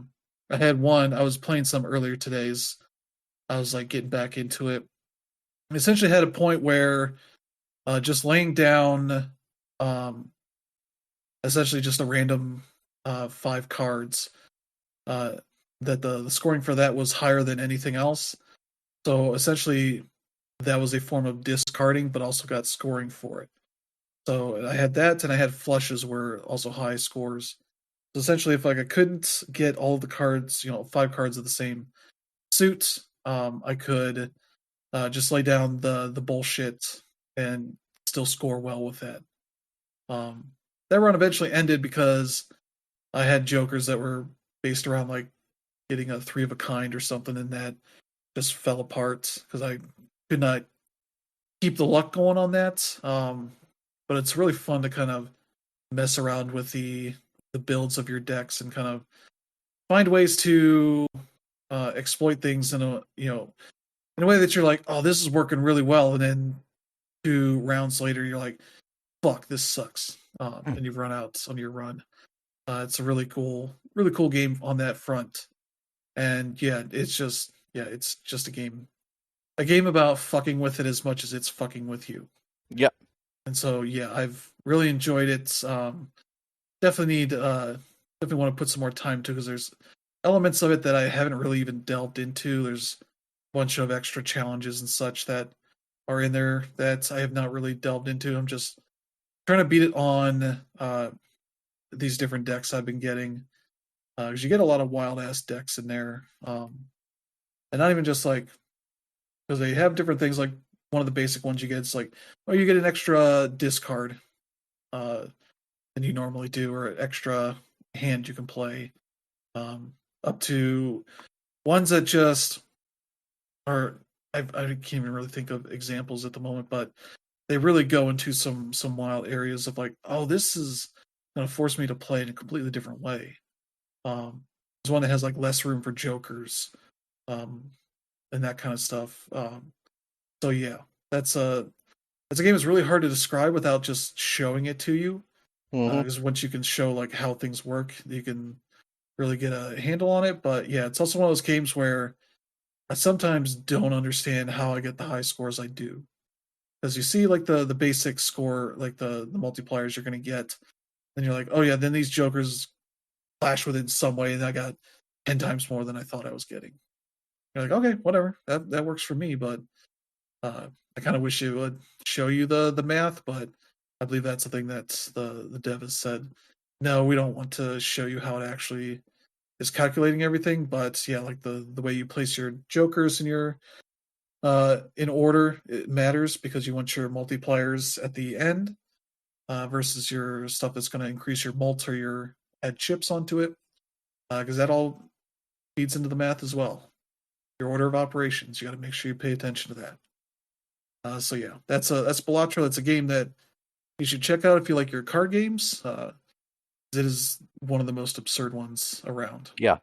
Speaker 1: had one, I was playing some earlier today's. I was like getting back into it. I essentially had a point where just laying down essentially just a random 5 cards, that the scoring for that was higher than anything else. So essentially that was a form of discarding, but also got scoring for it. So I had that, and I had flushes were also high scores. So essentially, if I couldn't get all of the cards, 5 cards of the same suit, I could just lay down the bullshit and still score well with that. That run eventually ended because I had jokers that were based around like getting a 3 of a kind or something, and that just fell apart because I could not keep the luck going on that. But it's really fun to kind of mess around with the builds of your decks and kind of find ways to exploit things in a way that you're like, oh, this is working really well, and then 2 rounds later you're like, fuck, this sucks, and you've run out on your run. It's a really cool game on that front, and it's just a game about fucking with it as much as it's fucking with you.
Speaker 2: Yep.
Speaker 1: And so I've really enjoyed it. Definitely want to put some more time to, because there's elements of it that I haven't really even delved into. There's a bunch of extra challenges and such that are in there that I have not really delved into. I'm just trying to beat it on these different decks I've been getting, because you get a lot of wild ass decks in there, and not even just like, because they have different things. Like one of the basic ones you get is like, oh, you get an extra discard than you normally do, or an extra hand you can play, up to ones that just are, I can't even really think of examples at the moment, but they really go into some wild areas of like, oh, this is going to force me to play in a completely different way. There's one that has like less room for jokers, and that kind of stuff. So that's a game that's really hard to describe without just showing it to you. Because once you can show like how things work, you can really get a handle on it. But it's also one of those games where I sometimes don't understand how I get the high scores I do. Because you see like the basic score, like the multipliers you're going to get, and you're like, oh yeah, then these jokers clash with it in some way, and I got 10 times more than I thought I was getting. You're like, okay, whatever, that works for me, but I kind of wish it would show you the math, but I believe that's the thing that the dev has said. No, we don't want to show you how it actually is calculating everything, but like the way you place your jokers in your in order, it matters, because you want your multipliers at the end versus your stuff that's going to increase your mult or your add chips onto it, because that all feeds into the math as well. Your order of operations, you got to make sure you pay attention to that. So that's Balatro. That's a game that you should check out if you like your card games. It is one of the most absurd ones around.
Speaker 2: Yeah.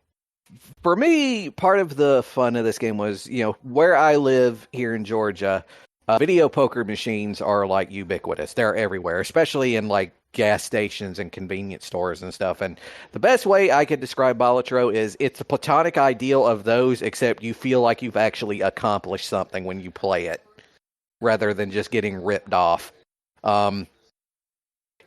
Speaker 2: For me, part of the fun of this game was, where I live here in Georgia, video poker machines are like ubiquitous. They're everywhere, especially in like gas stations and convenience stores and stuff. And the best way I could describe Balatro is it's a platonic ideal of those, except you feel like you've actually accomplished something when you play it. rather than just getting ripped off.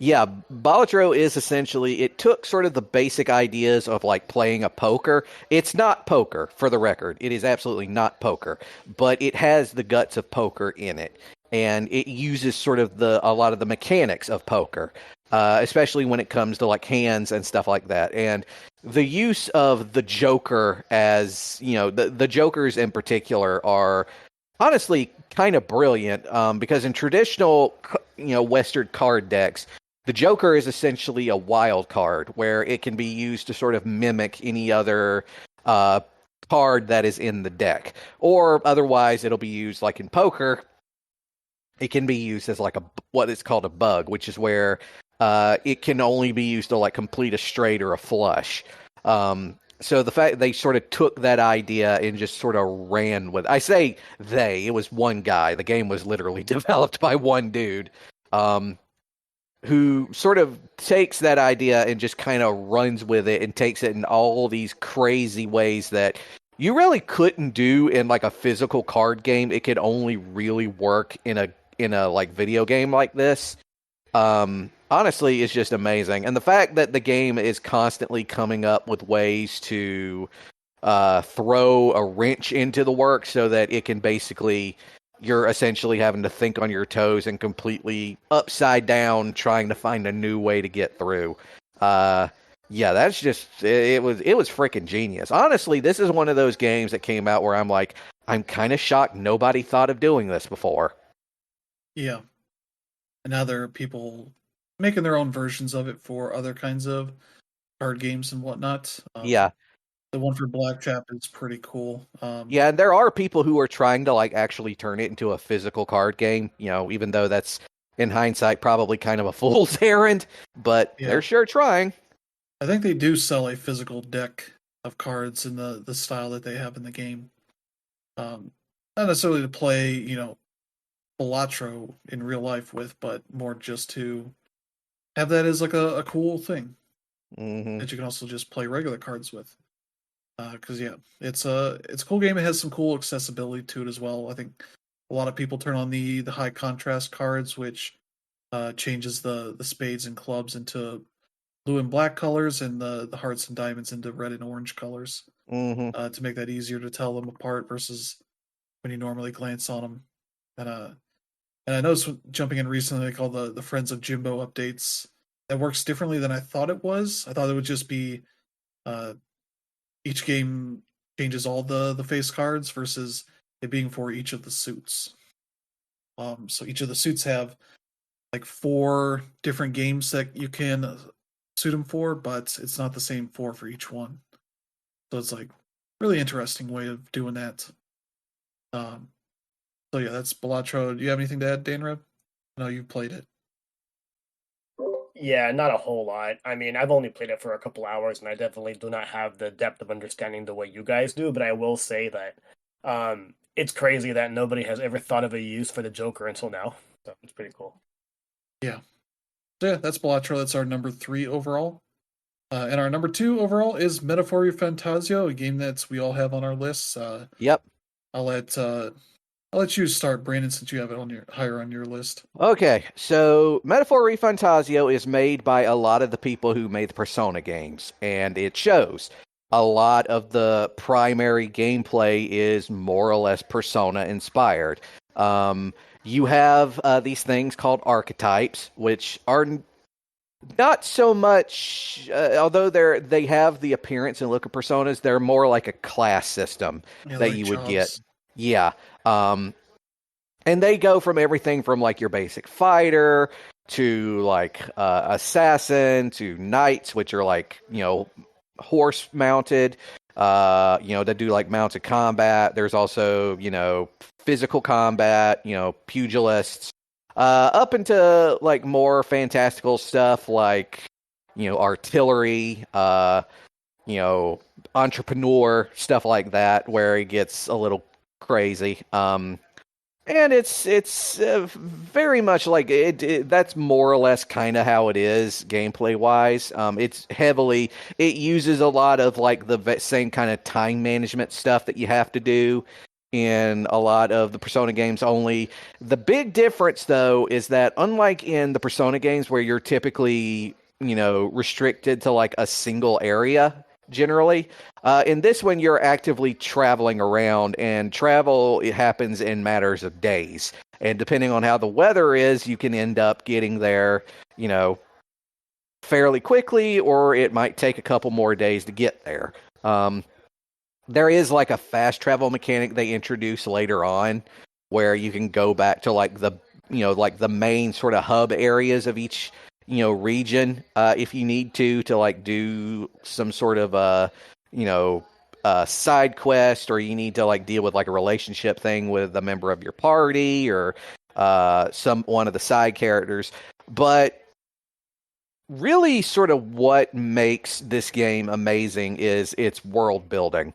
Speaker 2: Yeah, Balatro is essentially, it took sort of the basic ideas of like playing a poker. It's not poker, for the record. It is absolutely not poker, but it has the guts of poker in it. And it uses sort of a lot of the mechanics of poker, especially when it comes to like hands and stuff like that. And the use of the Joker as, the Jokers in particular are honestly kind of brilliant, because in traditional, Western card decks, the Joker is essentially a wild card where it can be used to sort of mimic any other card that is in the deck. Or otherwise, it'll be used like in poker. It can be used as like what is called a bug, which is where it can only be used to like complete a straight or a flush. So the fact they sort of took that idea and just sort of ran with it. I say it was one guy. The game was literally developed by one dude. Who sort of takes that idea and just kind of runs with it and takes it in all these crazy ways that you really couldn't do in like a physical card game. It could only really work in a like video game like this. Honestly, it's just amazing. And the fact that the game is constantly coming up with ways to throw a wrench into the work so that it can basically, you're essentially having to think on your toes and completely upside down trying to find a new way to get through. Yeah, that's just, it was freaking genius. Honestly, this is one of those games that came out where I'm like, I'm kind of shocked nobody thought of doing this before.
Speaker 1: Yeah. And now there are people making their own versions of it for other kinds of card games and whatnot.
Speaker 2: Yeah.
Speaker 1: The one for Blackjack is pretty cool.
Speaker 2: Yeah, and there are people who are trying to like actually turn it into a physical card game, even though that's in hindsight probably kind of a fool's errand, but they're sure trying.
Speaker 1: I think they do sell a physical deck of cards in the style that they have in the game. Not necessarily to play, Balatro in real life with, but more just to have that as like a cool thing that you can also just play regular cards with. Because it's a cool game. It has some cool accessibility to it as well. I think a lot of people turn on the high contrast cards, which changes the spades and clubs into blue and black colors, and the hearts and diamonds into red and orange colors, to make that easier to tell them apart versus when you normally glance on them. And I noticed jumping in recently, they call the Friends of Jimbo updates. That works differently than I thought it was. I thought it would just be each game changes all the face cards versus it being for each of the suits. So each of the suits have like 4 different games that you can suit them for, but it's not the same 4 for each one. So it's like really interesting way of doing that. So yeah, that's Balatro. Do you have anything to add, Danreb? No, you've played it.
Speaker 3: Yeah, not a whole lot. I mean, I've only played it for a couple hours, and I definitely do not have the depth of understanding the way you guys do, but I will say that it's crazy that nobody has ever thought of a use for the Joker until now. So it's pretty cool.
Speaker 1: Yeah. So yeah, that's Balatro. That's our number 3 overall. And our number 2 overall is Metaphor Fantasio, a game that we all have on our lists.
Speaker 2: Yep.
Speaker 1: I'll let you start, Brandon, since you have it higher on your list.
Speaker 2: Okay, so Metaphor Fantasio is made by a lot of the people who made the Persona games, and it shows. A lot of the primary gameplay is more or less Persona inspired. You have these things called archetypes, which are not so much, although they have the appearance and look of Personas, they're more like a class system that like you would get. Yeah. And they go from everything from like your basic fighter to like assassin to knights, which are like, horse mounted, that do like mounted combat. There's also, physical combat, pugilists, up into like more fantastical stuff like, artillery, entrepreneur, stuff like that, where it gets a little crazy. And it's very much like it. That's more or less kind of how it is gameplay wise. It uses a lot of like the same kind of time management stuff that you have to do in a lot of the Persona games. Only the big difference, though, is that unlike in the Persona games where you're typically, restricted to like a single area generally, in this one you're actively traveling around, and travel, it happens in matters of days. And depending on how the weather is, you can end up getting there, fairly quickly, or it might take a couple more days to get there. There is like a fast travel mechanic they introduce later on where you can go back to like the main sort of hub areas of each, region, if you need to like do some sort of, side quest, or you need to like deal with like a relationship thing with a member of your party, or one of the side characters. But really sort of what makes this game amazing is its world building.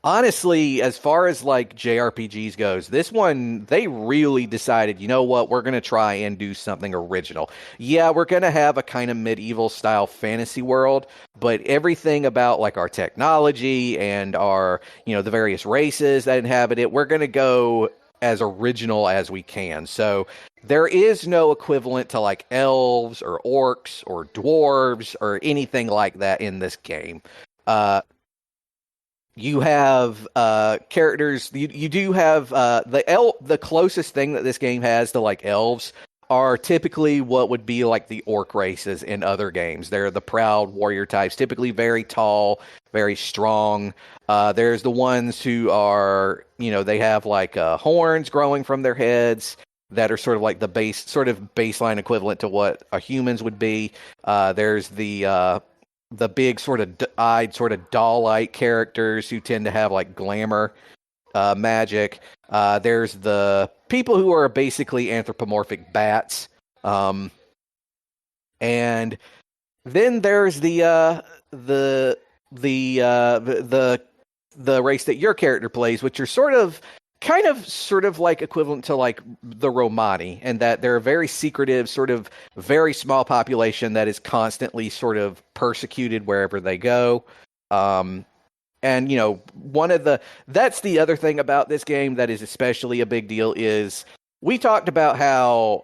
Speaker 2: Honestly, as far as like JRPGs goes, this one, they really decided, you know what, we're going to try and do something original. Yeah, we're going to have a kind of medieval style fantasy world, but everything about like our technology and our, the various races that inhabit it, we're going to go as original as we can. So there is no equivalent to like elves or orcs or dwarves or anything like that in this game. You have characters. You do have the closest thing that this game has to like elves are typically what would be like the orc races in other games. They're the proud warrior types, typically very tall, very strong. There's the ones who are, they have like horns growing from their heads that are sort of like the baseline equivalent to what humans would be. There's the big sort of eyed, sort of doll-like characters who tend to have like glamour magic. There's the people who are basically anthropomorphic bats. And then there's the race that your character plays, which are sort of like equivalent to like the Romani, and that they're a very secretive, sort of very small population that is constantly sort of persecuted wherever they go. And that's the other thing about this game that is especially a big deal is we talked about how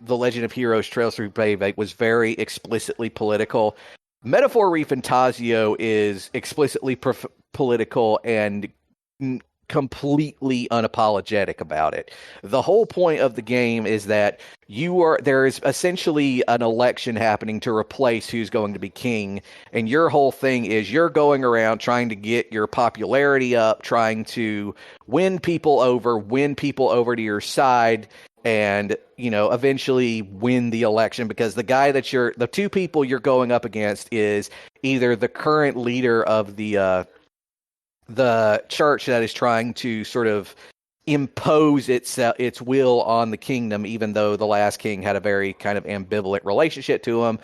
Speaker 2: The Legend of Heroes Trails Through Pavek was very explicitly political. Metaphor Refantasio is explicitly political and completely unapologetic about it. The whole point of the game is that there is essentially an election happening to replace who's going to be king, and your whole thing is you're going around trying to get your popularity up, trying to win people over to your side, and eventually win the election, because the two people you're going up against is either the current leader of the church that is trying to sort of impose its will on the kingdom, even though the last king had a very kind of ambivalent relationship to him.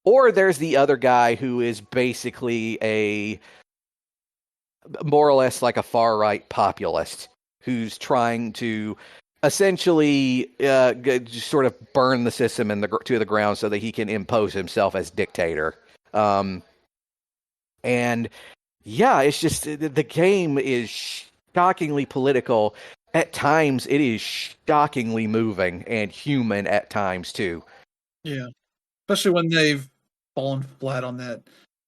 Speaker 2: Or there's the other guy who is basically a more or less like a far-right populist who's trying to essentially just sort of burn the system to the ground so that he can impose himself as dictator. And yeah, it's just the game is shockingly political. At times, it is shockingly moving and human at times, too.
Speaker 1: Yeah, especially when they've fallen flat on that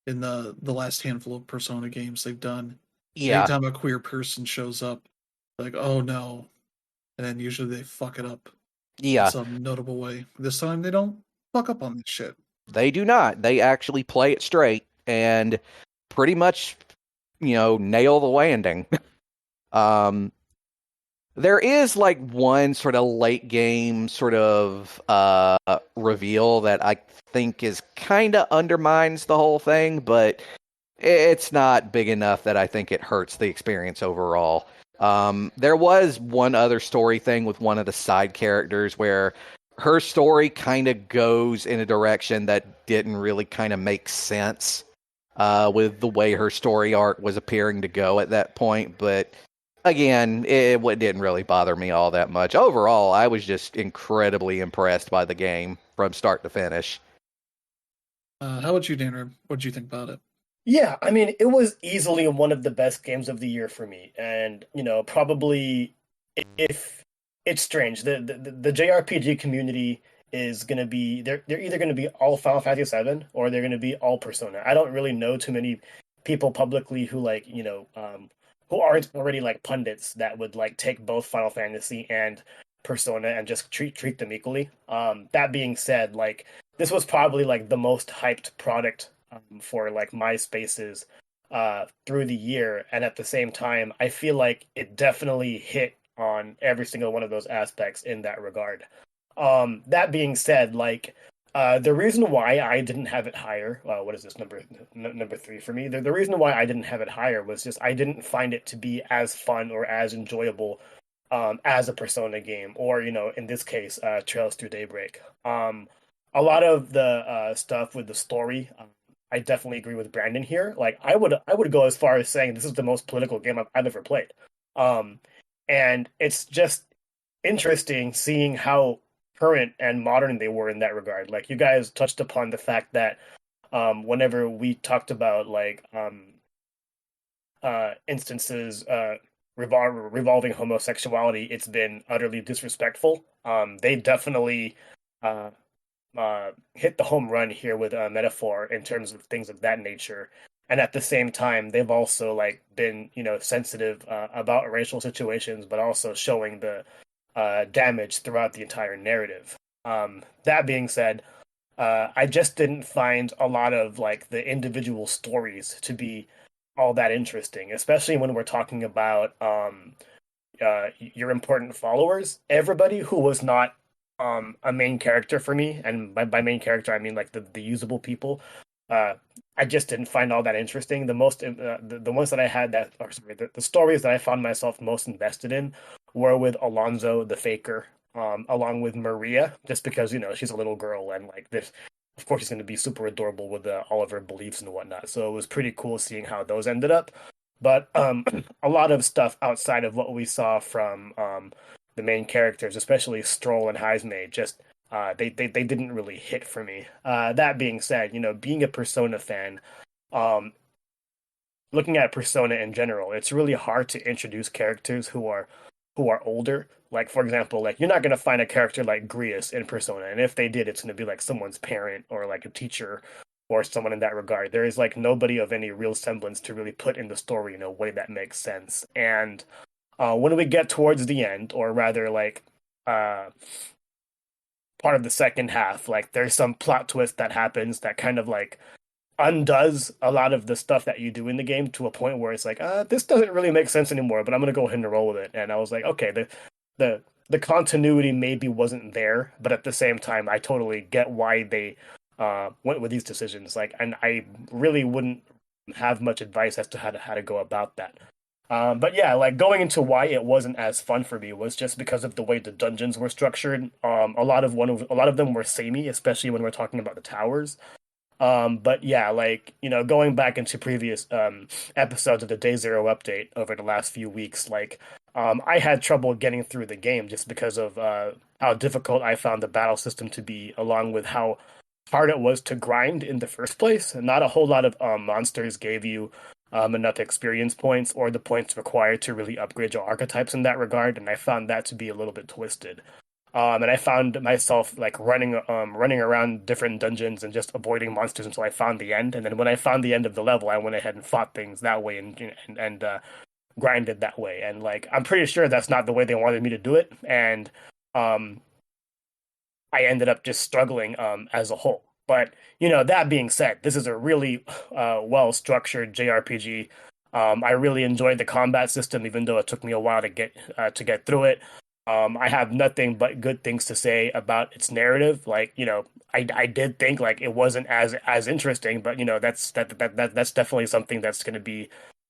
Speaker 1: in the last handful of Persona games they've done.
Speaker 2: Yeah.
Speaker 1: Anytime a queer person shows up, like, oh no. And then usually they fuck it up in some notable way. This time they don't fuck up on this shit.
Speaker 2: They do not. They actually play it straight and pretty much nail the landing. There is like one sort of late game sort of reveal that I think is kind of undermines the whole thing, but it's not big enough that I think it hurts the experience overall. There was one other story thing with one of the side characters where her story kind of goes in a direction that didn't really kind of make sense with the way her story arc was appearing to go at that point. But again, it didn't really bother me all that much. Overall, I was just incredibly impressed by the game from start to finish.
Speaker 1: How about you, Danner? What did you think about it?
Speaker 3: Yeah, I mean, it was easily one of the best games of the year for me, and probably if it's strange, the JRPG community is gonna be they're either gonna be all Final Fantasy VII or they're gonna be all Persona. I don't really know too many people publicly who who aren't already like pundits that would like take both Final Fantasy and Persona and just treat them equally. That being said, like this was probably like the most hyped product for like MySpaces through the year, and at the same time, I feel like it definitely hit on every single one of those aspects in that regard. That being said, like the reason why I didn't have it higher, what is this number three for me? The reason why I didn't have it higher was just I didn't find it to be as fun or as enjoyable as a Persona game, or in this case, Trails Through Daybreak. A lot of the stuff with the story, I definitely agree with Brandon here. Like, I would go as far as saying this is the most political game I've ever played. Um, and it's just interesting seeing how current and modern they were in that regard. Like, you guys touched upon the fact that whenever we talked about like instances revolving homosexuality, it's been utterly disrespectful. They definitely uh, hit the home run here with a metaphor in terms of things of that nature. And at the same time, they've also like been sensitive about racial situations, but also showing the damage throughout the entire narrative. That being said, I just didn't find a lot of like the individual stories to be all that interesting, especially when we're talking about your important followers. Everybody who was not a main character for me, and by main character I mean like the usable people. Uh, I just didn't find all that interesting. The ones that I had that, or sorry, the stories that I found myself most invested in were with Alonzo the Faker, along with Maria, just because she's a little girl and like this. Of course, she's going to be super adorable with all of her beliefs and whatnot. So it was pretty cool seeing how those ended up. But a lot of stuff outside of what we saw from the main characters, especially Stroll and Heismay, just they didn't really hit for me. That being said, being a Persona fan, um, looking at Persona in general, it's really hard to introduce characters who are older. Like for example, like you're not gonna find a character like Grius in Persona, and if they did, it's gonna be like someone's parent or like a teacher or someone in that regard. There is like nobody of any real semblance to really put in the story in a way that makes sense. And when we get towards the end, or rather like uh part of the second half, like there's some plot twist that happens that kind of like undoes a lot of the stuff that you do in the game to a point where it's like, this doesn't really make sense anymore, but I'm gonna go ahead and roll with it. And I was like, okay, the the continuity maybe wasn't there, but at the same time, I totally get why they went with these decisions. Like, and I really wouldn't have much advice as to how to go about that. But yeah, like going into why it wasn't as fun for me was just because of the way the dungeons were structured. A lot of them were samey, especially when we're talking about the towers. But yeah, like, going back into previous episodes of the Day Zero update over the last few weeks, like I had trouble getting through the game just because of how difficult I found the battle system to be, along with how hard it was to grind in the first place. Not a whole lot of monsters gave you enough experience points or the points required to really upgrade your archetypes in that regard, and I found that to be a little bit twisted. And I found myself like running around different dungeons and just avoiding monsters until I found the end. And then when I found the end of the level, I went ahead and fought things that way and grinded that way. And like I'm pretty sure that's not the way they wanted me to do it. And um, I ended up just struggling as a whole. But that being said, this is a really well structured JRPG. I really enjoyed the combat system, even though it took me a while to get through it. I have nothing but good things to say about its narrative. Like, I did think like it wasn't as interesting, but that's definitely something that's going to be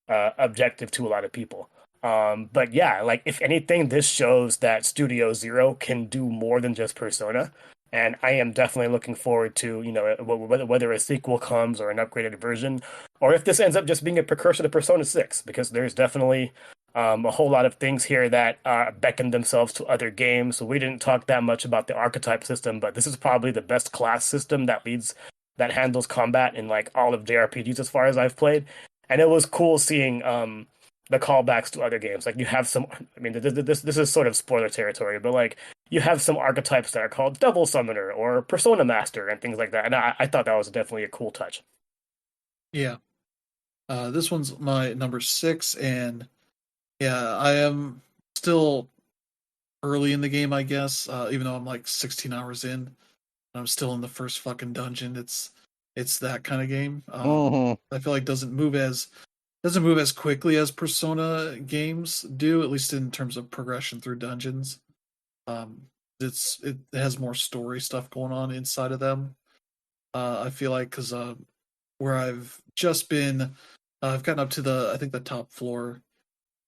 Speaker 3: objective to a lot of people. But yeah, like if anything, this shows that Studio Zero can do more than just Persona. And I am definitely looking forward to, whether a sequel comes or an upgraded version, or if this ends up just being a precursor to Persona 6, because there's definitely a whole lot of things here that beckon themselves to other games. So we didn't talk that much about the archetype system, but this is probably the best class system that leads that handles combat in like all of JRPGs as far as I've played, and it was cool seeing the callbacks to other games. Like you have some, I mean, this is sort of spoiler territory, but like you have some archetypes that are called Double Summoner or Persona Master and things like that, and I thought that was definitely a cool touch.
Speaker 1: Yeah. This one's my number 6, and yeah, I am still early in the game, I guess. Even though I'm like 16 hours in, I'm still in the first fucking dungeon. It's that kind of game. I feel like doesn't move as quickly as Persona games do, at least in terms of progression through dungeons. Um, it has more story stuff going on inside of them. I feel like because where I've just been, I've gotten up to the I think the top floor,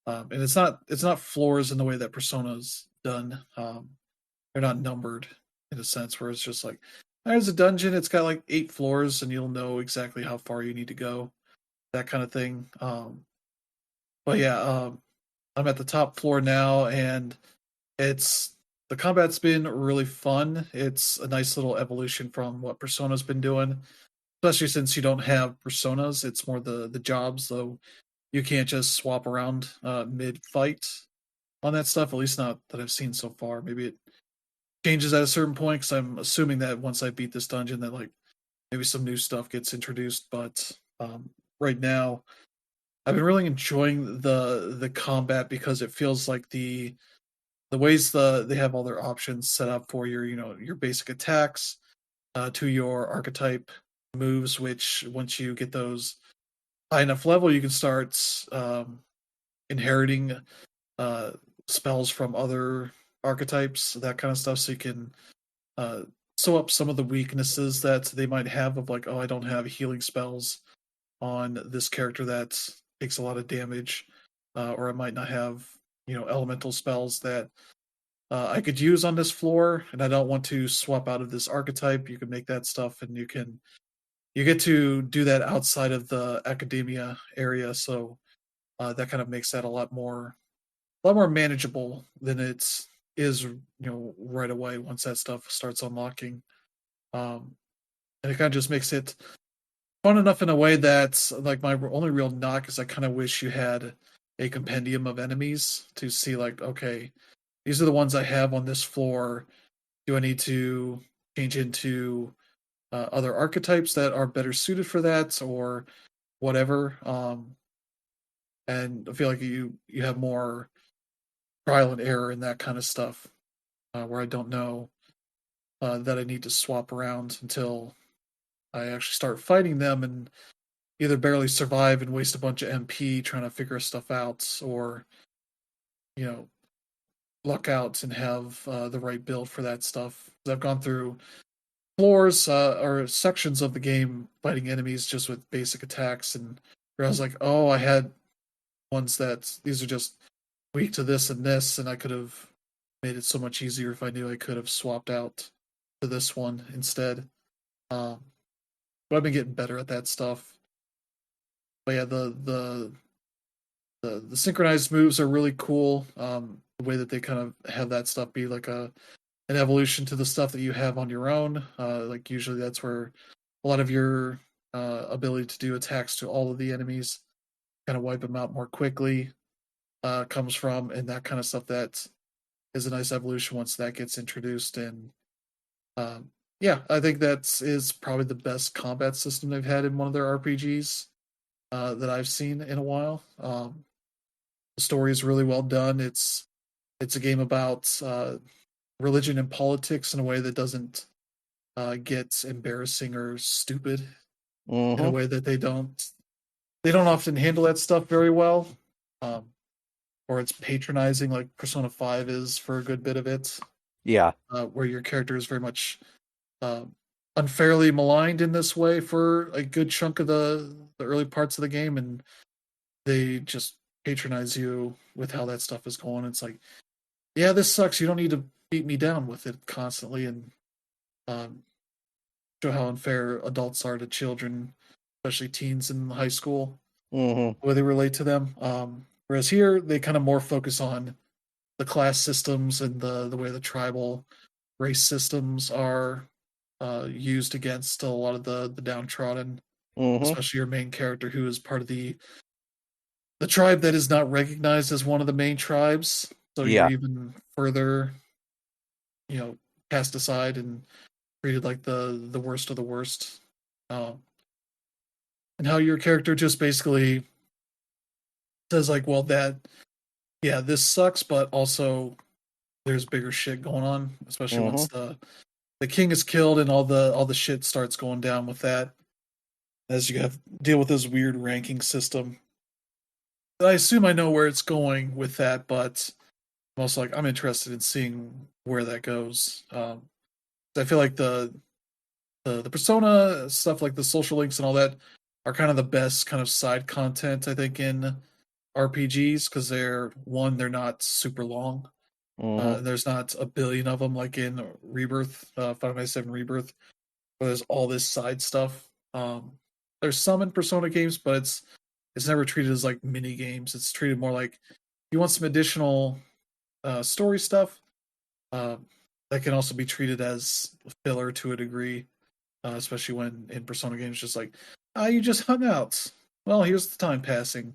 Speaker 1: and it's not floors in the way that Persona's done. They're not numbered in a sense where it's just like there's a dungeon. It's got like 8 floors, and you'll know exactly how far you need to go, that kind of thing. But yeah, I'm at the top floor now, and it's the combat's been really fun. It's a nice little evolution from what Persona's been doing, especially since you don't have personas. It's more the jobs, though. You can't just swap around mid fight on that stuff. At least not that I've seen so far. Maybe it changes at a certain point because I'm assuming that once I beat this dungeon, that like maybe some new stuff gets introduced. But right now, I've been really enjoying the combat because it feels like the ways they have all their options set up for your basic attacks to your archetype moves, which once you get those high enough level, you can start inheriting uh, spells from other archetypes, that kind of stuff. So you can uh, sew up some of the weaknesses that they might have of like, oh, I don't have healing spells on this character that takes a lot of damage, or I might not have elemental spells that I could use on this floor, and I don't want to swap out of this archetype. You can make that stuff, and you get to do that outside of the academia area, so that kind of makes that a lot more manageable than it is right away once that stuff starts unlocking. Um, and it kind of just makes it fun enough in a way that like my only real knock is I kind of wish you had a compendium of enemies to see like, okay, these are the ones I have on this floor. Do I need to change into other archetypes that are better suited for that or whatever? And I feel like you have more trial and error in that kind of stuff, where I don't know that I need to swap around until I actually start fighting them and either barely survive and waste a bunch of MP trying to figure stuff out, or you know luck out and have the right build for that stuff. I've gone through floors or sections of the game fighting enemies just with basic attacks, and where I was like, oh, I had ones that these are just weak to this and this, and I could have made it so much easier if I knew I could have swapped out to this one instead. Um, but I've been getting better at that stuff. But yeah, the synchronized moves are really cool. The way that they kind of have that stuff be like an evolution to the stuff that you have on your own. Like usually that's where a lot of your ability to do attacks to all of the enemies, kind of wipe them out more quickly, comes from, and that kind of stuff. That is a nice evolution once that gets introduced. And yeah, I think that is probably the best combat system they've had in one of their RPGs that I've seen in a while. The story is really well done. It's a game about religion and politics in a way that doesn't get embarrassing or stupid in a way that they don't often handle that stuff very well, or it's patronizing like Persona 5 is for a good bit of it.
Speaker 2: Yeah.
Speaker 1: Where your character is very much unfairly maligned in this way for a good chunk of the early parts of the game, and they just patronize you with how that stuff is going. It's like, yeah, this sucks. You don't need to beat me down with it constantly and um, show how unfair adults are to children, especially teens in high school, the way they relate to them. Whereas here, they kind of more focus on the class systems and the way the tribal race systems are used against a lot of the downtrodden, especially your main character who is part of the tribe that is not recognized as one of the main tribes. So you're even further, cast aside and treated like the worst of the worst. And how your character just basically says like, well, this sucks, but also there's bigger shit going on, especially once the king is killed and all the shit starts going down with that. As you have to deal with this weird ranking system. I assume I know where it's going with that, but I'm also like I'm interested in seeing where that goes. I feel like the persona stuff, like the social links and all that, are kind of the best kind of side content I think in RPGs because they're not super long. There's not a billion of them like in Rebirth, Final Fantasy VII Rebirth, where there's all this side stuff. There's some in Persona games, but it's never treated as like mini games. It's treated more like you want some additional story stuff. That can also be treated as filler to a degree, especially when in Persona games, just like you just hung out. Well, here's the time passing,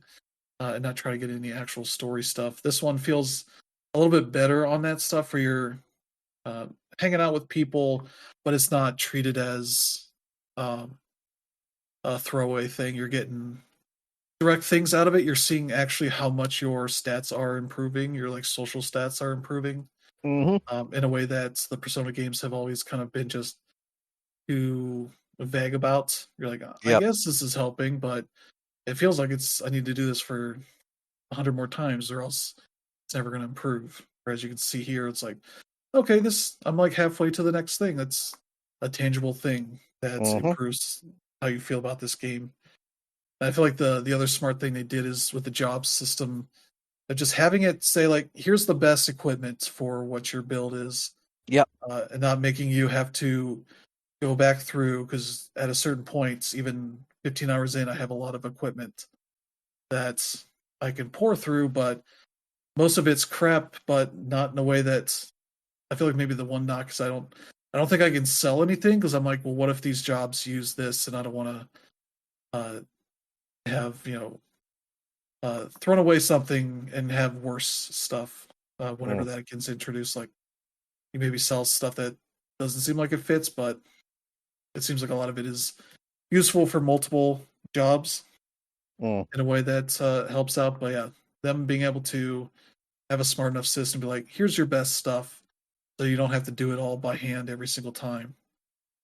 Speaker 1: and not try to get any actual story stuff. This one feels a little bit better on that stuff where you're hanging out with people, but it's not treated as a throwaway thing. You're getting direct things out of it. You're seeing actually how much your stats are improving. Your like social stats are improving in a way that the Persona games have always kind of been just too vague about. You're like, I guess this is helping, but it feels like I need to do this for 100 more times or else it's never going to improve. Whereas you can see here, it's like, okay, I'm like halfway to the next thing. That's a tangible thing that improves how you feel about this game. And I feel like the other smart thing they did is with the job system, of just having it say like, here's the best equipment for what your build is.
Speaker 2: Yep.
Speaker 1: And not making you have to go back through because at a certain point, even 15 hours in, I have a lot of equipment that I can pour through, but most of it's crap, but not in a way that I feel like maybe the one knock is I don't think I can sell anything because I'm like, well, what if these jobs use this and I don't want to have thrown away something and have worse stuff whenever that gets introduced. Like you maybe sell stuff that doesn't seem like it fits, but it seems like a lot of it is useful for multiple jobs in a way that helps out. But yeah, them being able to have a smart enough system to be like, here's your best stuff, so you don't have to do it all by hand every single time,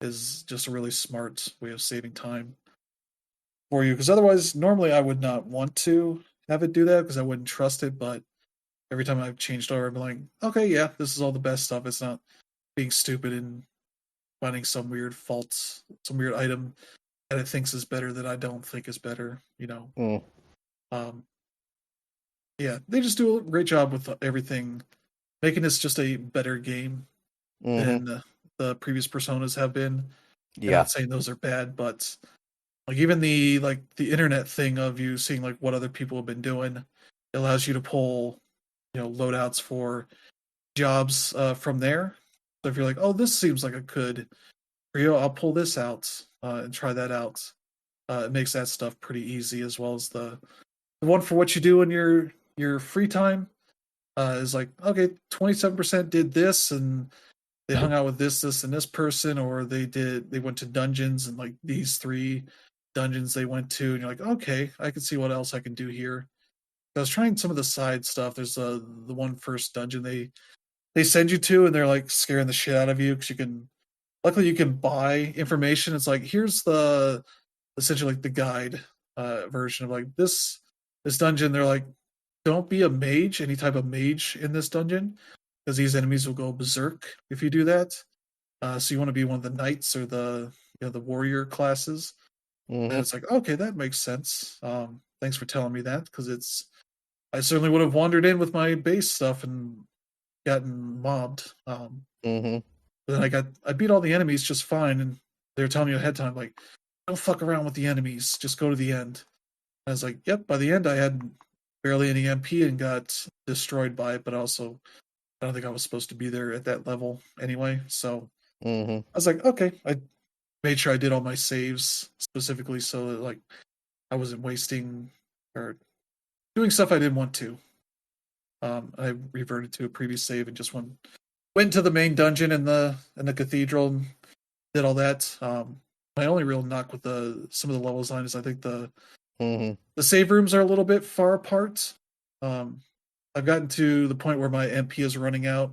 Speaker 1: is just a really smart way of saving time for you. Because otherwise, normally I would not want to have it do that because I wouldn't trust it. But every time I've changed over, I'm like, okay, yeah, this is all the best stuff. It's not being stupid and finding some weird faults, some weird item that it thinks is better that I don't think is better. Yeah, they just do a great job with everything, making this just a better game than the previous Personas have been. I'm not saying those are bad, but like even the internet thing of you seeing like what other people have been doing, it allows you to pull loadouts for jobs from there. So if you're like, oh, this seems like a good for you, I'll pull this out and try that out. It makes that stuff pretty easy, as well as the one for what you do in your free time is like, okay, 27% did this and they hung out with this and this person, or they went to dungeons and like these 3 dungeons they went to, and you're like, okay, I can see what else I can do here. I was trying some of the side stuff. There's the one first dungeon they send you to, and they're like scaring the shit out of you because luckily you can buy information. It's like, here's the essentially like the guide version of like this dungeon. They're like, don't be a mage, any type of mage in this dungeon, because these enemies will go berserk if you do that. So you want to be one of the knights or the the warrior classes. And it's like, okay, that makes sense. Thanks for telling me that, because I certainly would have wandered in with my base stuff and gotten mobbed. But then I beat all the enemies just fine, and they were telling me ahead of time, like, don't fuck around with the enemies, just go to the end. I was like, yep. By the end, I had barely any MP and got destroyed by it, but also I don't think I was supposed to be there at that level anyway. So
Speaker 2: Mm-hmm.
Speaker 1: I was like, okay. I made sure I did all my saves specifically so that like I wasn't wasting or doing stuff I didn't want to. I reverted to a previous save and just went to the main dungeon in the cathedral and did all that. My only real knock with the some of the level design is I think
Speaker 2: Mm-hmm.
Speaker 1: the save rooms are a little bit far apart. Um, I've gotten to the point where my MP is running out.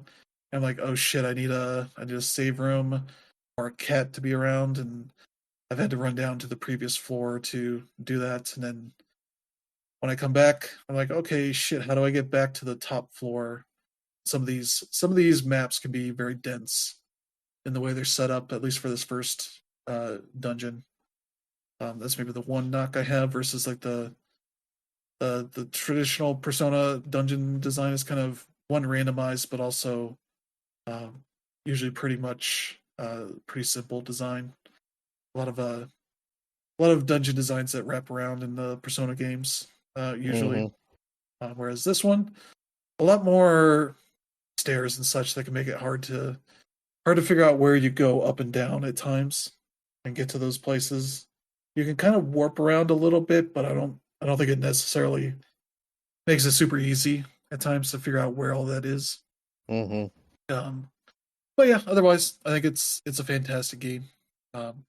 Speaker 1: I'm like, oh shit, I need a save room or a cat to be around, and I've had to run down to the previous floor to do that. And then when I come back, I'm like, okay, shit, how do I get back to the top floor? Some of these maps can be very dense in the way they're set up, at least for this first dungeon. That's maybe the one knock I have versus like the traditional Persona dungeon design is kind of one randomized, but also um, usually pretty much pretty simple design. A lot of uh, a lot of dungeon designs that wrap around in the Persona games usually,
Speaker 2: Mm-hmm.
Speaker 1: whereas this one a lot more stairs and such that can make it hard to figure out where you go up and down at times and get to those places. You can kind of warp around a little bit, but I don't think it necessarily makes it super easy at times to figure out where all that is.
Speaker 2: Mm-hmm.
Speaker 1: Um, but yeah, otherwise, I think it's a fantastic game. Um,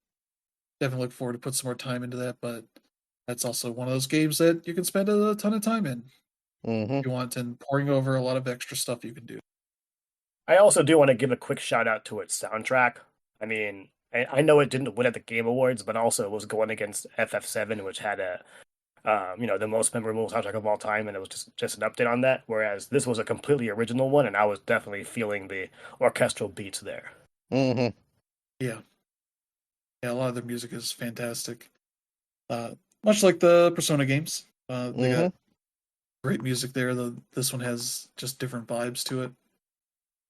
Speaker 1: Definitely look forward to put some more time into that, but that's also one of those games that you can spend a ton of time in
Speaker 2: Mm-hmm.
Speaker 1: if you want, and pouring over a lot of extra stuff you can do.
Speaker 3: I also do want to give a quick shout out to its soundtrack. I mean, I know it didn't win at the Game Awards, but also it was going against FF7, which had a the most memorable soundtrack of all time, and it was just an update on that. Whereas this was a completely original one, and I was definitely feeling the orchestral beats there.
Speaker 2: Mm-hmm.
Speaker 1: Yeah, yeah, a lot of their music is fantastic. Uh, Much like the Persona games, they
Speaker 2: Mm-hmm.
Speaker 1: got great music there. This one has just different vibes to it,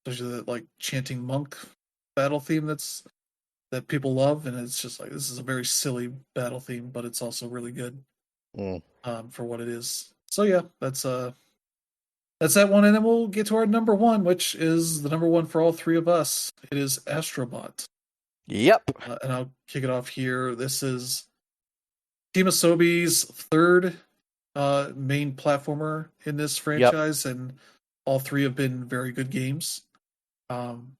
Speaker 1: especially that like chanting monk battle theme that people love, and it's just like this is a very silly battle theme, but it's also really good
Speaker 2: Mm.
Speaker 1: for what it is. So yeah, that's that one, and then we'll get to our number one, which is the number one for all three of us. It is Astrobot,
Speaker 2: Yep.
Speaker 1: and I'll kick it off here. This is Team Asobi's third main platformer in this
Speaker 2: Yep.
Speaker 1: franchise, and all three have been very good games. Um,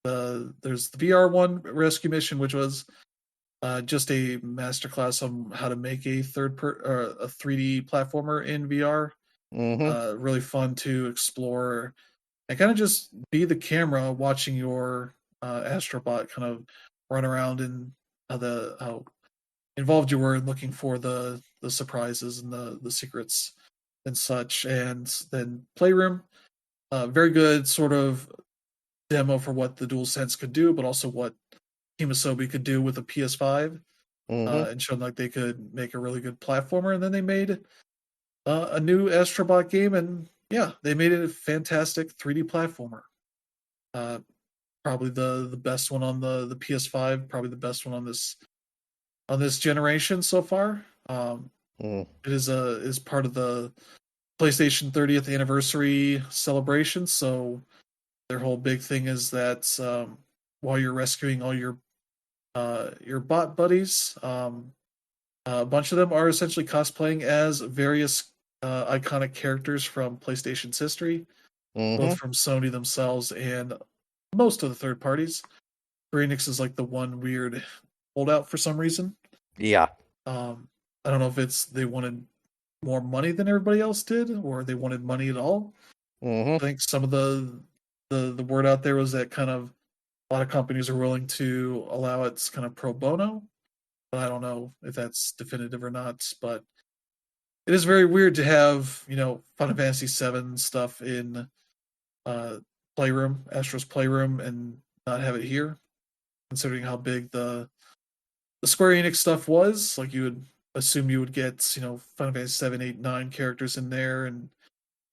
Speaker 1: there's the VR one, Rescue Mission, which was just a masterclass on how to make a a 3D platformer in VR.
Speaker 2: Mm-hmm.
Speaker 1: Really fun to explore and kind of just be the camera watching your Astrobot kind of run around and how involved you were in looking for the surprises and the secrets and such. And then Playroom, very good sort of demo for what the DualSense could do, but also what Team Asobi could do with a PS5,
Speaker 2: Mm-hmm.
Speaker 1: and showed like they could make a really good platformer. And then they made a new Astrobot game, and yeah, they made it a fantastic 3D platformer. Uh, Probably the best one on the PS5, probably the best one on this generation so far.
Speaker 2: Mm.
Speaker 1: It is part of the PlayStation 30th anniversary celebration, so their whole big thing is that while you're rescuing all your bot buddies, a bunch of them are essentially cosplaying as various iconic characters from PlayStation's history, both
Speaker 2: Mm-hmm.
Speaker 1: from Sony themselves and most of the third parties. Square Enix is like the one weird holdout for some reason.
Speaker 2: Yeah.
Speaker 1: Um, I don't know if it's they wanted more money than everybody else did, or they wanted money at all.
Speaker 2: Mm-hmm.
Speaker 1: I think some of the word out there was that kind of a lot of companies are willing to allow it kind of pro bono, but I don't know if that's definitive or not. But it is very weird to have Final Fantasy VII stuff in uh, Playroom, Astro's Playroom, and not have it here, considering how big the Square Enix stuff was. Like you would assume you would get Final Fantasy 7, 8, 9 characters in there, and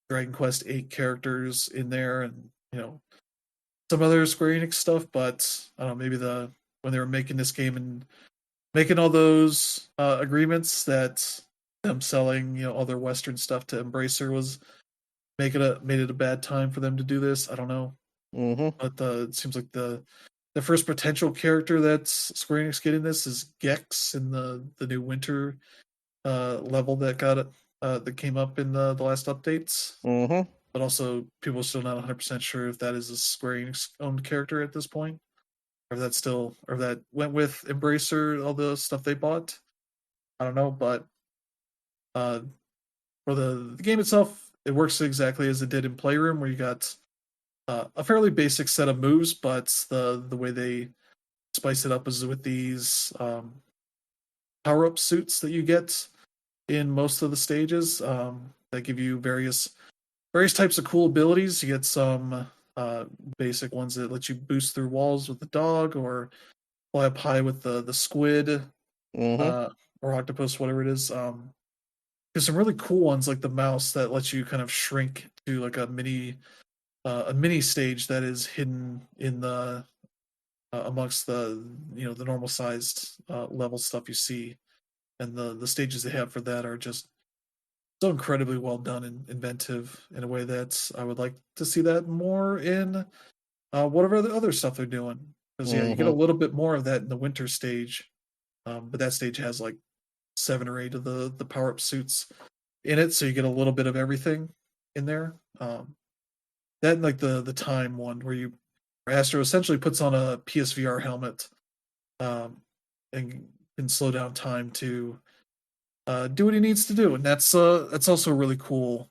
Speaker 1: Dragon Quest 8 characters in there, and some other Square Enix stuff. But I don't know, maybe when they were making this game and making all those agreements that them selling all their Western stuff to Embracer was made it a bad time for them to do this. I don't know,
Speaker 2: Mm-hmm.
Speaker 1: but it seems like the first potential character that's Square Enix getting this is Gex in the new winter level that came up in the last updates.
Speaker 2: Mm-hmm.
Speaker 1: But also, people are still not 100% sure if that is a Square Enix owned character at this point, or if that went with Embracer, all the stuff they bought. I don't know, but uh, for the game itself, it works exactly as it did in Playroom, where you got a fairly basic set of moves, but the way they spice it up is with these power up suits that you get in most of the stages that give you various types of cool abilities. You get some basic ones that let you boost through walls with the dog, or fly up high with the squid
Speaker 2: Mm-hmm.
Speaker 1: or octopus, whatever it is. There's some really cool ones like the mouse that lets you kind of shrink to like a mini stage that is hidden in the amongst the normal sized level stuff you see, and the stages they have for that are just so incredibly well done and inventive in a way that I would like to see that more in whatever the other stuff they're doing. Because yeah, you get a
Speaker 2: Mm-hmm.
Speaker 1: little bit more of that in the winter stage, but that stage has like 7 or 8 of the power up suits in it, so you get a little bit of everything in there. That and like the time one where Astro essentially puts on a PSVR helmet um, and can slow down time to do what he needs to do, and that's also really cool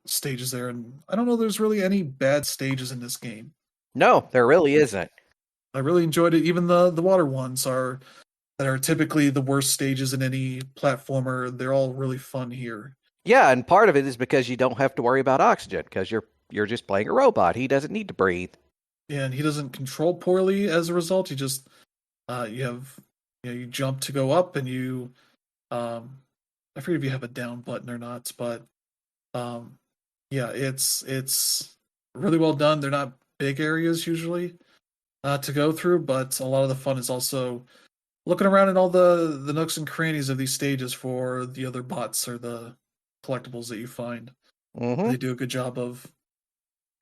Speaker 1: stages there. And I don't know, there's really any bad stages in this game.
Speaker 2: No, there really isn't.
Speaker 1: I really enjoyed it. Even the water ones that are typically the worst stages in any platformer. They're all really fun here.
Speaker 2: Yeah, and part of it is because you don't have to worry about oxygen because you're just playing a robot. He doesn't need to breathe.
Speaker 1: And he doesn't control poorly as a result. You just you have you jump to go up, and you I forget if you have a down button or not, but um yeah, it's really well done. They're not big areas usually to go through, but a lot of the fun is also looking around at all the nooks and crannies of these stages for the other bots or the collectibles that you find.
Speaker 2: Mm-hmm.
Speaker 1: They do a good job of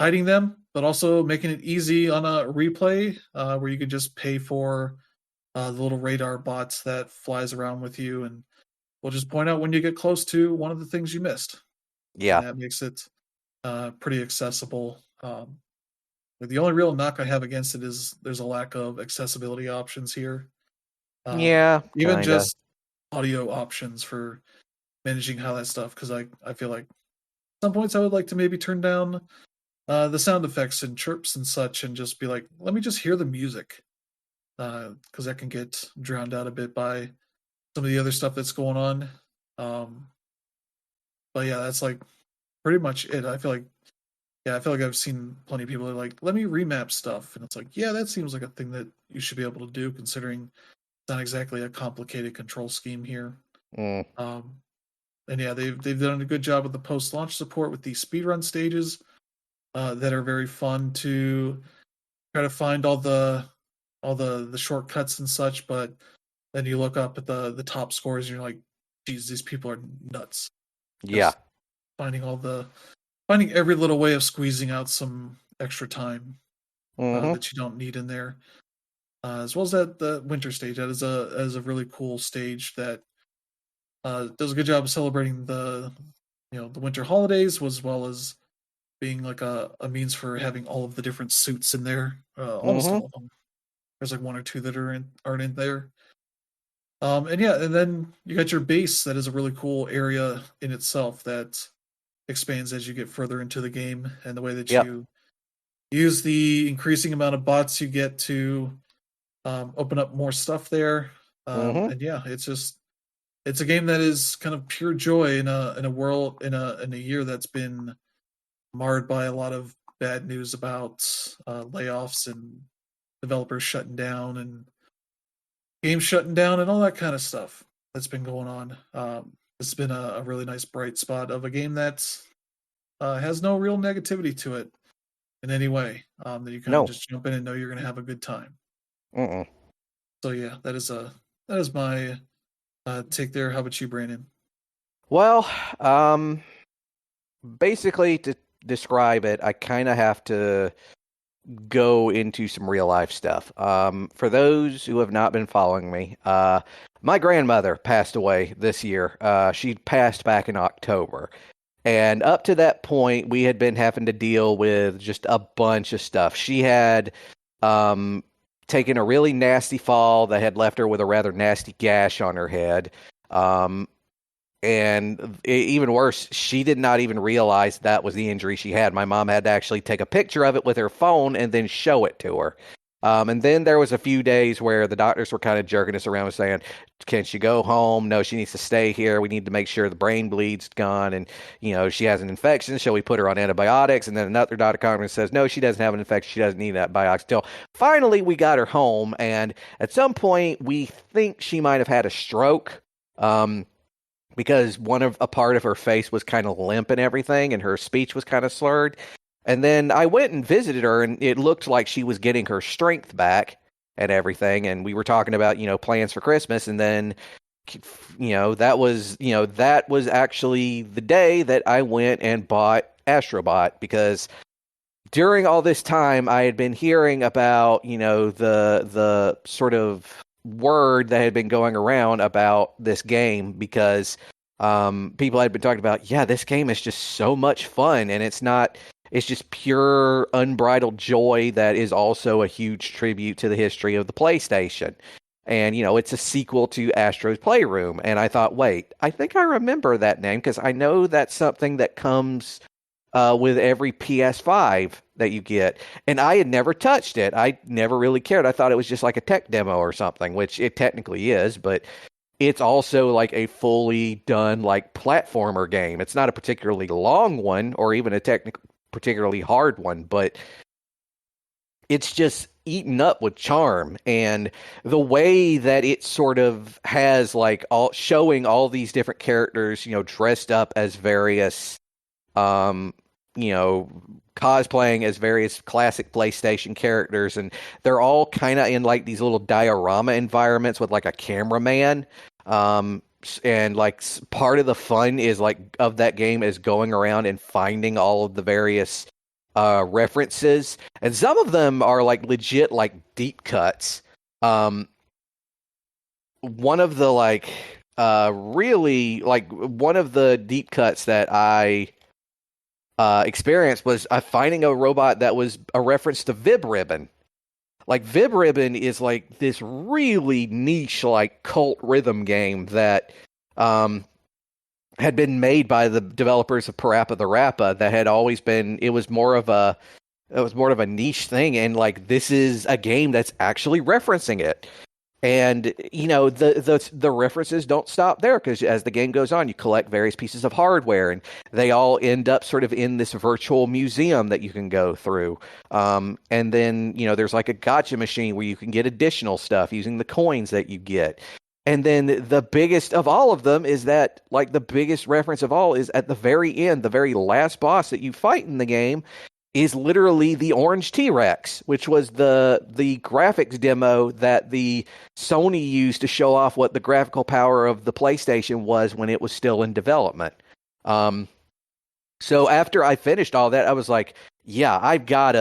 Speaker 1: hiding them, but also making it easy on a replay where you can just pay for the little radar bots that flies around with you, and will just point out when you get close to one of the things you missed, and
Speaker 2: Yeah.
Speaker 1: that makes it pretty accessible. The only real knock I have against it is there's a lack of accessibility options here.
Speaker 2: Yeah,
Speaker 1: Even
Speaker 2: kinda.
Speaker 1: just audio options for managing how that stuff, because I feel like some points I would like to maybe turn down the sound effects and chirps and such, and just be like, let me just hear the music, because that can get drowned out a bit by some of the other stuff that's going on. Um, but yeah, that's like pretty much it. I feel like I've seen plenty of people that are like, let me remap stuff, and it's like, yeah, that seems like a thing that you should be able to do, considering it's not exactly a complicated control scheme here.
Speaker 2: Mm.
Speaker 1: And yeah, they've done a good job with the post launch support with these speedrun stages that are very fun to try to find all the shortcuts and such. But then you look up at the top scores, and you're like, geez, these people are nuts.
Speaker 2: Yeah.
Speaker 1: Just finding every little way of squeezing out some extra time
Speaker 2: Mm-hmm.
Speaker 1: that you don't need in there. As well as that the winter stage, that is a really cool stage that does a good job of celebrating the winter holidays, as well as being like a means for having all of the different suits in there. Almost
Speaker 2: Mm-hmm.
Speaker 1: all of them. There's like 1 or 2 that aren't in there. And yeah, and then you got your base that is a really cool area in itself that expands as you get further into the game, and the way that
Speaker 2: Yep.
Speaker 1: you use the increasing amount of bots you get to open up more stuff there.
Speaker 2: Mm-hmm.
Speaker 1: And yeah, it's a game that is kind of pure joy in a world in a year that's been marred by a lot of bad news about layoffs and developers shutting down and games shutting down and all that kind of stuff that's been going on. It's been a really nice bright spot of a game that has no real negativity to it in any way. That you kind of
Speaker 2: No.
Speaker 1: just jump in and know you're going to have a good time.
Speaker 2: Mm-mm.
Speaker 1: So yeah, that is my take there. How about you, Brandon?
Speaker 2: Well, basically to describe it, I kind of have to go into some real life stuff. For those who have not been following me, my grandmother passed away this year. She passed back in October. And up to that point, we had been having to deal with just a bunch of stuff. She had taken a really nasty fall that had left her with a rather nasty gash on her head. And even worse, she did not even realize that was the injury she had. My mom had to actually take a picture of it with her phone and then show it to her. And then there was a few days where the doctors were kind of jerking us around and saying, can she go home? No, she needs to stay here. We need to make sure the brain bleed's gone. And, she has an infection. Shall we put her on antibiotics? And then another doctor comes and says, no, she doesn't have an infection. She doesn't need antibiotics. Till finally we got her home. And at some point we think she might have had a stroke. Because a part of her face was kind of limp and everything, and her speech was kind of slurred. And then I went and visited her, and it looked like she was getting her strength back and everything. And we were talking about, plans for Christmas. And then, that was actually the day that I went and bought Astrobot, because during all this time I had been hearing about, the sort of word that had been going around about this game, because people had been talking about, this game is just so much fun, and it's just pure unbridled joy that is also a huge tribute to the history of the PlayStation. And, it's a sequel to Astro's Playroom. And I thought, wait, I think I remember that name, because I know that's something that comes with every PS5 that you get. And I had never touched it. I never really cared. I thought it was just like a tech demo or something, which it technically is, but it's also like a fully done like platformer game. It's not a particularly long one or even a particularly hard one, but it's just eaten up with charm. And the way that it sort of has like showing all these different characters, dressed up as various cosplaying as various classic PlayStation characters, and they're all kind of in like these little diorama environments with like a cameraman. And like part of the fun is like of that game is going around and finding all of the various references, and some of them are like legit like deep cuts. One of the one of the deep cuts that I experienced was finding a robot that was a reference to Vib Ribbon. Like, Vib Ribbon is like this really niche, like cult rhythm game that had been made by the developers of Parappa the Rappa. That had always been, it was more of a niche thing, and like this is a game that's actually referencing it. And the references don't stop there, because as the game goes on, you collect various pieces of hardware, and they all end up sort of in this virtual museum that you can go through. And then there's like a gacha machine where you can get additional stuff using the coins that you get. And then the biggest of all of them is that, like, the biggest reference of all is at the very end, the very last boss that you fight in the game is literally the orange T-Rex, which was the graphics demo that the Sony used to show off what the graphical power of the PlayStation was when it was still in development. So after I finished all that, I was like, yeah, I have got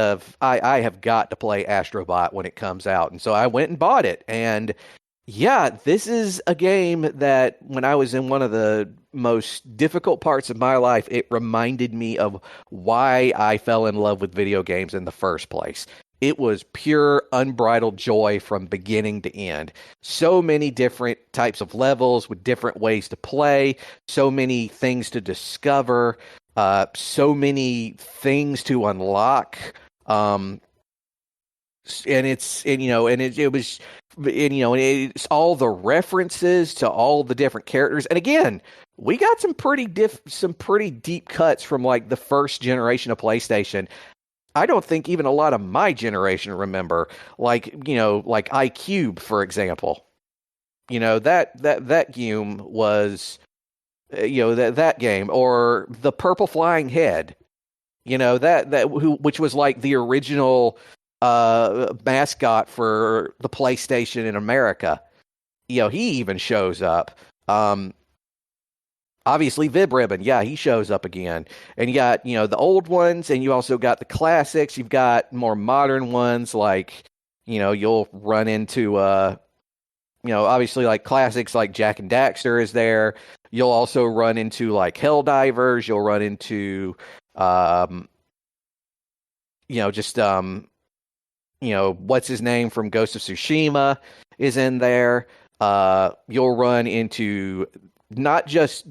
Speaker 2: to play Astrobot when it comes out. And so I went and bought it. And yeah, this is a game that when I was in one of the most difficult parts of my life, it reminded me of why I fell in love with video games in the first place. It was pure unbridled joy from beginning to end. So many different types of levels with different ways to play, so many things to discover, so many things to unlock. It's all the references to all the different characters. And again, we got some pretty deep cuts from like the first generation of PlayStation. I don't think even a lot of my generation remember, like iCube, for example. That game was, that game, or the Purple Flying Head, which was like the original mascot for the PlayStation in America. He even shows up. Obviously, Vib Ribbon, yeah, he shows up again. And you got, the old ones, and you also got the classics. You've got more modern ones, like, you'll run into, obviously like classics like Jack and Daxter is there. You'll also run into like Helldivers. You'll run into, um, just, what's his name from Ghost of Tsushima is in there. You'll run into not just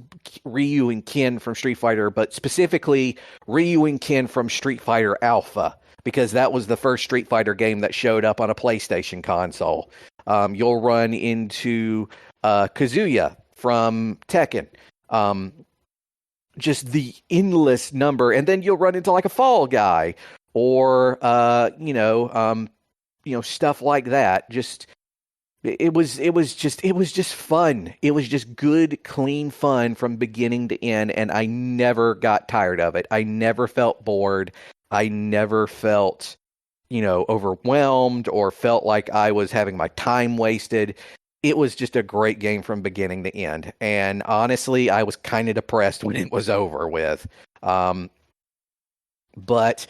Speaker 2: Ryu and Ken from Street Fighter, but specifically Ryu and Ken from Street Fighter Alpha, because that was the first Street Fighter game that showed up on a PlayStation console. You'll run into Kazuya from Tekken. Just the endless number, and then you'll run into like a Fall Guy or stuff like that. Just it was just fun. It was just good, clean fun from beginning to end, and I never got tired of it. I never felt bored. I never felt, overwhelmed or felt like I was having my time wasted. It was just a great game from beginning to end. And honestly, I was kind of depressed when it was over with. But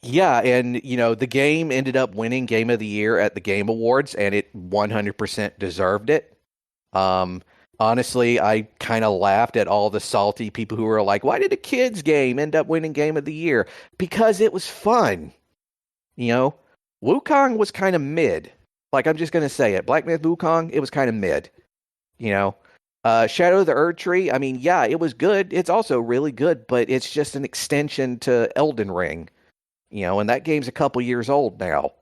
Speaker 2: yeah, and the game ended up winning Game of the Year at the Game Awards, and it 100% deserved it. Honestly, I kind of laughed at all the salty people who were like, "Why did a kids game end up winning Game of the Year?" Because it was fun. Wukong was kind of mid. Like, I'm just gonna say it. Black Myth Wukong, it was kind of mid. Shadow of the Erd Tree, I mean, yeah, it was good. It's also really good, but it's just an extension to Elden Ring. And that game's a couple years old now.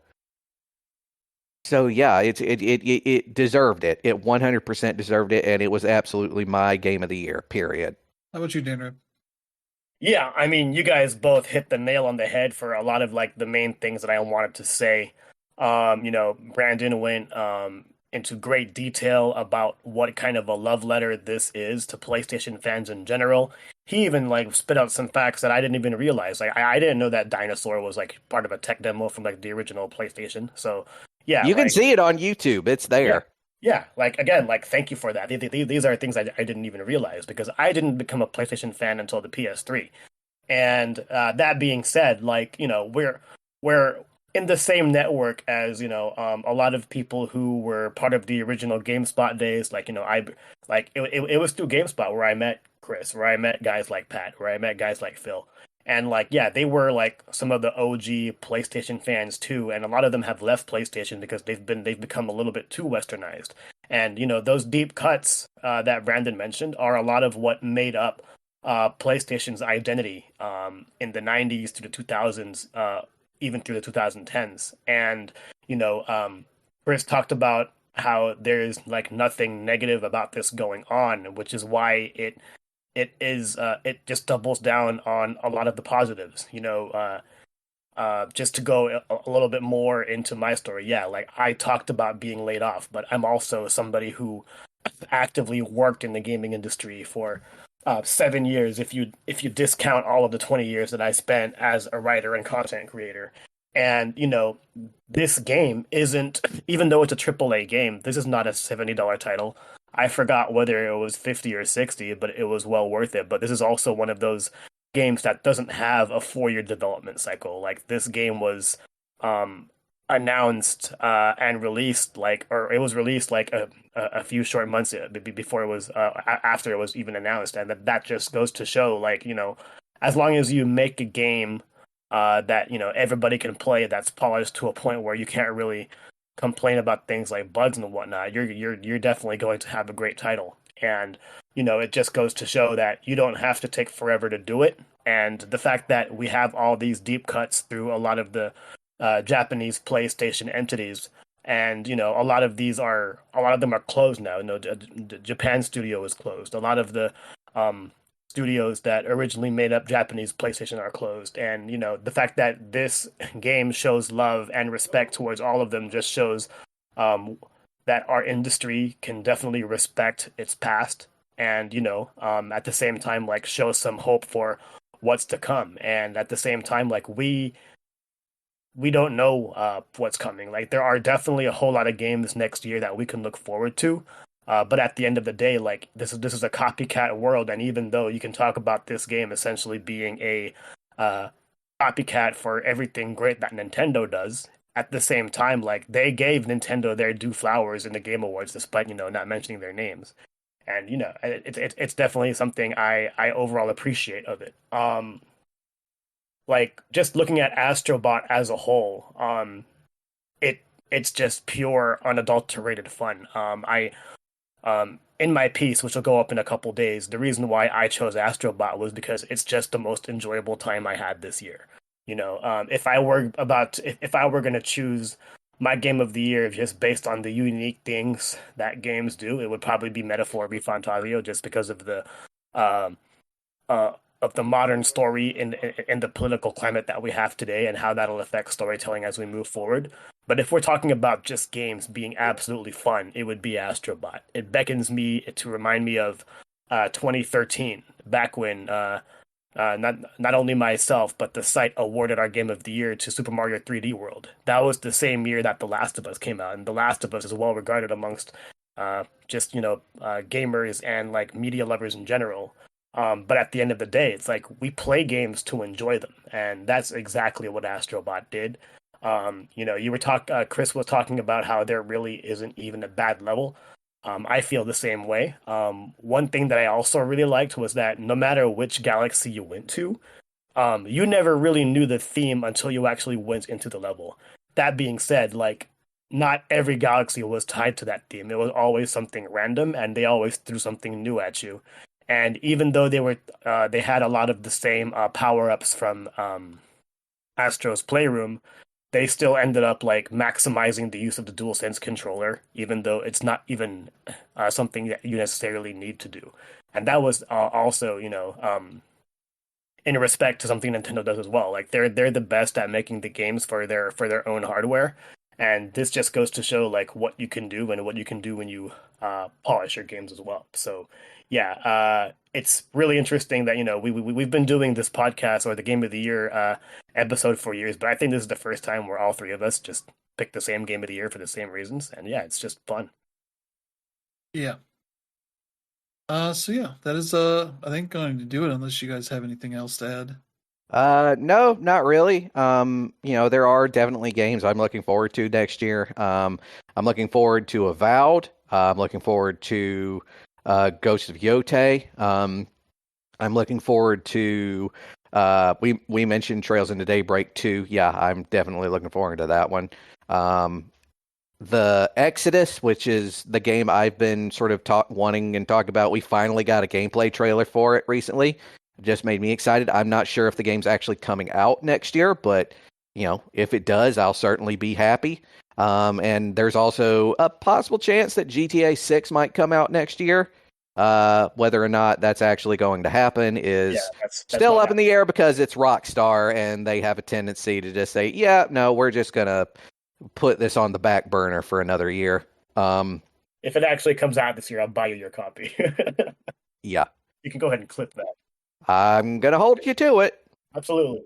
Speaker 2: So yeah, it deserved it. It 100% deserved it, and it was absolutely my game of the year. Period.
Speaker 1: How about you, Dan?
Speaker 3: Yeah, I mean, you guys both hit the nail on the head for a lot of like the main things that I wanted to say. Brandon went into great detail about what kind of a love letter this is to PlayStation fans in general. He even like spit out some facts that I didn't even realize. Like I didn't know that Dinosaur was like part of a tech demo from like the original PlayStation. So yeah,
Speaker 2: you can see it on YouTube. It's there.
Speaker 3: Yeah, like again, like thank you for that. These are things I didn't even realize because I didn't become a PlayStation fan until the PS3. And that being said, like we're in the same network as a lot of people who were part of the original GameSpot days. Like it was through GameSpot where I met Chris, where I met guys like Pat, where I met guys like Phil. And like, yeah, they were like some of the OG PlayStation fans too, and a lot of them have left PlayStation because they've become a little bit too westernized. And those deep cuts that Brandon mentioned are a lot of what made up PlayStation's identity in the '90s to the 2000s, even through the 2010s. And Chris talked about how there's like nothing negative about this going on, which is why it just doubles down on a lot of the positives. Just to go a little bit more into my story, yeah, like I talked about being laid off, but I'm also somebody who actively worked in the gaming industry for 7 years. If you discount all of the 20 years that I spent as a writer and content creator, and this game isn't, even though it's a AAA game, this is not a $70 title. I forgot whether it was 50 or 60, but it was well worth it. But this is also one of those games that doesn't have a 4-year development cycle. Like this game was announced and released or it was released like a few short months before it was after it was even announced, and that just goes to show like as long as you make a game that everybody can play, that's polished to a point where you can't really complain about things like bugs and whatnot, you're definitely going to have a great title. And it just goes to show that you don't have to take forever to do it. And the fact that we have all these deep cuts through a lot of the Japanese PlayStation entities, and a lot of them are closed now. The Japan studio is closed. A lot of the studios that originally made up Japanese PlayStation are closed, and the fact that this game shows love and respect towards all of them just shows that our industry can definitely respect its past, and at the same time like show some hope for what's to come. And at the same time, like we don't know what's coming. Like there are definitely a whole lot of games next year that we can look forward to. But at the end of the day, like this is a copycat world, and even though you can talk about this game essentially being a uh, copycat for everything great that Nintendo does, at the same time, like they gave Nintendo their due flowers in the Game Awards, despite not mentioning their names. And it's definitely something I overall appreciate of it. Like just looking at Astrobot as a whole, it it's just pure unadulterated fun. I In my piece, which will go up in a couple days, the reason why I chose Astrobot was because it's just the most enjoyable time I had this year. If I were gonna choose my game of the year just based on the unique things that games do, it would probably be Metaphor Refantasio, just because um of the modern story in the political climate that we have today and how that'll affect storytelling as we move forward. But if we're talking about just games being absolutely fun, it would be Astrobot. It beckons me to remind me of 2013, back when not only myself but the site awarded our game of the year to Super Mario 3D World. That was the same year that The Last of Us came out, and The Last of Us is well regarded amongst gamers and like media lovers in general. But at the end of the day, it's like we play games to enjoy them, and that's exactly what Astrobot did. Chris was talking about how there really isn't even a bad level. I feel the same way. One thing that I also really liked was that no matter which galaxy you went to, you never really knew the theme until you actually went into the level. That being said, like not every galaxy was tied to that theme. It was always something random, and they always threw something new at you. And even though they had a lot of the same power ups from Astro's Playroom, they still ended up like maximizing the use of the DualSense controller, even though it's not even something that you necessarily need to do. And that was also, in respect to something Nintendo does as well. Like they're the best at making the games for their own hardware, and this just goes to show like what you can do and what you can do when you polish your games as well. So yeah, it's really interesting that we've been doing this podcast or the Game of the Year episode for years, but I think this is the first time where all three of us just picked the same Game of the Year for the same reasons, and yeah, it's just fun.
Speaker 1: Yeah. So yeah, that is I think going to do it unless you guys have anything else to add.
Speaker 2: No, not really. There are definitely games I'm looking forward to next year. I'm looking forward to Avowed. I'm looking forward to Ghost of Yotei. I'm looking forward to we mentioned Trails into Daybreak 2. Yeah, I'm definitely looking forward to that one. The Exodus, which is the game I've been sort of wanting and talk about. We finally got a gameplay trailer for it recently. It just made me excited. I'm not sure if the game's actually coming out next year, but if it does, I'll certainly be happy. And there's also a possible chance that GTA 6 might come out next year. Whether or not that's actually going to happen is
Speaker 3: that's
Speaker 2: still up in the air because it's Rockstar and they have a tendency to just say, yeah, no, we're just going to put this on the back burner for another year.
Speaker 3: If it actually comes out this year, I'll buy you your copy.
Speaker 2: Yeah.
Speaker 3: You can go ahead and clip that.
Speaker 2: I'm going to hold you to it.
Speaker 3: Absolutely.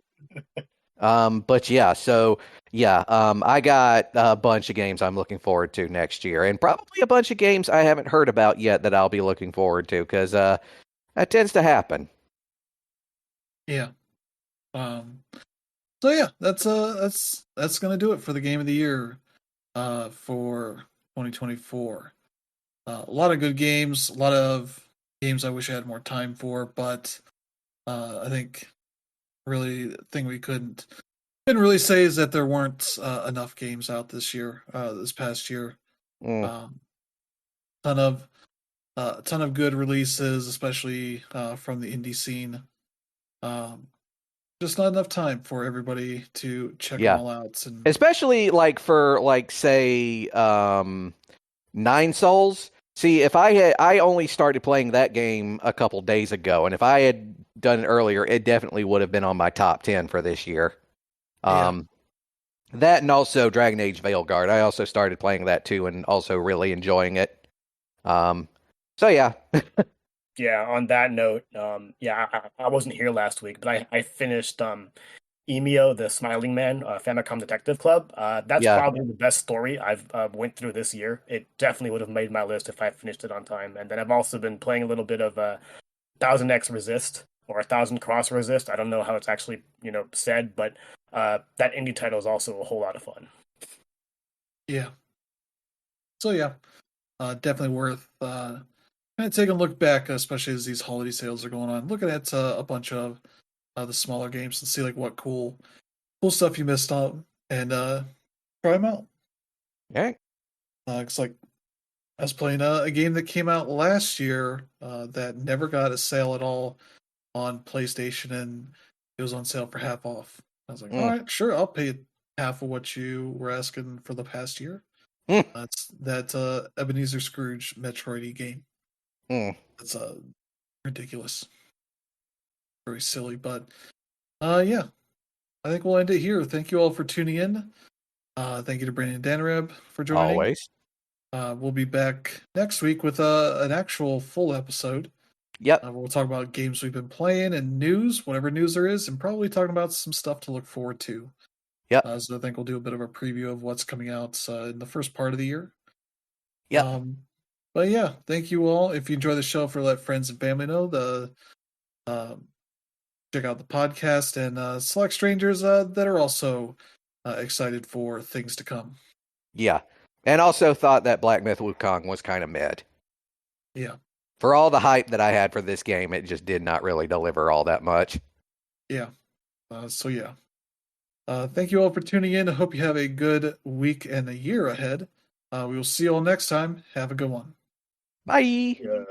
Speaker 2: But yeah, so yeah, I got a bunch of games I'm looking forward to next year, and probably a bunch of games I haven't heard about yet that I'll be looking forward to, because that tends to happen.
Speaker 1: Yeah. So yeah, that's gonna do it for the Game of the Year for 2024. A lot of good games, a lot of games I wish I had more time for, but I think really the thing we couldn't really say is that there weren't enough games out this past year.
Speaker 2: Mm.
Speaker 1: Ton of good releases, especially from the indie scene. Just not enough time for everybody to check them all out, and
Speaker 2: especially like for say Nine Souls. See, if I only started playing that game a couple days ago, and if I had done it earlier, it definitely would have been on my top 10 for this year. That and also Dragon Age Veilguard. I also started playing that too, and also really enjoying it. So yeah.
Speaker 3: Yeah, on that note, I wasn't here last week, but I finished Emio, the Smiling Man, Famicom Detective Club. That's
Speaker 2: Yeah.
Speaker 3: probably the best story I've went through this year. It definitely would have made my list if I finished it on time. And then I've also been playing a little bit of 1000X Resist or 1000 Cross Resist. I don't know how it's actually said, but that indie title is also a whole lot of fun.
Speaker 1: Yeah. So yeah, definitely worth kind of taking a look back, especially as these holiday sales are going on. Looking at a bunch of the smaller games and see like what cool stuff you missed out and try them out.
Speaker 2: Yeah.
Speaker 1: It's like I was playing a game that came out last year that never got a sale at all on PlayStation, and it was on sale for half off. I was like, all right, sure, I'll pay half of what you were asking for the past year. That's that Ebenezer Scrooge Metroid game. That's ridiculous, very silly, but yeah, I think we'll end it here. Thank you all for tuning in. Thank you to Brandon and Danreb for joining.
Speaker 2: Always.
Speaker 1: We'll be back next week with an actual full episode.
Speaker 2: Yep.
Speaker 1: We'll talk about games we've been playing and news, whatever news there is, and probably talking about some stuff to look forward to.
Speaker 2: Yep.
Speaker 1: So I think we'll do a bit of a preview of what's coming out in the first part of the year.
Speaker 2: Yep.
Speaker 1: But yeah, thank you all. If you enjoy the show, let friends and family know. Check out the podcast and select strangers that are also excited for things to come.
Speaker 2: Yeah. And also thought that Black Myth Wukong was kind of mid.
Speaker 1: Yeah.
Speaker 2: For all the hype that I had for this game, it just did not really deliver all that much.
Speaker 1: Yeah. So yeah. Thank you all for tuning in. I hope you have a good week and a year ahead. We will see you all next time. Have a good one.
Speaker 2: Bye.
Speaker 3: Yeah.